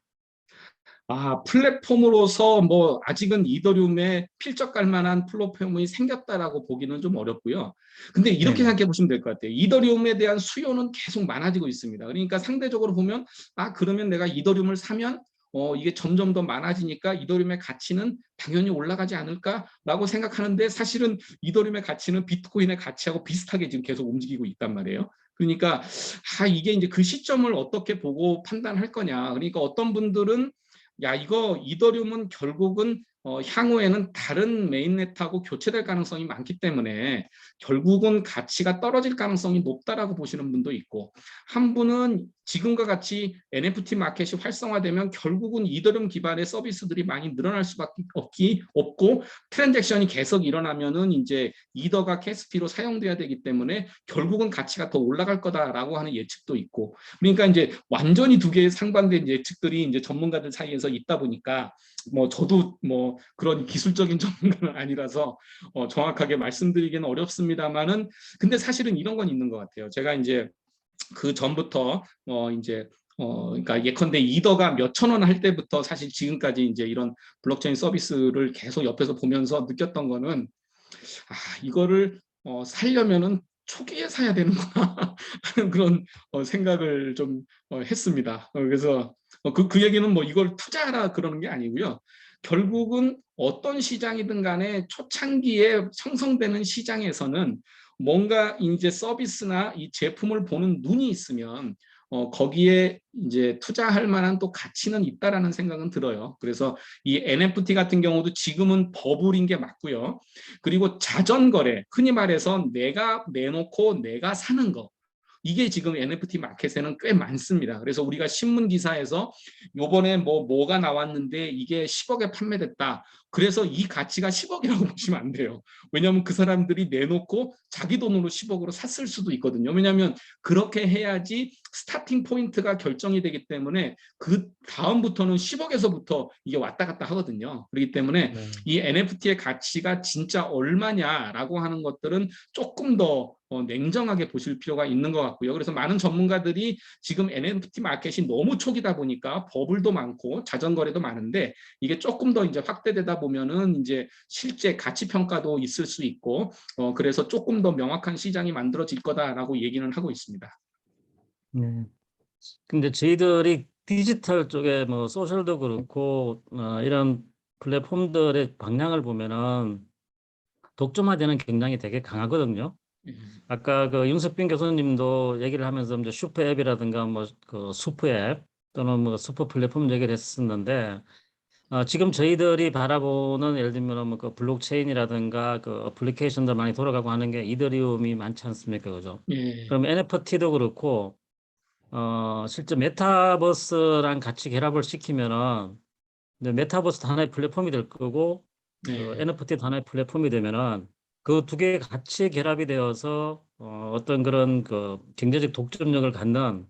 D: 플랫폼으로서 뭐 아직은 이더리움에 필적할 만한 플랫폼이 생겼다라고 보기는 좀 어렵고요. 근데 이렇게
E: 네네.
D: 생각해 보시면 될 것 같아요. 이더리움에 대한 수요는 계속 많아지고 있습니다. 그러니까 상대적으로 보면 그러면 내가 이더리움을 사면 이게 점점 더 많아지니까 이더리움의 가치는 당연히 올라가지 않을까라고 생각하는데, 사실은 이더리움의 가치는 비트코인의 가치하고 비슷하게 지금 계속 움직이고 있단 말이에요. 그러니까 이게 이제 그 시점을 어떻게 보고 판단할 거냐. 그러니까 어떤 분들은 이거 이더리움은 결국은 향후에는 다른 메인넷하고 교체될 가능성이 많기 때문에 결국은 가치가 떨어질 가능성이 높다라고 보시는 분도 있고, 한 분은 지금과 같이 NFT 마켓이 활성화되면 결국은 이더리움 기반의 서비스들이 많이 늘어날 수밖에 없고, 트랜잭션이 계속 일어나면은 이제 이더가 캐스피로 사용돼야 되기 때문에 결국은 가치가 더 올라갈 거다라고 하는 예측도 있고, 그러니까 이제 완전히 두 개의 상반된 예측들이 이제 전문가들 사이에서 있다 보니까 뭐 저도 뭐 그런 기술적인 전문가는 아니라서 정확하게 말씀드리기는 어렵습니다만은, 근데 사실은 이런 건 있는 것 같아요. 제가 이제 그 전부터 그러니까 예컨대 이더가 몇천 원 할 때부터 사실 지금까지 이제 이런 블록체인 서비스를 계속 옆에서 보면서 느꼈던 거는 이거를 살려면은 초기에 사야 되는구나 하는 그런 생각을 좀 했습니다. 그래서 그 얘기는 뭐 이걸 투자하라 그러는 게 아니고요. 결국은 어떤 시장이든 간에 초창기에 형성되는 시장에서는 뭔가 이제 서비스나 이 제품을 보는 눈이 있으면 거기에 이제 투자할 만한 또 가치는 있다라는 생각은 들어요. 그래서 이 NFT 같은 경우도 지금은 버블인 게 맞고요. 그리고 자전거래, 흔히 말해서 내가 내놓고 내가 사는 거. 이게 지금 NFT 마켓에는 꽤 많습니다. 그래서 우리가 신문 기사에서 요번에 뭐가 나왔는데 이게 10억에 판매됐다. 그래서 이 가치가 10억이라고 보시면 안 돼요. 왜냐하면 그 사람들이 내놓고 자기 돈으로 10억으로 샀을 수도 있거든요. 왜냐하면 그렇게 해야지 스타팅 포인트가 결정이 되기 때문에 그 다음부터는 10억에서부터 이게 왔다 갔다 하거든요. 그렇기 때문에
E: 네.
D: 이 NFT의 가치가 진짜 얼마냐라고 하는 것들은 조금 더 냉정하게 보실 필요가 있는 것 같고요. 그래서 많은 전문가들이 지금 NFT 마켓이 너무 초기다 보니까 버블도 많고 자전거래도 많은데 이게 조금 더 이제 확대되다 보면은 이제 실제 가치 평가도 있을 수 있고 그래서 조금 더 명확한 시장이 만들어질 거다라고 얘기는 하고 있습니다.
E: 네. 근데 저희들이 디지털 쪽에 뭐 소셜도 그렇고 이런 플랫폼들의 방향을 보면은 독점화되는 경향이 되게 강하거든요. 아까 그 윤석빈 교수님도 얘기를 하면서 이제 슈퍼 앱이라든가 뭐 그 수퍼 앱 또는 뭐 수퍼 플랫폼 얘기를 했었는데 지금 저희들이 바라보는 예를 들면 뭐 그 블록체인이라든가 그 어플리케이션들 많이 돌아가고 하는 게 이더리움이 많지 않습니까, 그죠?
D: 예.
E: 그럼 NFT도 그렇고 실제 메타버스랑 같이 결합을 시키면은 이제 메타버스도 하나의 플랫폼이 될 거고 그
D: 네.
E: NFT도 하나의 플랫폼이 되면은 그 두 개가 같이 결합이 되어서 어떤 그런 그 경제적 독점력을 갖는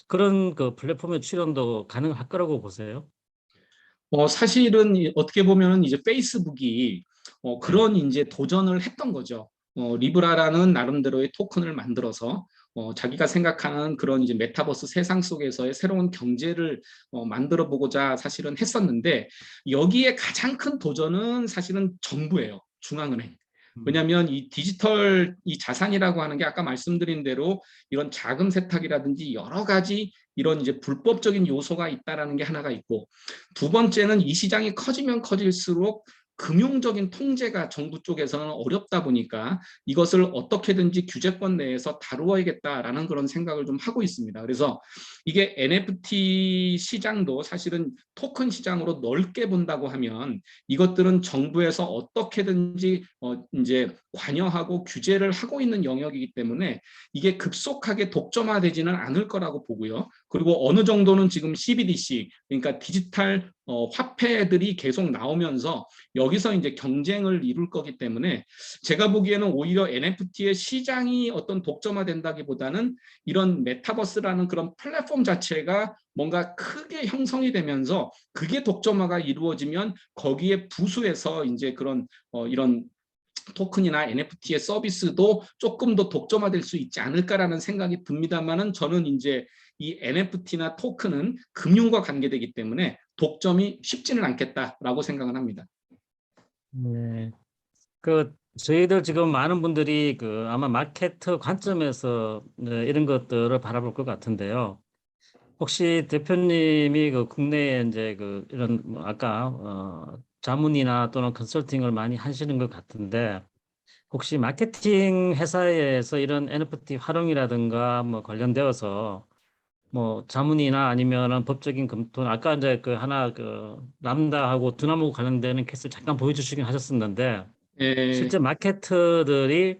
E: 그런 그 플랫폼의 출현도 가능할 거라고 보세요.
D: 사실은 어떻게 보면 이제 페이스북이
E: 네.
D: 그런 이제 도전을 했던 거죠. 리브라라는 나름대로의 토큰을 만들어서 자기가 생각하는 그런 이제 메타버스 세상 속에서의 새로운 경제를 만들어 보고자 사실은 했었는데 여기에 가장 큰 도전은 사실은 정부예요. 중앙은행. 왜냐하면 이 디지털 이 자산이라고 하는 게 아까 말씀드린 대로 이런 자금 세탁이라든지 여러 가지 이런 이제 불법적인 요소가 있다라는 게 하나가 있고 두 번째는 이 시장이 커지면 커질수록 금융적인 통제가 정부 쪽에서는 어렵다 보니까 이것을 어떻게든지 규제권 내에서 다루어야겠다라는 그런 생각을 좀 하고 있습니다. 그래서 이게 NFT 시장도 사실은 토큰 시장으로 넓게 본다고 하면 이것들은 정부에서 어떻게든지 이제 관여하고 규제를 하고 있는 영역이기 때문에 이게 급속하게 독점화되지는 않을 거라고 보고요. 그리고 어느 정도는 지금 CBDC 그러니까 디지털 화폐들이 계속 나오면서 여기서 이제 경쟁을 이룰 거기 때문에 제가 보기에는 오히려 NFT의 시장이 어떤 독점화된다기보다는 이런 메타버스라는 그런 플랫폼 자체가 뭔가 크게 형성이 되면서 그게 독점화가 이루어지면 거기에 부수해서 이제 그런 이런 토큰이나 NFT의 서비스도 조금 더 독점화될 수 있지 않을까라는 생각이 듭니다만은 저는 이제 이 NFT나 토큰은 금융과 관계되기 때문에 독점이 쉽지는 않겠다라고 생각을 합니다.
E: 네. 그 저희들 지금 많은 분들이 그 아마 마케터 관점에서 이런 것들을 바라볼 것 같은데요. 혹시 대표님이 그 국내에 이제 그 이런 뭐 아까 자문이나 또는 컨설팅을 많이 하시는 것 같은데 혹시 마케팅 회사에서 이런 NFT 활용이라든가 뭐 관련되어서 뭐 자문이나 아니면은 법적인 검토 아까 이제 그 하나 그 람다하고 두나무 관련되는 케이스 잠깐 보여주시긴 하셨었는데
D: 예,
E: 실제 마케터들이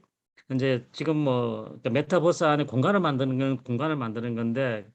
E: 이제 지금 뭐 그러니까 메타버스 안에 공간을 만드는 건 공간을 만드는 건데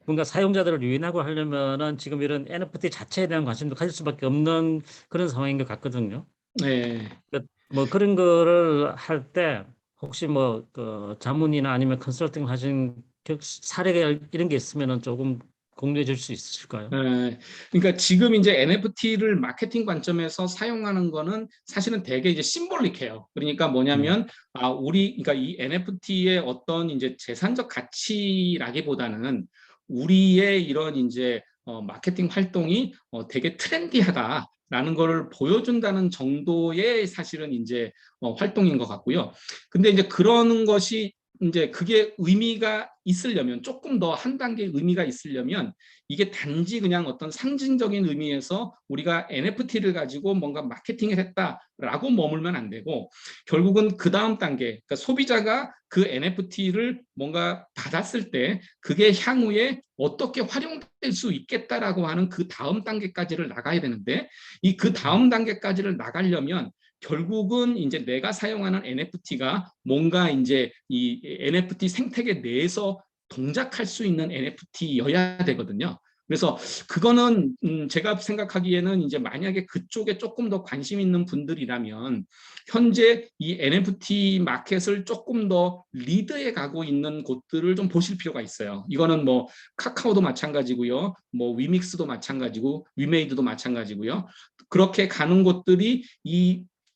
E: 뭔가 사용자들을 유인하고 하려면은 지금 이런 NFT 자체에 대한 관심도 가질 수밖에 없는 그런 상황인 것 같거든요.
D: 예.
E: 그러니까 뭐 그런 거를 할 때 혹시 뭐 그 자문이나 아니면 컨설팅 하신 사례가 이런 게 있으면은 조금 공유해 줄 수 있으실까요?
D: 그러니까 지금 이제 NFT를 마케팅 관점에서 사용하는 거는 사실은 되게 이제 심볼릭해요. 그러니까
E: 네.
D: 뭐냐면 그러니까 이 NFT의 어떤 이제 재산적 가치라기보다는 우리의 이런 이제 마케팅 활동이 되게 트렌디하다라는 거를 보여준다는 정도의 사실은 이제 활동인 것 같고요. 근데 이제 그런 것이 이제 그게 의미가 있으려면 조금 더 한 단계 의미가 있으려면 이게 단지 그냥 어떤 상징적인 의미에서 우리가 NFT를 가지고 뭔가 마케팅을 했다라고 머물면 안 되고 결국은 그 다음 단계, 그러니까 소비자가 그 NFT를 뭔가 받았을 때 그게 향후에 어떻게 활용될 수 있겠다라고 하는 그 다음 단계까지를 나가야 되는데 이 그 다음 단계까지를 나가려면 결국은 이제 내가 사용하는 NFT가 뭔가 이제 이 NFT 생태계 내에서 동작할 수 있는 NFT여야 되거든요. 그래서 그거는 제가 생각하기에는 이제 만약에 그쪽에 조금 더 관심 있는 분들이라면 현재 이 NFT 마켓을 조금 더 리드해 가고 있는 곳들을 좀 보실 필요가 있어요. 이거는 뭐 카카오도 마찬가지고요. 뭐 위믹스도 마찬가지고 위메이드도 마찬가지고요. 그렇게 가는 곳들이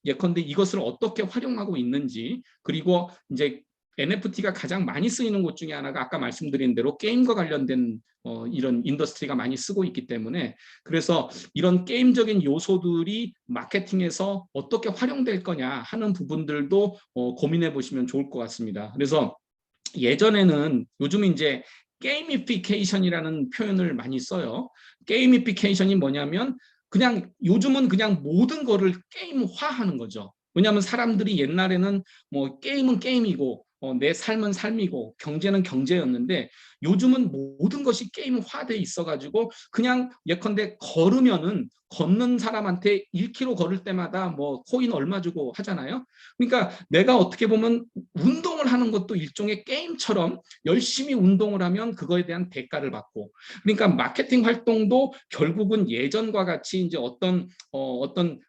D: 예컨대 이것을 어떻게 활용하고 있는지 그리고 이제 NFT가 가장 많이 쓰이는 곳 중에 하나가 아까 말씀드린 대로 게임과 관련된 이런 인더스트리가 많이 쓰고 있기 때문에 그래서 이런 게임적인 요소들이 마케팅에서 어떻게 활용될 거냐 하는 부분들도 고민해 보시면 좋을 것 같습니다. 그래서 예전에는 요즘은 이제 게이미피케이션이라는 표현을 많이 써요. 게이미피케이션이 뭐냐면 그냥 요즘은 그냥 모든 거를 게임화하는 거죠. 왜냐하면 사람들이 옛날에는 뭐 게임은 게임이고 내 삶은 삶이고 경제는 경제였는데 요즘은 모든 것이 게임화돼 있어가지고 그냥 예컨대 걸으면은 걷는 사람한테 1km 걸을 때마다 뭐 코인 얼마 주고 하잖아요. 그러니까 내가 어떻게 보면 운동을 하는 것도 일종의 게임처럼 열심히 운동을 하면 그거에 대한 대가를 받고 그러니까 마케팅 활동도 결국은 예전과 같이 이제 어떤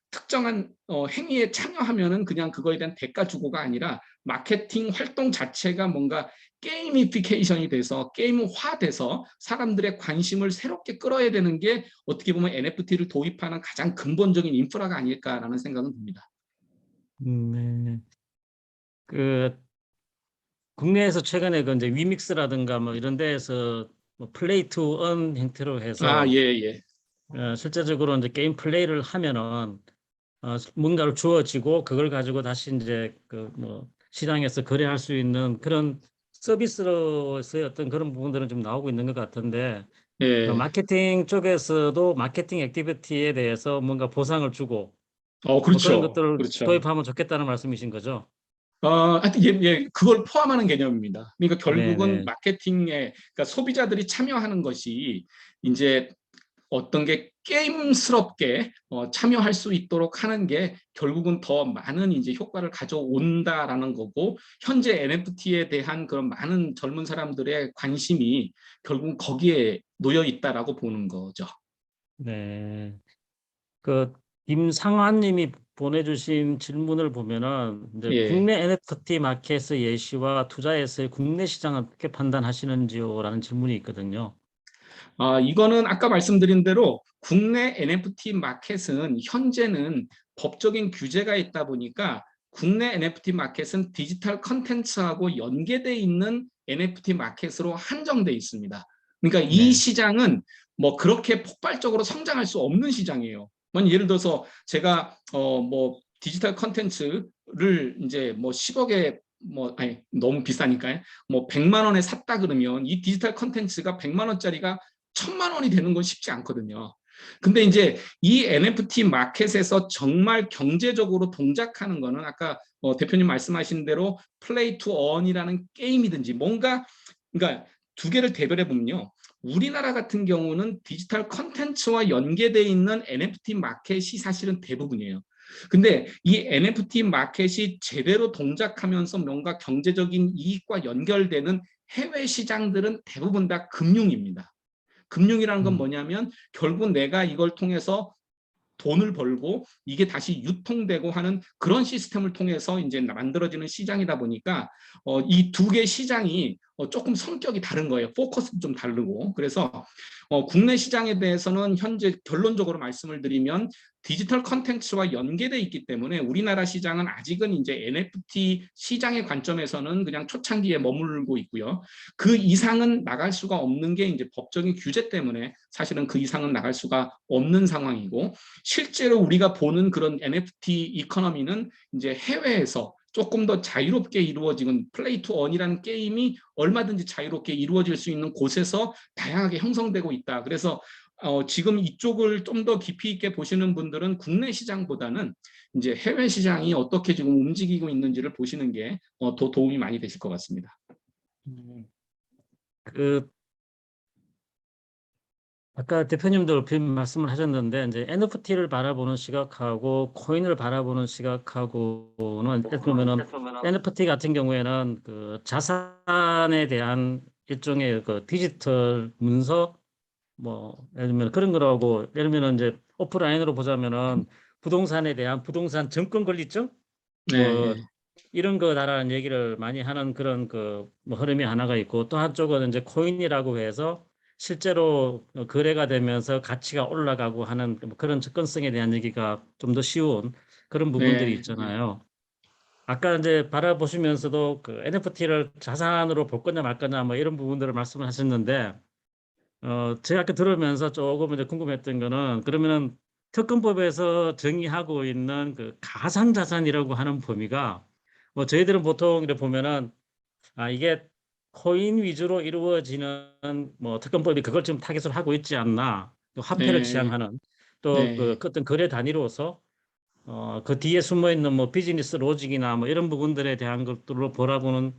D: 특정한 행위에 참여하면은 그냥 그거에 대한 대가 주고가 아니라 마케팅 활동 자체가 뭔가 게이미피케이션이 돼서 게임화돼서 사람들의 관심을 새롭게 끌어야 되는 게 어떻게 보면 NFT를 도입하는 가장 근본적인 인프라가 아닐까라는 생각은 듭니다.
E: 네. 그 국내에서 최근에 그 이제 위믹스라든가 뭐 이런 데에서 뭐 플레이 투 언 형태로 해서
D: 예.
E: 실제적으로 이제 게임 플레이를 하면은 뭔가를 주어지고 그걸 가지고 다시 이제 그 뭐 시장에서 거래할 수 있는 그런 서비스로서의 어떤 그런 부분들은 좀 나오고 있는 것 같은데
D: 예.
E: 마케팅 쪽에서도 마케팅 액티비티에 대해서 뭔가 보상을 주고 뭐 그런
D: 그렇죠.
E: 것들을
D: 그렇죠.
E: 도입하면 좋겠다는 말씀이신 거죠?
D: 하여튼 그걸 포함하는 개념입니다. 그러니까 결국은
E: 네네.
D: 마케팅에, 그러니까 소비자들이 참여하는 것이 이제 어떤 게 게임스럽게 참여할 수 있도록 하는 게 결국은 더 많은 이제 효과를 가져온다라는 거고 현재 NFT에 대한 그런 많은 젊은 사람들의 관심이 결국은 거기에 놓여 있다라고 보는 거죠.
E: 네. 그 김상환님이 보내주신 질문을 보면은 이제
D: 예.
E: 국내 NFT 마켓의 예시와 투자에서의 국내 시장을 어떻게 판단하시는지요라는 질문이 있거든요.
D: 이거는 아까 말씀드린 대로 국내 NFT 마켓은 현재는 법적인 규제가 있다 보니까 국내 NFT 마켓은 디지털 컨텐츠하고 연계되어 있는 NFT 마켓으로 한정돼 있습니다. 그러니까 이
E: 네.
D: 시장은 뭐 그렇게 폭발적으로 성장할 수 없는 시장이에요. 예를 들어서 제가 뭐 디지털 컨텐츠를 이제 뭐 10억에 아니 너무 비싸니까요. 뭐 100만 원에 샀다 그러면 이 디지털 컨텐츠가 100만 원짜리가 1000만 원이 되는 건 쉽지 않거든요. 근데 이제 이 NFT 마켓에서 정말 경제적으로 동작하는 거는 아까 대표님 말씀하신 대로 플레이 투 언이라는 게임이든지 뭔가 그러니까 두 개를 대별해 보면요. 우리나라 같은 경우는 디지털 컨텐츠와 연계되어 있는 NFT 마켓이 사실은 대부분이에요. 근데 이 NFT 마켓이 제대로 동작하면서 뭔가 경제적인 이익과 연결되는 해외 시장들은 대부분 다 금융입니다. 금융이라는 건 뭐냐면 결국 내가 이걸 통해서 돈을 벌고 이게 다시 유통되고 하는 그런 시스템을 통해서 이제 만들어지는 시장이다 보니까 이 두 개 시장이 조금 성격이 다른 거예요. 포커스도 좀 다르고. 그래서 국내 시장에 대해서는 현재 결론적으로 말씀을 드리면 디지털 컨텐츠와 연계돼 있기 때문에 우리나라 시장은 아직은 이제 NFT 시장의 관점에서는 그냥 초창기에 머물고 있고요. 그 이상은 나갈 수가 없는 게 이제 법적인 규제 때문에 사실은 그 이상은 나갈 수가 없는 상황이고 실제로 우리가 보는 그런 NFT 이코노미는 이제 해외에서 조금 더 자유롭게 이루어지는 플레이 투 언이라는 게임이 얼마든지 자유롭게 이루어질 수 있는 곳에서 다양하게 형성되고 있다. 그래서 지금 이쪽을 좀 더 깊이 있게 보시는 분들은 국내 시장보다는 이제 해외 시장이 어떻게 지금 움직이고 있는지를 보시는 게 더 도움이 많이 되실 것 같습니다.
E: 그 아까 대표님도 얼핏 말씀을 하셨는데 이제 NFT를 바라보는 시각하고 코인을 바라보는 시각하고는 예를 들면은 NFT 같은 경우에는 그 자산에 대한 일종의 그 디지털 문서 뭐 예를 들면 그런 거라고 예를 들면 이제 오프라인으로 보자면은 부동산에 대한 부동산 증권 권리증 뭐
D: 네,
E: 이런 거다라는 얘기를 많이 하는 그런 그 뭐 흐름이 하나가 있고 또 한쪽은 이제 코인이라고 해서 실제로 거래가 되면서 가치가 올라가고 하는 뭐 그런 접근성에 대한 얘기가 좀 더 쉬운 그런 부분들이
D: 네,
E: 있잖아요. 아까 이제 바라보시면서도 그 NFT를 자산으로 볼 거냐 말 거냐 뭐 이런 부분들을 말씀을 하셨는데 제가 아까 들으면서 조금 이제 궁금했던 거는 그러면은 특검법에서 정의하고 있는 그 가상자산이라고 하는 범위가 뭐 저희들은 보통 이렇게 보면은 이게 코인 위주로 이루어지는 뭐 특검법이 그걸 지금 타겟으로 하고 있지 않나 또 화폐를
D: 네,
E: 지향하는 또 그
D: 네,
E: 어떤 거래 단위로서 그 뒤에 숨어 있는 뭐 비즈니스 로직이나 뭐 이런 부분들에 대한 것들로 바라보는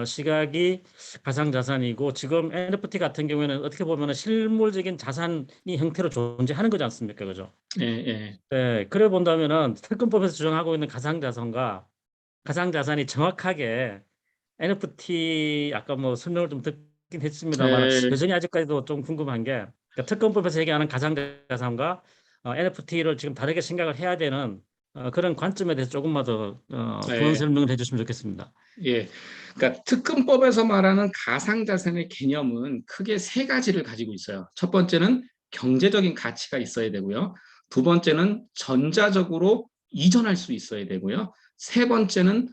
E: 시각이 가상자산이고 지금 NFT 같은 경우에는 어떻게 보면 실물적인 자산이 형태로 존재하는 거지 않습니까? 그죠?
D: 네, 네,
E: 네, 그래 본다면은 특검법에서 주장하고 있는 가상자산과 가상자산이 정확하게 NFT 아까 뭐 설명을 좀 듣긴 했습니다만
D: 네,
E: 여전히 아직까지도 좀 궁금한 게 그러니까 특검법에서 얘기하는 가상자산과 NFT를 지금 다르게 생각을 해야 되는 그런 관점에 대해서 조금만 더 부연
D: 네.
E: 설명을 해주시면 좋겠습니다.
D: 예. 그러니까 특근법에서 말하는 가상자산의 개념은 크게 세 가지를 가지고 있어요. 첫 번째는 경제적인 가치가 있어야 되고요. 두 번째는 전자적으로 이전할 수 있어야 되고요. 세 번째는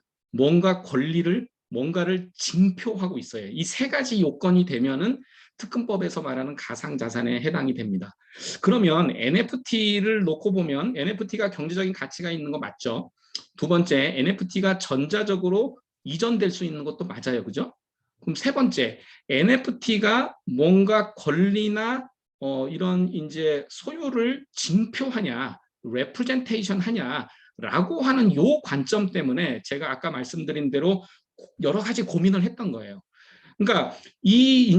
D: 뭔가를 징표하고 있어요. 이 세 가지 요건이 되면은 특근법에서 말하는 가상자산에 해당이 됩니다. 그러면 NFT를 놓고 보면 NFT가 경제적인 가치가 있는 거 맞죠? 두 번째, NFT가 전자적으로 이전될 수 있는 것도 맞아요. 그죠? 그럼 세 번째, NFT가 뭔가 권리나 이런 이제 소유를 징표하냐, 레프레젠테이션 하냐라고 하는 요 관점 때문에 제가 아까 말씀드린 대로 여러 가지 고민을 했던 거예요. 그러니까 이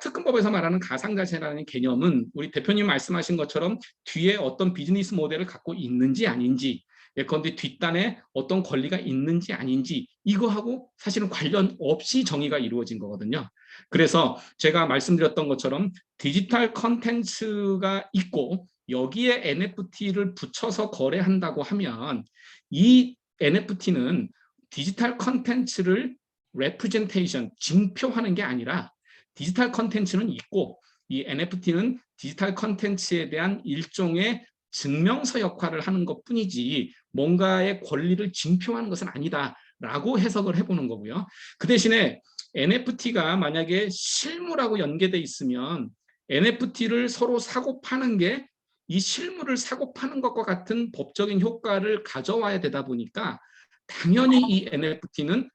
D: 특근법에서 말하는 가상자산이라는 개념은 우리 대표님 말씀하신 것처럼 뒤에 어떤 비즈니스 모델을 갖고 있는지 아닌지 예컨대 뒷단에 어떤 권리가 있는지 아닌지 이거하고 사실은 관련 없이 정의가 이루어진 거거든요. 그래서 제가 말씀드렸던 것처럼 디지털 컨텐츠가 있고 여기에 NFT를 붙여서 거래한다고 하면 이 NFT는 디지털 컨텐츠를 레프레젠테이션, 징표하는 게 아니라 디지털 컨텐츠는 있고 이 NFT는 디지털 컨텐츠에 대한 일종의 증명서 역할을 하는 것뿐이지 뭔가의 권리를 징표하는 것은 아니다라고 해석을 해보는 거고요. 그 대신에 NFT가 만약에 실물하고 연계돼 있으면 NFT를 서로 사고 파는 게 이 실물을 사고 파는 것과 같은 법적인 효과를 가져와야 되다 보니까 당연히 이 NFT는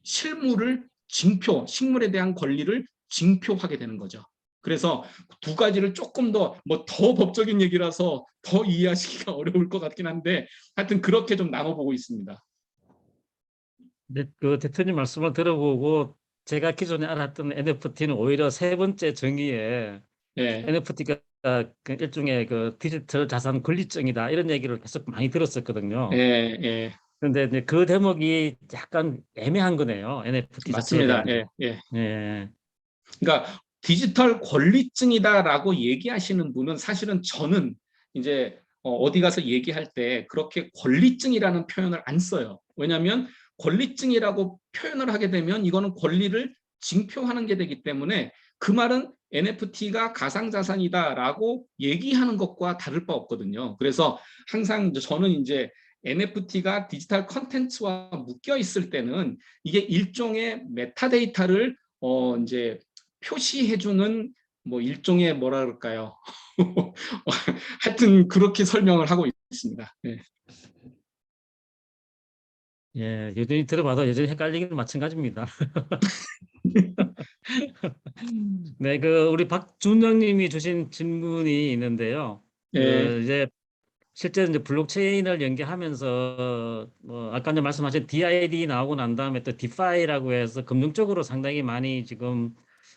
D: 식물에 대한 권리를 징표하게 되는 거죠. 그래서 두 가지를 조금 더 법적인 얘기라서 더 이해하시기가 어려울 것 같긴 한데 하여튼 그렇게 좀 나눠보고 있습니다.
E: 네, 그 대표님 말씀을 들어보고 제가 기존에 알았던 NFT는 오히려 세 번째 정의에
D: 예,
E: NFT가 그 일종의 그 디지털 자산 권리증이다 이런 얘기를 계속 많이
D: 예,
E: 들었었거든요.
D: 예,
E: 그런데 이제 그 대목이 약간 애매한 거네요. NFT 자체에
D: 맞습니다.
E: 대한 게.
D: 예, 예.
E: 예.
D: 그러니까 디지털 권리증이다라고 얘기하시는 분은 사실은 저는 이제 어디 가서 얘기할 때 그렇게 권리증이라는 표현을 안 써요. 왜냐하면 권리증이라고 표현을 하게 되면 이거는 권리를 징표하는 게 되기 때문에 그 말은 NFT가 가상자산이다라고 얘기하는 것과 다를 바 없거든요. 그래서 항상 저는 이제 NFT가 디지털 컨텐츠와 묶여 있을 때는 이게 일종의 메타데이터를 이제 표시해주는 뭐 일종의 뭐라 그럴까요? 하여튼 그렇게 설명을 하고 있습니다. 네.
E: 예, 여전히 들어봐도 여전히 헷갈리기는 마찬가지입니다. 네, 그 우리 박준영님이 주신 질문이 있는데요.
D: 예,
E: 그 이제 실제 이제 블록체인을 연계하면서 뭐 아까 이제 말씀하신 DID 나오고 난 다음에 또 디파이라고 해서 금융 쪽으로 상당히 많이 지금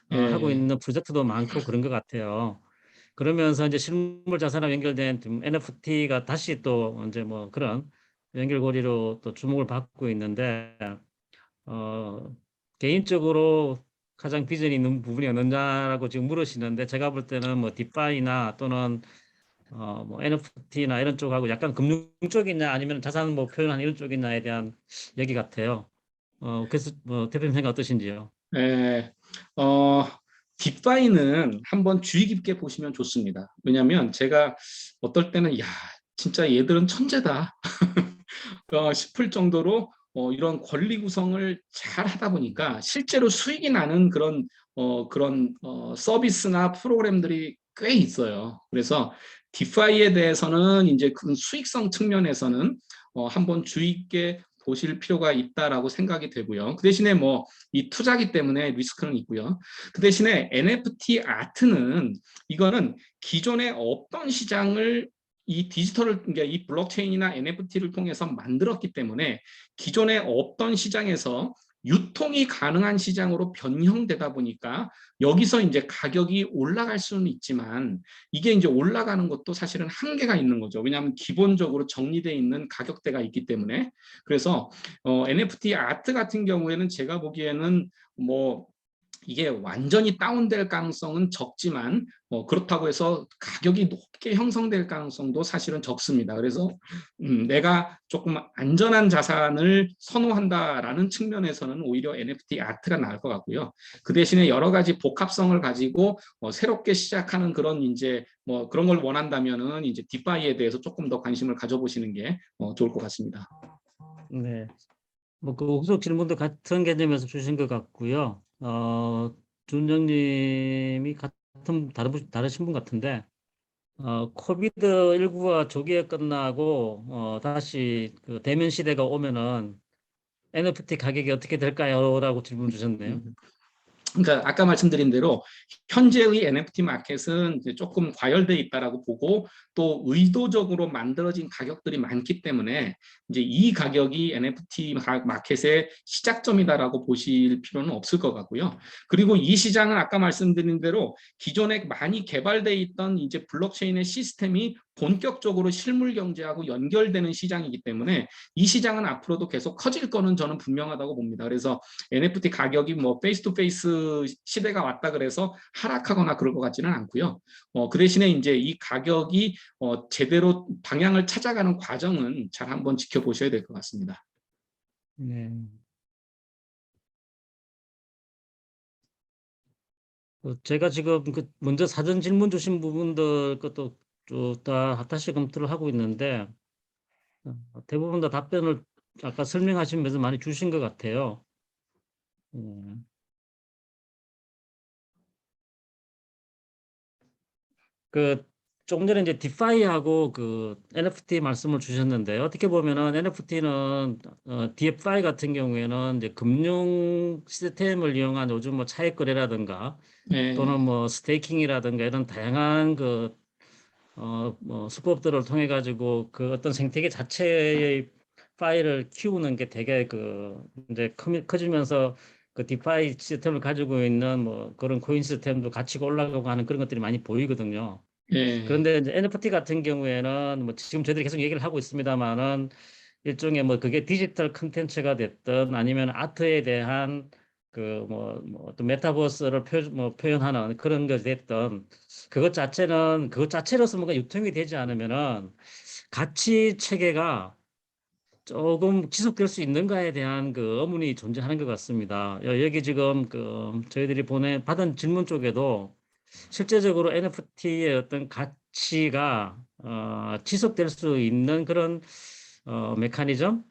E: 하고
D: 예,
E: 있는 프로젝트도 많고 그런 것 같아요. 그러면서 이제 실물 자산과 연결된 좀 NFT가 다시 또 이제 뭐 그런 연결고리로 또 주목을 받고 있는데 어, 개인적으로 가장 비전이 있는 부분이 어느냐라고 지금 물으시는데 제가 볼 때는 뭐 디파이나 또는 뭐 NFT나 이런 쪽하고 약간 금융 쪽이냐 아니면 자산 뭐 표현하는 이런 쪽이냐에 대한 얘기 같아요. 그래서 뭐 대표님 생각 어떠신지요?
D: 예. 딥파이는 한번 주의 깊게 보시면 좋습니다. 왜냐하면 제가 어떨 때는 야, 진짜 얘들은 천재다. 싶을 정도로 이런 권리 구성을 잘 하다 보니까 실제로 수익이 나는 그런 서비스나 프로그램들이 꽤 있어요. 그래서 디파이에 대해서는 이제 그 수익성 측면에서는 한번 주의 있게 보실 필요가 있다라고 생각이 되고요. 그 대신에 뭐 이 투자기 때문에 리스크는 있고요. 그 대신에 NFT 아트는 이거는 기존에 없던 시장을 이 디지털을 그러니까 이 블록체인이나 NFT를 통해서 만들었기 때문에 기존에 없던 시장에서 유통이 가능한 시장으로 변형되다 보니까 여기서 이제 가격이 올라갈 수는 있지만 이게 이제 올라가는 것도 사실은 한계가 있는 거죠. 왜냐하면 기본적으로 정리되어 있는 가격대가 있기 때문에. 그래서 NFT 아트 같은 경우에는 제가 보기에는 뭐 이게 완전히 다운될 가능성은 적지만 그렇다고 해서 가격이 높게 형성될 가능성도 사실은 적습니다. 그래서 내가 조금 안전한 자산을 선호한다라는 측면에서는 오히려 NFT 아트가 나을 것 같고요. 그 대신에 여러 가지 복합성을 가지고 새롭게 시작하는 그런 이제 뭐 그런 걸 원한다면은 이제 디파이에 대해서 조금 더 관심을 가져보시는 게 좋을 것 같습니다.
E: 네. 뭐 그 후속 질문도 같은 개념에서 주신 것 같고요. 준정님이 같은 다르신 분 같은데 코비드19가 조기에 끝나고 다시 그 대면 시대가 오면은 NFT 가격이 어떻게 될까요? 라고 질문 주셨네요.
D: 그러니까 아까 말씀드린 대로 현재의 NFT 마켓은 이제 조금 과열돼 있다라고 보고 또 의도적으로 만들어진 가격들이 많기 때문에 이제 이 가격이 NFT 마켓의 시작점이다라고 보실 필요는 없을 것 같고요. 그리고 이 시장은 아까 말씀드린 대로 기존에 많이 개발돼 있던 이제 블록체인의 시스템이 본격적으로 실물 경제하고 연결되는 시장이기 때문에 이 시장은 앞으로도 계속 커질 거는 저는 분명하다고 봅니다. 그래서 NFT 가격이 뭐 페이스 투 페이스 시대가 왔다 그래서 하락하거나 그럴 것 같지는 않고요. 그 대신에 이제 이 가격이 제대로 방향을 찾아가는 과정은 잘 한번 지켜보셔야 될 것 같습니다.
E: 네. 제가 지금 그 먼저 사전 질문 주신 부분들 것도 다 다시 검토를 하고 있는데 대부분 다 답변을 아까 설명하시면서 많이 주신 것 같아요. 그 조금 전에 이제 디파이하고 그 NFT 말씀을 주셨는데 어떻게 보면은 NFT는 DFI 같은 경우에는 이제 금융 시스템을 이용한 요즘 뭐 차익 거래라든가 또는
D: 네,
E: 뭐 스테이킹이라든가 이런 다양한 그 뭐 수법들을 통해 가지고 그 어떤 생태계 자체의 파일을 키우는 게 되게 그 이제 커지면서 그 디파이 시스템을 가지고 있는 뭐 그런 코인 시스템도 가치가 올라가고 하는 그런 것들이 많이 보이거든요.
D: 네,
E: 그런데 이제 NFT 같은 경우에는 뭐 지금 저희들이 계속 얘기를 하고 있습니다만은 일종의 뭐 그게 디지털 컨텐츠가 됐든 아니면 아트에 대한 그 뭐 어떤 메타버스를 표현하는 그런 것이 됐든 그것 자체는 그것 자체로서 뭔가 유통이 되지 않으면은 가치 체계가 조금 지속될 수 있는가에 대한 그 의문이 존재하는 것 같습니다. 여기 지금 그 저희들이 받은 질문 쪽에도 실제적으로 NFT의 어떤 가치가 지속될 수 있는 그런 메커니즘,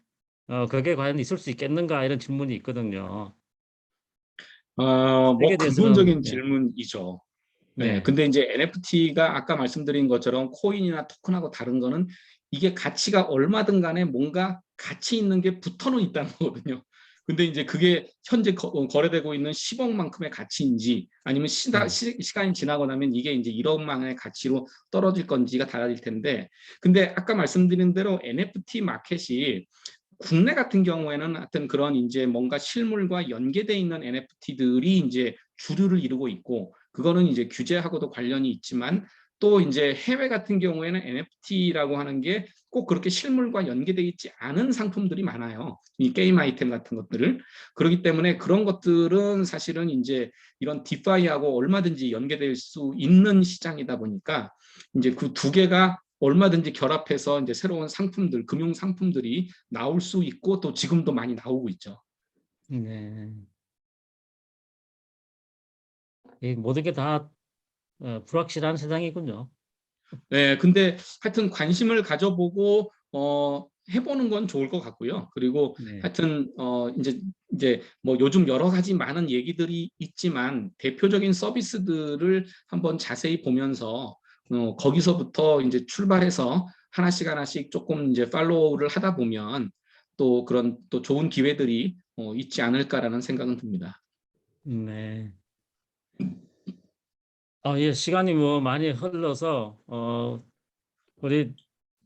E: 그게 과연 있을 수 있겠는가 이런 질문이 있거든요.
D: 뭐
E: 여기에 대해서는
D: 근본적인 질문이죠. 네,
E: 네,
D: 근데 이제 NFT가 아까 말씀드린 것처럼 코인이나 토큰하고 다른 거는 이게 가치가 얼마든 간에 뭔가 가치 있는 게 붙어는 있다는 거거든요. 근데 이제 그게 현재 거래되고 있는 10억만큼의 가치인지 아니면 시간이 지나고 나면 이게 이제 1억만의 가치로 떨어질 건지가 달라질 텐데, 근데 아까 말씀드린 대로 NFT 마켓이 국내 같은 경우에는 하여튼 그런 이제 뭔가 실물과 연계돼 있는 NFT들이 이제 주류를 이루고 있고, 그거는 이제 규제하고도 관련이 있지만, 또 이제 해외 같은 경우에는 NFT라고 하는 게 꼭 그렇게 실물과 연계돼 있지 않은 상품들이 많아요. 이 게임 아이템 같은 것들을. 그렇기 때문에 그런 것들은 사실은 이제 이런 디파이하고 얼마든지 연계될 수 있는 시장이다 보니까 이제 그 두 개가 얼마든지 결합해서 이제 새로운 상품들, 금융 상품들이 나올 수 있고 또 지금도 많이 나오고 있죠.
E: 네. 이 모든 게 다 불확실한 세상이군요.
D: 네, 근데 하여튼 관심을 가져보고 해보는 건 좋을 것 같고요. 그리고
E: 네.
D: 하여튼 이제 뭐 요즘 여러 가지 많은 얘기들이 있지만 대표적인 서비스들을 한번 자세히 보면서 거기서부터 이제 출발해서 하나씩 조금 이제 팔로우를 하다 보면 또 그런 또 좋은 기회들이 있지 않을까라는 생각은 듭니다.
E: 네. 예, 시간이 뭐 많이 흘러서 우리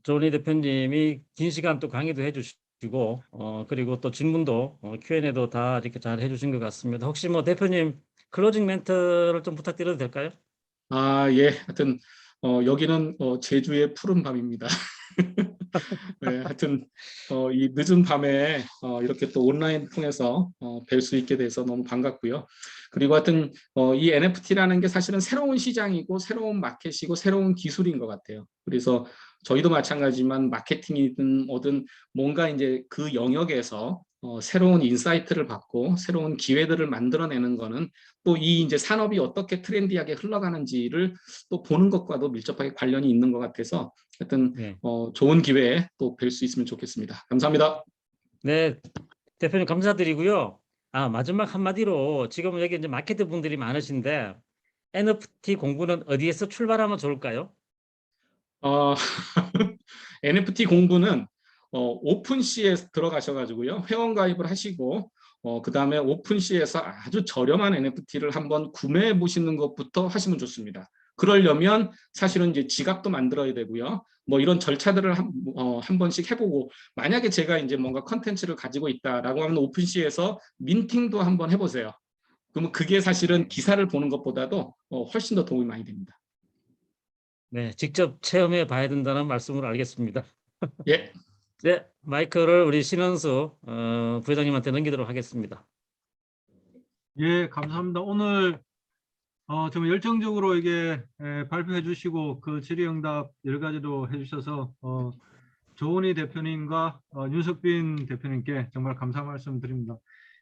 E: 조은희 대표님이 긴 시간 또 강의도 해주시고 그리고 또 질문도 Q&A도 다 이렇게 잘 해주신 것 같습니다. 혹시 뭐 대표님 클로징 멘트를 좀 부탁드려도 될까요?
D: 예. 하여튼 여기는 제주의 푸른 밤입니다. 네, 하여튼 이 늦은 밤에 이렇게 또 온라인 통해서 뵐 수 있게 돼서 너무 반갑고요. 그리고 하여튼 이 NFT라는 게 사실은 새로운 시장이고 새로운 마켓이고 새로운 기술인 것 같아요. 그래서 저희도 마찬가지지만 마케팅이든 뭐든 뭔가 이제 그 영역에서 새로운 인사이트를 받고 새로운 기회들을 만들어내는 거는 또 이 이제 산업이 어떻게 트렌디하게 흘러가는지를 또 보는 것과도 밀접하게 관련이 있는 것 같아서 하여튼
E: 네.
D: 좋은 기회에 또 뵐 수 있으면 좋겠습니다. 감사합니다.
E: 네, 대표님 감사드리고요. 마지막 한마디로 지금 여기 이제 마케팅 분들이 많으신데 NFT 공부는 어디에서 출발하면 좋을까요?
D: NFT 공부는 오픈시에 들어가셔가지고요. 회원 가입을 하시고 그 다음에 오픈시에서 아주 저렴한 NFT를 한번 구매해 보시는 것부터 하시면 좋습니다. 그러려면 사실은 이제 지갑도 만들어야 되고요. 뭐 이런 절차들을 한 번씩 해보고, 만약에 제가 이제 뭔가 컨텐츠를 가지고 있다라고 하면 오픈시에서 민팅도 한번 해보세요. 그러면 그게 사실은 기사를 보는 것보다도 훨씬 더 도움이 많이 됩니다.
E: 네, 직접 체험해 봐야 된다는 말씀을 알겠습니다.
D: 예.
E: 네, 마이크를 우리 신원수 부회장님한테 넘기도록 하겠습니다.
A: 예, 감사합니다. 오늘 좀 열정적으로 이게 발표해 주시고 그 질의응답 여러 가지로 해주셔서 조은희 대표님과 윤석빈 대표님께 정말 감사 말씀드립니다.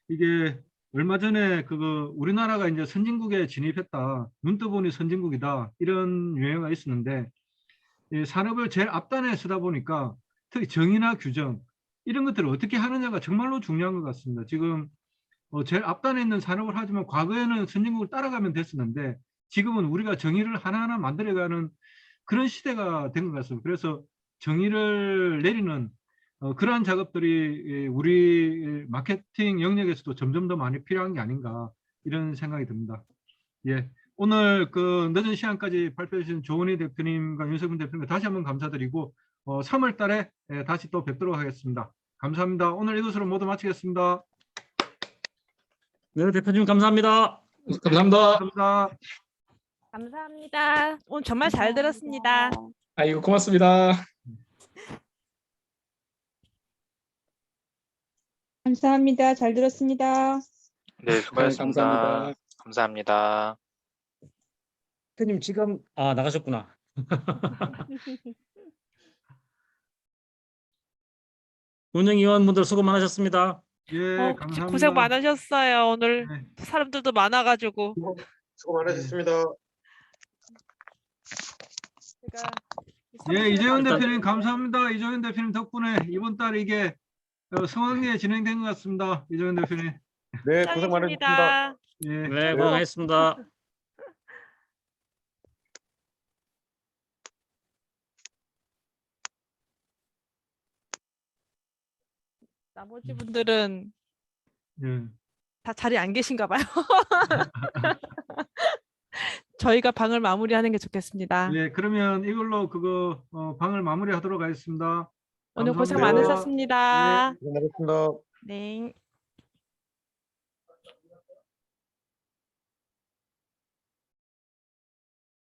A: 이게 얼마 전에 우리나라가 이제 선진국에 진입했다, 눈 떠보니 선진국이다, 이런 유행어가 있었는데 이 산업을 제일 앞단에 서다 보니까 특히 정의나 규정 이런 것들을 어떻게 하느냐가 정말로 중요한 것 같습니다. 지금 제일 앞단에 있는 산업을 하지만 과거에는 선진국을 따라가면 됐었는데 지금은 우리가 정의를 하나하나 만들어가는 그런 시대가 된 것 같습니다. 그래서 정의를 내리는 그러한 작업들이 우리 마케팅 영역에서도 점점 더 많이 필요한 게 아닌가 이런 생각이 듭니다. 예, 오늘 그 늦은 시간까지 발표해 주신 조은희 대표님과 윤석빈 대표님과 다시 한번 감사드리고 3월 달에 다시 또 뵙도록 하겠습니다. 감사합니다. 오늘 이것으로 모두 마치겠습니다.
E: 네, 대표님 감사합니다.
D: 감사합니다.
A: 감사합니다.
F: 감사합니다. 오늘 정말 잘 들었습니다.
D: 아이고, 고맙습니다.
G: 감사합니다. 잘 들었습니다.
H: 네, 수고하셨습니다.
D: 감사합니다.
H: 감사합니다.
E: 대표님 지금 나가셨구나. 운영위원분들 수고 많으셨습니다.
A: 예, 감사합니다.
F: 고생 많으셨어요. 오늘
A: 네.
F: 사람들도 많아가지고.
I: 수고 많으셨습니다.
F: 제가
A: 예, 이재현
E: 일단-
A: 대표님 감사합니다. 이재현 대표님 덕분에 이번 달 이게 성황리에 진행된 것 같습니다. 이재현 대표님.
I: 네, 고생 많으셨습니다.
F: 짱입니다.
A: 예.
E: 네, 고생하셨습니다.
F: 나머지 분들은
A: 예.
F: 다 자리에 안 계신가 봐요. 저희가 방을 마무리하는 게 좋겠습니다.
A: 예, 그러면 이걸로 그거 방을 마무리하도록 하겠습니다.
F: 오늘 고생
A: 감사합니다.
F: 많으셨습니다.
I: 수고 많으셨습니다.
F: 네.